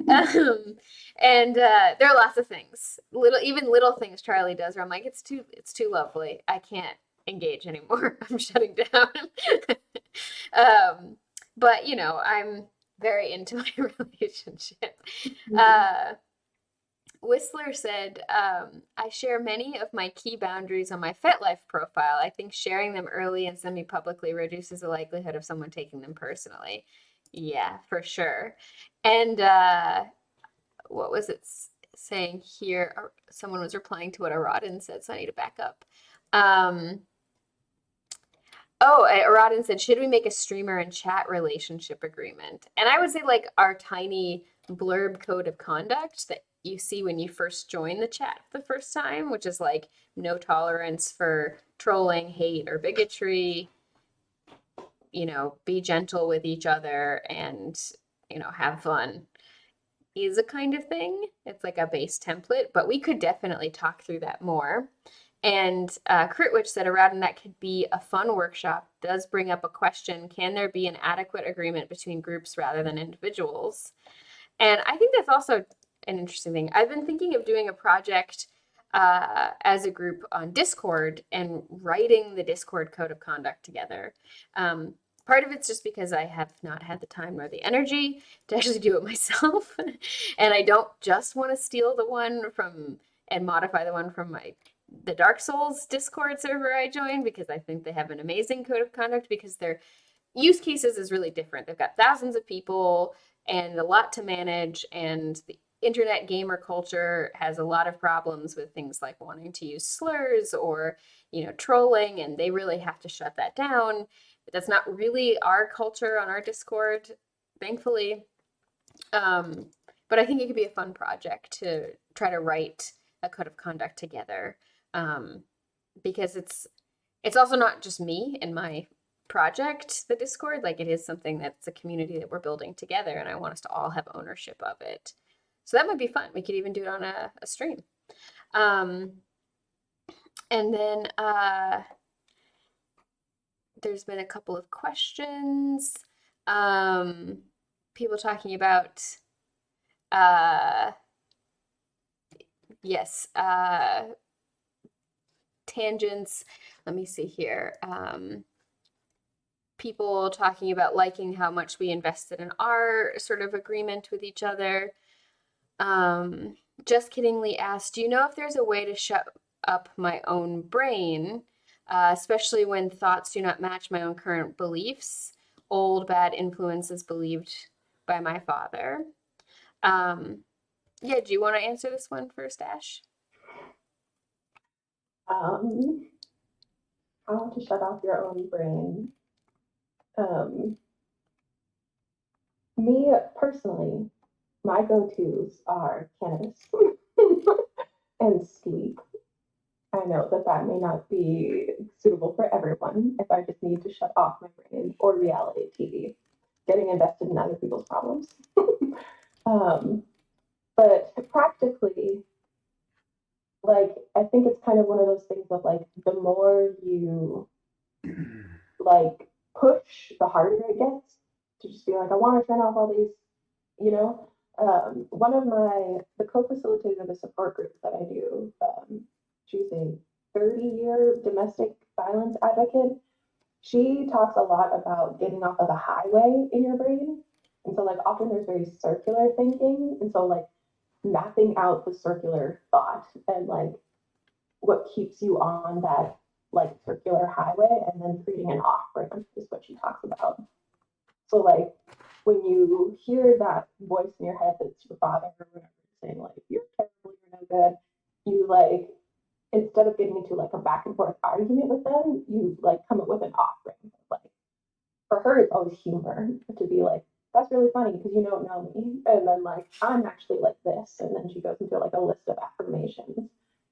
amazing. And there are lots of things, even little things Charlie does where I'm like, it's too lovely. I can't engage anymore. I'm shutting down. um, but you know, I'm very into my relationship. Uh, Whistler said, I share many of my key boundaries on my FetLife profile. I think sharing them early and semi publicly reduces the likelihood of someone taking them personally. Yeah, for sure. And what was it saying here? Someone was replying to what Aradin said, so I need to back up. Aradin said, should we make a streamer and chat relationship agreement? And I would say, like, our tiny blurb code of conduct that you see when you first join the chat the first time, which is like no tolerance for trolling, hate, or bigotry. You know, be gentle with each other and, you know, have fun is a kind of thing. It's like a base template, but we could definitely talk through that more. And Critwitch said around that could be a fun workshop. Does bring up a question: can there be an adequate agreement between groups rather than individuals? And I think that's also an interesting thing. I've been thinking of doing a project as a group on Discord and writing the Discord code of conduct together. Part of it's just because I have not had the time or the energy to actually do it myself. And I don't just want to steal the one from and modify the one from the Dark Souls Discord server I joined, because I think they have an amazing code of conduct because their use cases is really different. They've got thousands of people and a lot to manage, and the internet gamer culture has a lot of problems with things like wanting to use slurs or, you know, trolling, and they really have to shut that down. That's not really our culture on our Discord, thankfully. But I think it could be a fun project to try to write a code of conduct together, because it's also not just me and my project, the Discord. Like, it is something that's a community that we're building together, and I want us to all have ownership of it. So that might be fun. We could even do it on a stream. And then there's been a couple of questions. People talking about yes, tangents. Let me see here. People talking about liking how much we invested in our sort of agreement with each other. Just kiddingly asked, do you know if there's a way to shut up my own brain, especially when thoughts do not match my own current beliefs, old bad influences believed by my father? Yeah, do you want to answer this one first, Ash? How to shut off your own brain. Me personally, my go-tos are cannabis and sleep. I know that that may not be suitable for everyone if I just need to shut off my brain, or reality TV, getting invested in other people's problems. But practically, like, I think it's kind of one of those things of like, the more you like push, the harder it gets to just be like, I want to turn off all these, you know. One of the co-facilitator of the support group that I do, she's a 30-year domestic violence advocate. She talks a lot about getting off of the highway in your brain. And so, like, often there's very circular thinking. And so, like, mapping out the circular thought and, like, what keeps you on that, like, circular highway, and then creating an off ramp is what she talks about. So, like, when you hear that voice in your head that's your father or whatever saying, like, you're terrible, you're no good, you, like, instead of getting into like a back and forth argument with them, you like come up with an off ramp. Like, for her, it's always humor to be like, that's really funny because you don't know me. And then, like, I'm actually like this. And then she goes into like a list of affirmations.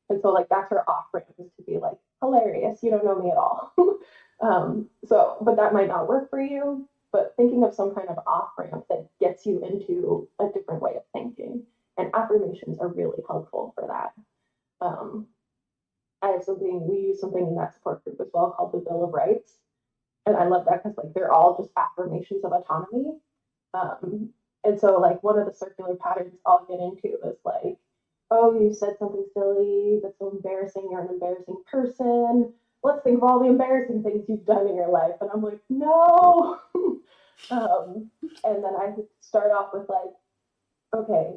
And so, like, that's her off ramp, is to be like, hilarious, you don't know me at all. But that might not work for you. But thinking of some kind of off ramp that gets you into a different way of thinking. And affirmations are really helpful for that. I have something, we use something in that support group as well called the Bill of Rights. And I love that because like they're all just affirmations of autonomy. Um, and so like one of the circular patterns I'll get into is like, oh, you said something silly, that's so embarrassing, you're an embarrassing person. Let's think of all the embarrassing things you've done in your life. And I'm like, no. And then I start off with like, okay,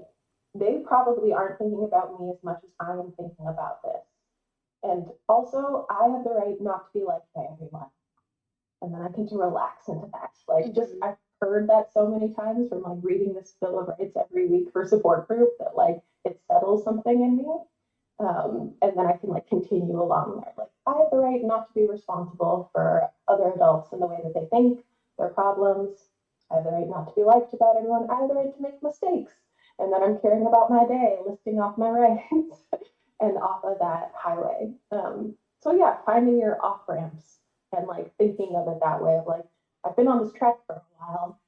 they probably aren't thinking about me as much as I am thinking about this. And also, I have the right not to be liked by everyone. And then I get to relax into that. Like, just Mhm. I've heard that so many times from like reading this Bill of Rights every week for support group that like it settles something in me. And then I can like continue along there. Like, I have the right not to be responsible for other adults and the way that they think, their problems. I have the right not to be liked about everyone. I have the right to make mistakes. And then I'm caring about my day, listing off my rights and off of that highway. So yeah, finding your off ramps and like thinking of it that way of like, I've been on this track for a while.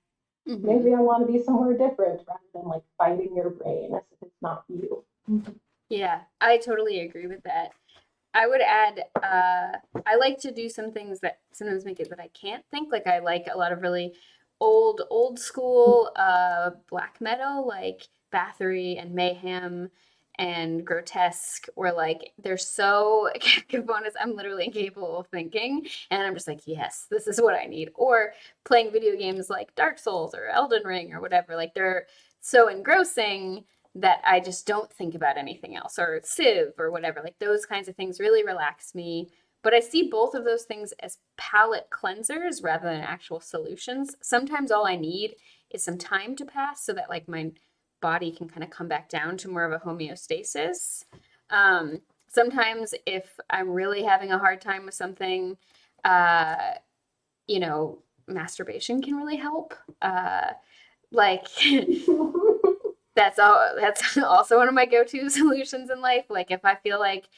Mhm. Maybe I want to be somewhere different rather than like fighting your brain as if it's not you. Yeah, I totally agree with that. I would add, I like to do some things that sometimes make it that I can't think. Like I like a lot of really old school black metal, like Bathory and Mayhem and Grotesque, where like they're so cacophonous. I'm literally incapable of thinking, and I'm just like, yes, this is what I need. Or playing video games like Dark Souls or Elden Ring or whatever. Like they're so engrossing that I just don't think about anything else, or Civ or whatever. Like those kinds of things really relax me. But I see both of those things as palate cleansers rather than actual solutions. Sometimes all I need is some time to pass so that like my body can kind of come back down to more of a homeostasis. Sometimes if I'm really having a hard time with something, uh, you know, masturbation can really help. Like that's also one of my go-to solutions in life. Like if I feel like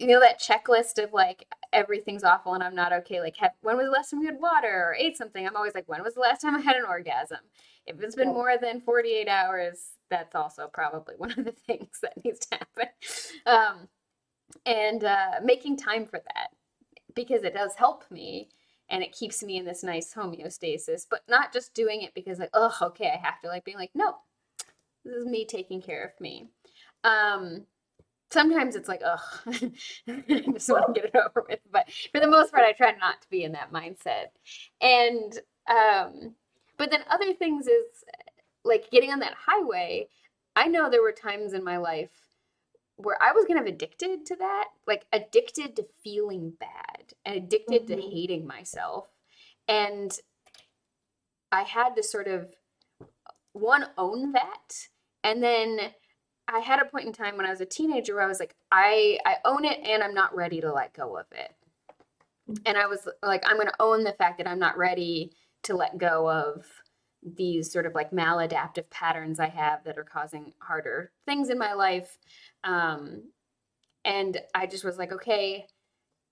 that checklist of like everything's awful and I'm not okay. Like when was the last time you had water or ate something? I'm always like, when was the last time I had an orgasm? If it's been Yep. more than 48 hours, that's also probably one of the things that needs to happen. Um, and making time for that because it does help me and it keeps me in this nice homeostasis, but not just doing it because like, oh, okay, I have to, like being like, no, this is me taking care of me. Um, Sometimes it's like, ugh, I just want to get it over with. But for the most part, I try not to be in that mindset. And, but then other things is like getting on that highway. I know there were times in my life where I was kind of addicted to that, like addicted to feeling bad and addicted to Mm-hmm. hating myself. And I had to sort of one own that and then I had a point in time when I was a teenager where I was like, I own it and I'm not ready to let go of it. And I was like, I'm going to own the fact that I'm not ready to let go of these sort of like maladaptive patterns I have that are causing harder things in my life. Um, and I just was like, okay,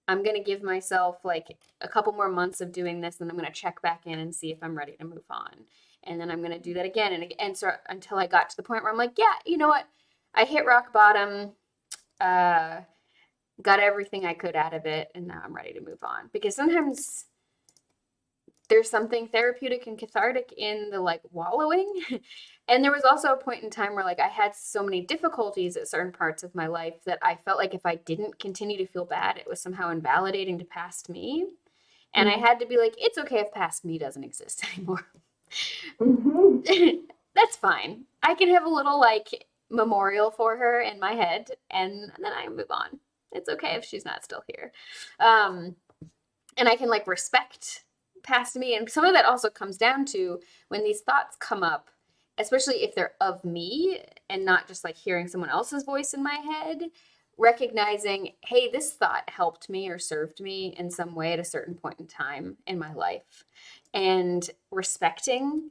I'm going to give myself like a couple more months of doing this, and I'm going to check back in and see if I'm ready to move on. And then I'm going to do that again and again. And so until I got to the point where I'm like, yeah, you know what? I hit rock bottom, uh, got everything I could out of it, and now I'm ready to move on. Because sometimes there's something therapeutic and cathartic in the like wallowing. And there was also a point in time where like I had so many difficulties at certain parts of my life that I felt like if I didn't continue to feel bad, it was somehow invalidating to past me. And I had to be like, it's okay if past me doesn't exist anymore. Mm-hmm. That's fine. I can have a little like memorial for her in my head and then I move on. It's okay if she's not still here. Um, and I can like respect past me. And some of that also comes down to when these thoughts come up, especially if they're of me and not just like hearing someone else's voice in my head, recognizing, hey, this thought helped me or served me in some way at a certain point in time in my life. And respecting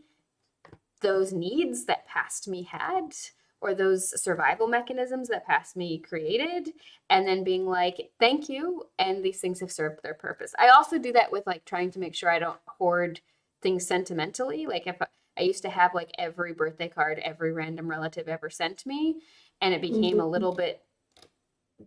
those needs that past me had or those survival mechanisms that past me created and then being like thank you and these things have served their purpose. I also do that with like trying to make sure I don't hoard things sentimentally. Like if I used to have like every birthday card every random relative ever sent me and it became a Mm-hmm. little bit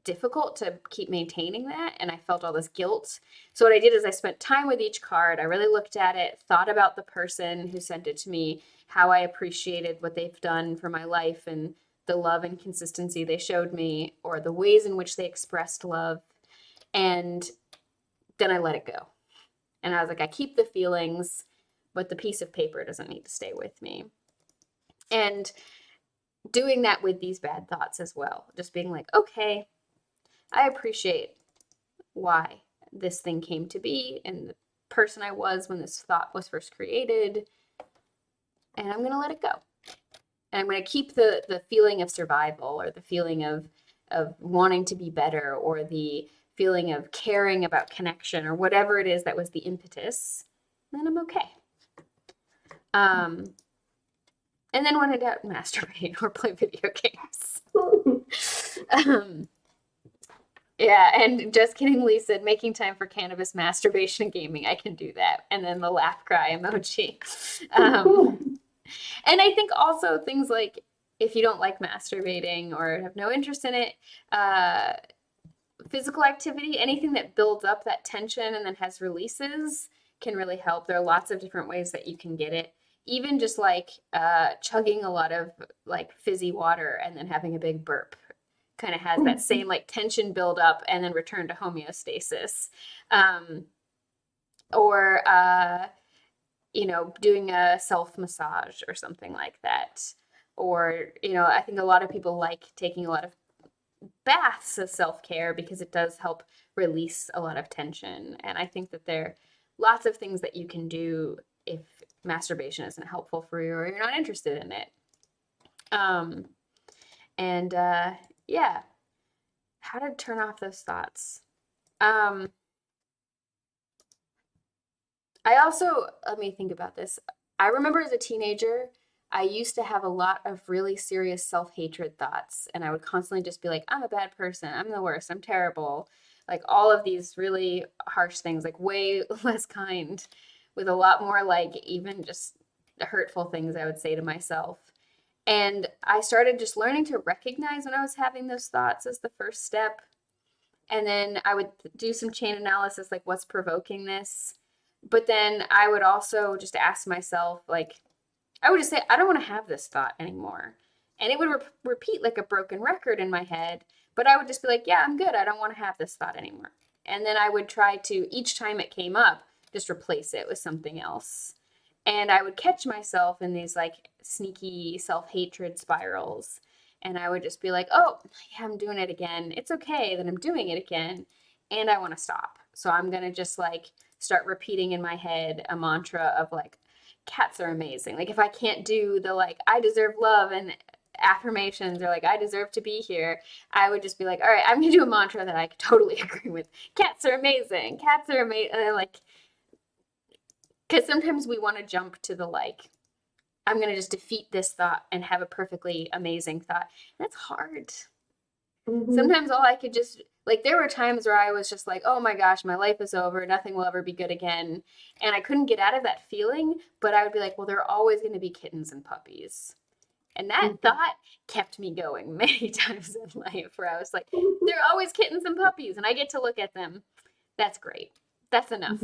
difficult to keep maintaining that, and I felt all this guilt. So what I did is I spent time with each card. I really looked at it, thought about the person who sent it to me, how I appreciated what they've done for my life and the love and consistency they showed me, or the ways in which they expressed love. And then I let it go. And I was like, I keep the feelings, but the piece of paper doesn't need to stay with me. And doing that with these bad thoughts as well, just being like, okay, I appreciate why this thing came to be and the person I was when this thought was first created, and I'm going to let it go. And I'm going to keep the feeling of survival, or the feeling of wanting to be better, or the feeling of caring about connection, or whatever it is that was the impetus. Then I'm okay. And then when in doubt, masturbate or play video games. Yeah, and just kidding, Lee said, making time for cannabis, masturbation, and gaming. I can do that. And then the laugh cry emoji. And I think also things like, if you don't like masturbating or have no interest in it, physical activity, anything that builds up that tension and then has releases can really help. There are lots of different ways that you can get it. Even just like chugging a lot of like fizzy water and then having a big burp kind of has that same like tension build up and then return to homeostasis. Or doing a self massage or something like that. Or I think a lot of people like taking a lot of baths as self-care because it does help release a lot of tension. And I think that there are lots of things that you can do if masturbation isn't helpful for you or you're not interested in it. Yeah, how to turn off those thoughts. I also, let me think about this. I remember as a teenager, I used to have a lot of really serious self-hatred thoughts, and I would constantly just be like, I'm a bad person, I'm the worst, I'm terrible. Like all of these really harsh things, like way less kind, with a lot more like even just hurtful things I would say to myself. And I started just learning to recognize when I was having those thoughts as the first step. And then I would do some chain analysis, like what's provoking this. But then I would also just ask myself, like, I would just say, I don't want to have this thought anymore. And it would repeat like a broken record in my head. But I would just be like, yeah, I'm good. I don't want to have this thought anymore. And then I would try to, each time it came up, just replace it with something else. And I would catch myself in these like sneaky self-hatred spirals. And I would just be like, oh, yeah, I'm doing it again. It's okay that I'm doing it again. And I want to stop. So I'm going to just like start repeating in my head a mantra of like, cats are amazing. Like if I can't do the like, I deserve love and affirmations, or like I deserve to be here, I would just be like, all right, I'm gonna do a mantra that I totally agree with. Cats are amazing. Cats are amazing. Like, because sometimes we want to jump to the like, I'm going to just defeat this thought and have a perfectly amazing thought. That's hard. Sometimes all I could just, like, there were times where I was just like, oh my gosh, my life is over. Nothing will ever be good again. And I couldn't get out of that feeling, but I would be like, well, there are always going to be kittens and puppies. And that thought kept me going many times in life, where I was like, there are always kittens and puppies and I get to look at them. That's great. That's enough.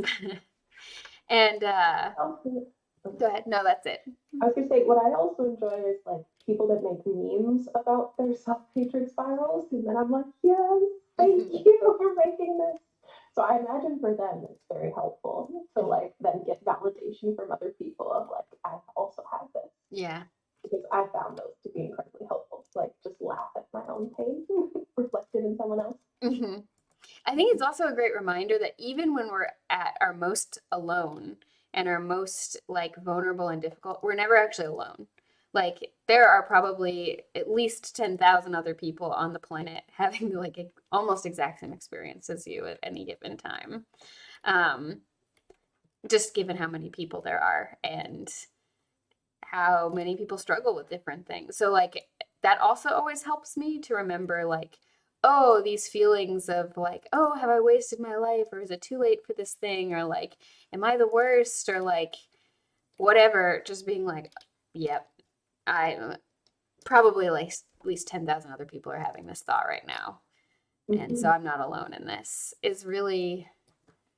And go ahead. No, that's it. I was gonna say, what I also enjoy is like people that make memes about their self-hatred spirals, and then I'm like, yes, thank you for making this. So I imagine for them it's very helpful to like then get validation from other people of like, I also have this. Yeah. Because I found those to be incredibly helpful. Like just laugh at my own pain reflected in someone else. Mm-hmm. I think it's also a great reminder that even when we're at our most alone and our most like vulnerable and difficult, we're never actually alone. Like there are probably at least 10,000 other people on the planet having like almost exact same experience as you at any given time. Just given how many people there are and how many people struggle with different things. So like that also always helps me to remember like, oh, these feelings of like, oh, have I wasted my life, or is it too late for this thing, or like, am I the worst, or like whatever, just being like, yep, I probably like at least 10,000 other people are having this thought right now. and so I'm not alone in this, is really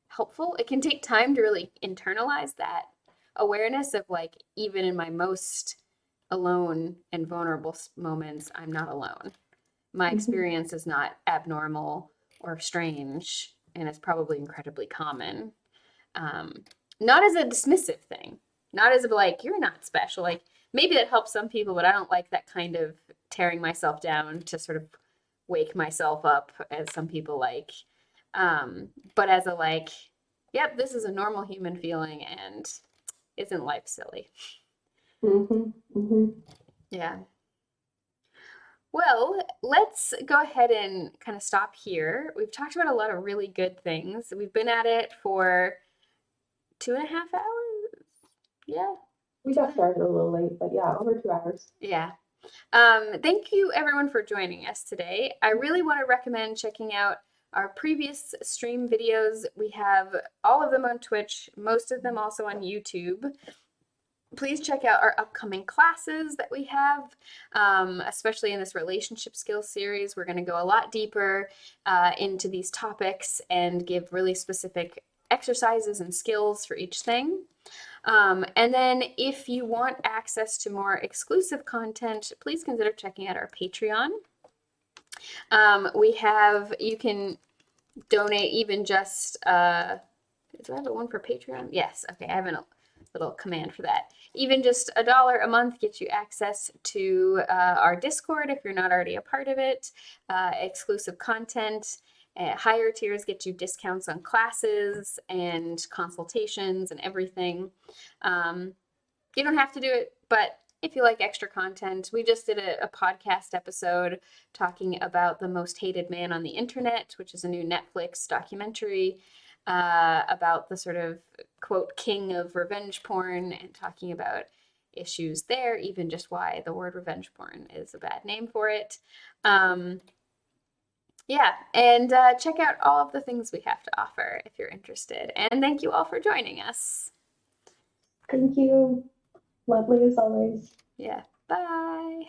helpful. It can take time to really internalize that awareness of like, even in my most alone and vulnerable moments, I'm not alone. My experience is not abnormal or strange, and it's probably incredibly common. Um, Not as a dismissive thing, not as a like, you're not special. Like, maybe that helps some people, but I don't like that kind of tearing myself down to sort of wake myself up, as some people like. But as a like, yep, this is a normal human feeling, and isn't life silly? Yeah. Well, let's go ahead and kind of stop here. We've talked about a lot of really good things. We've been at it for 2.5 hours. Yeah. We got started a little late, but yeah, over 2 hours. Yeah. Thank you everyone for joining us today. I really want to recommend checking out our previous stream videos. We have all of them on Twitch, most of them also on YouTube. Please check out our upcoming classes that we have, especially in this relationship skills series. We're going to go a lot deeper into these topics and give really specific exercises and skills for each thing. And then if you want access to more exclusive content, please consider checking out our Patreon. You can donate even just, do I have one for Patreon? Yes, okay, I have a little command for that. Even just $1 a month gets you access to our Discord if you're not already a part of it, exclusive content. Higher tiers get you discounts on classes and consultations and everything. You don't have to do it, but if you like extra content, we just did a podcast episode talking about The Most Hated Man on the Internet, which is a new Netflix documentary about the sort of, quote, king of revenge porn, and talking about issues there, even just why the word revenge porn is a bad name for it. Yeah, and check out all of the things we have to offer if you're interested. And thank you all for joining us. Thank you. Lovely as always. Yeah, bye.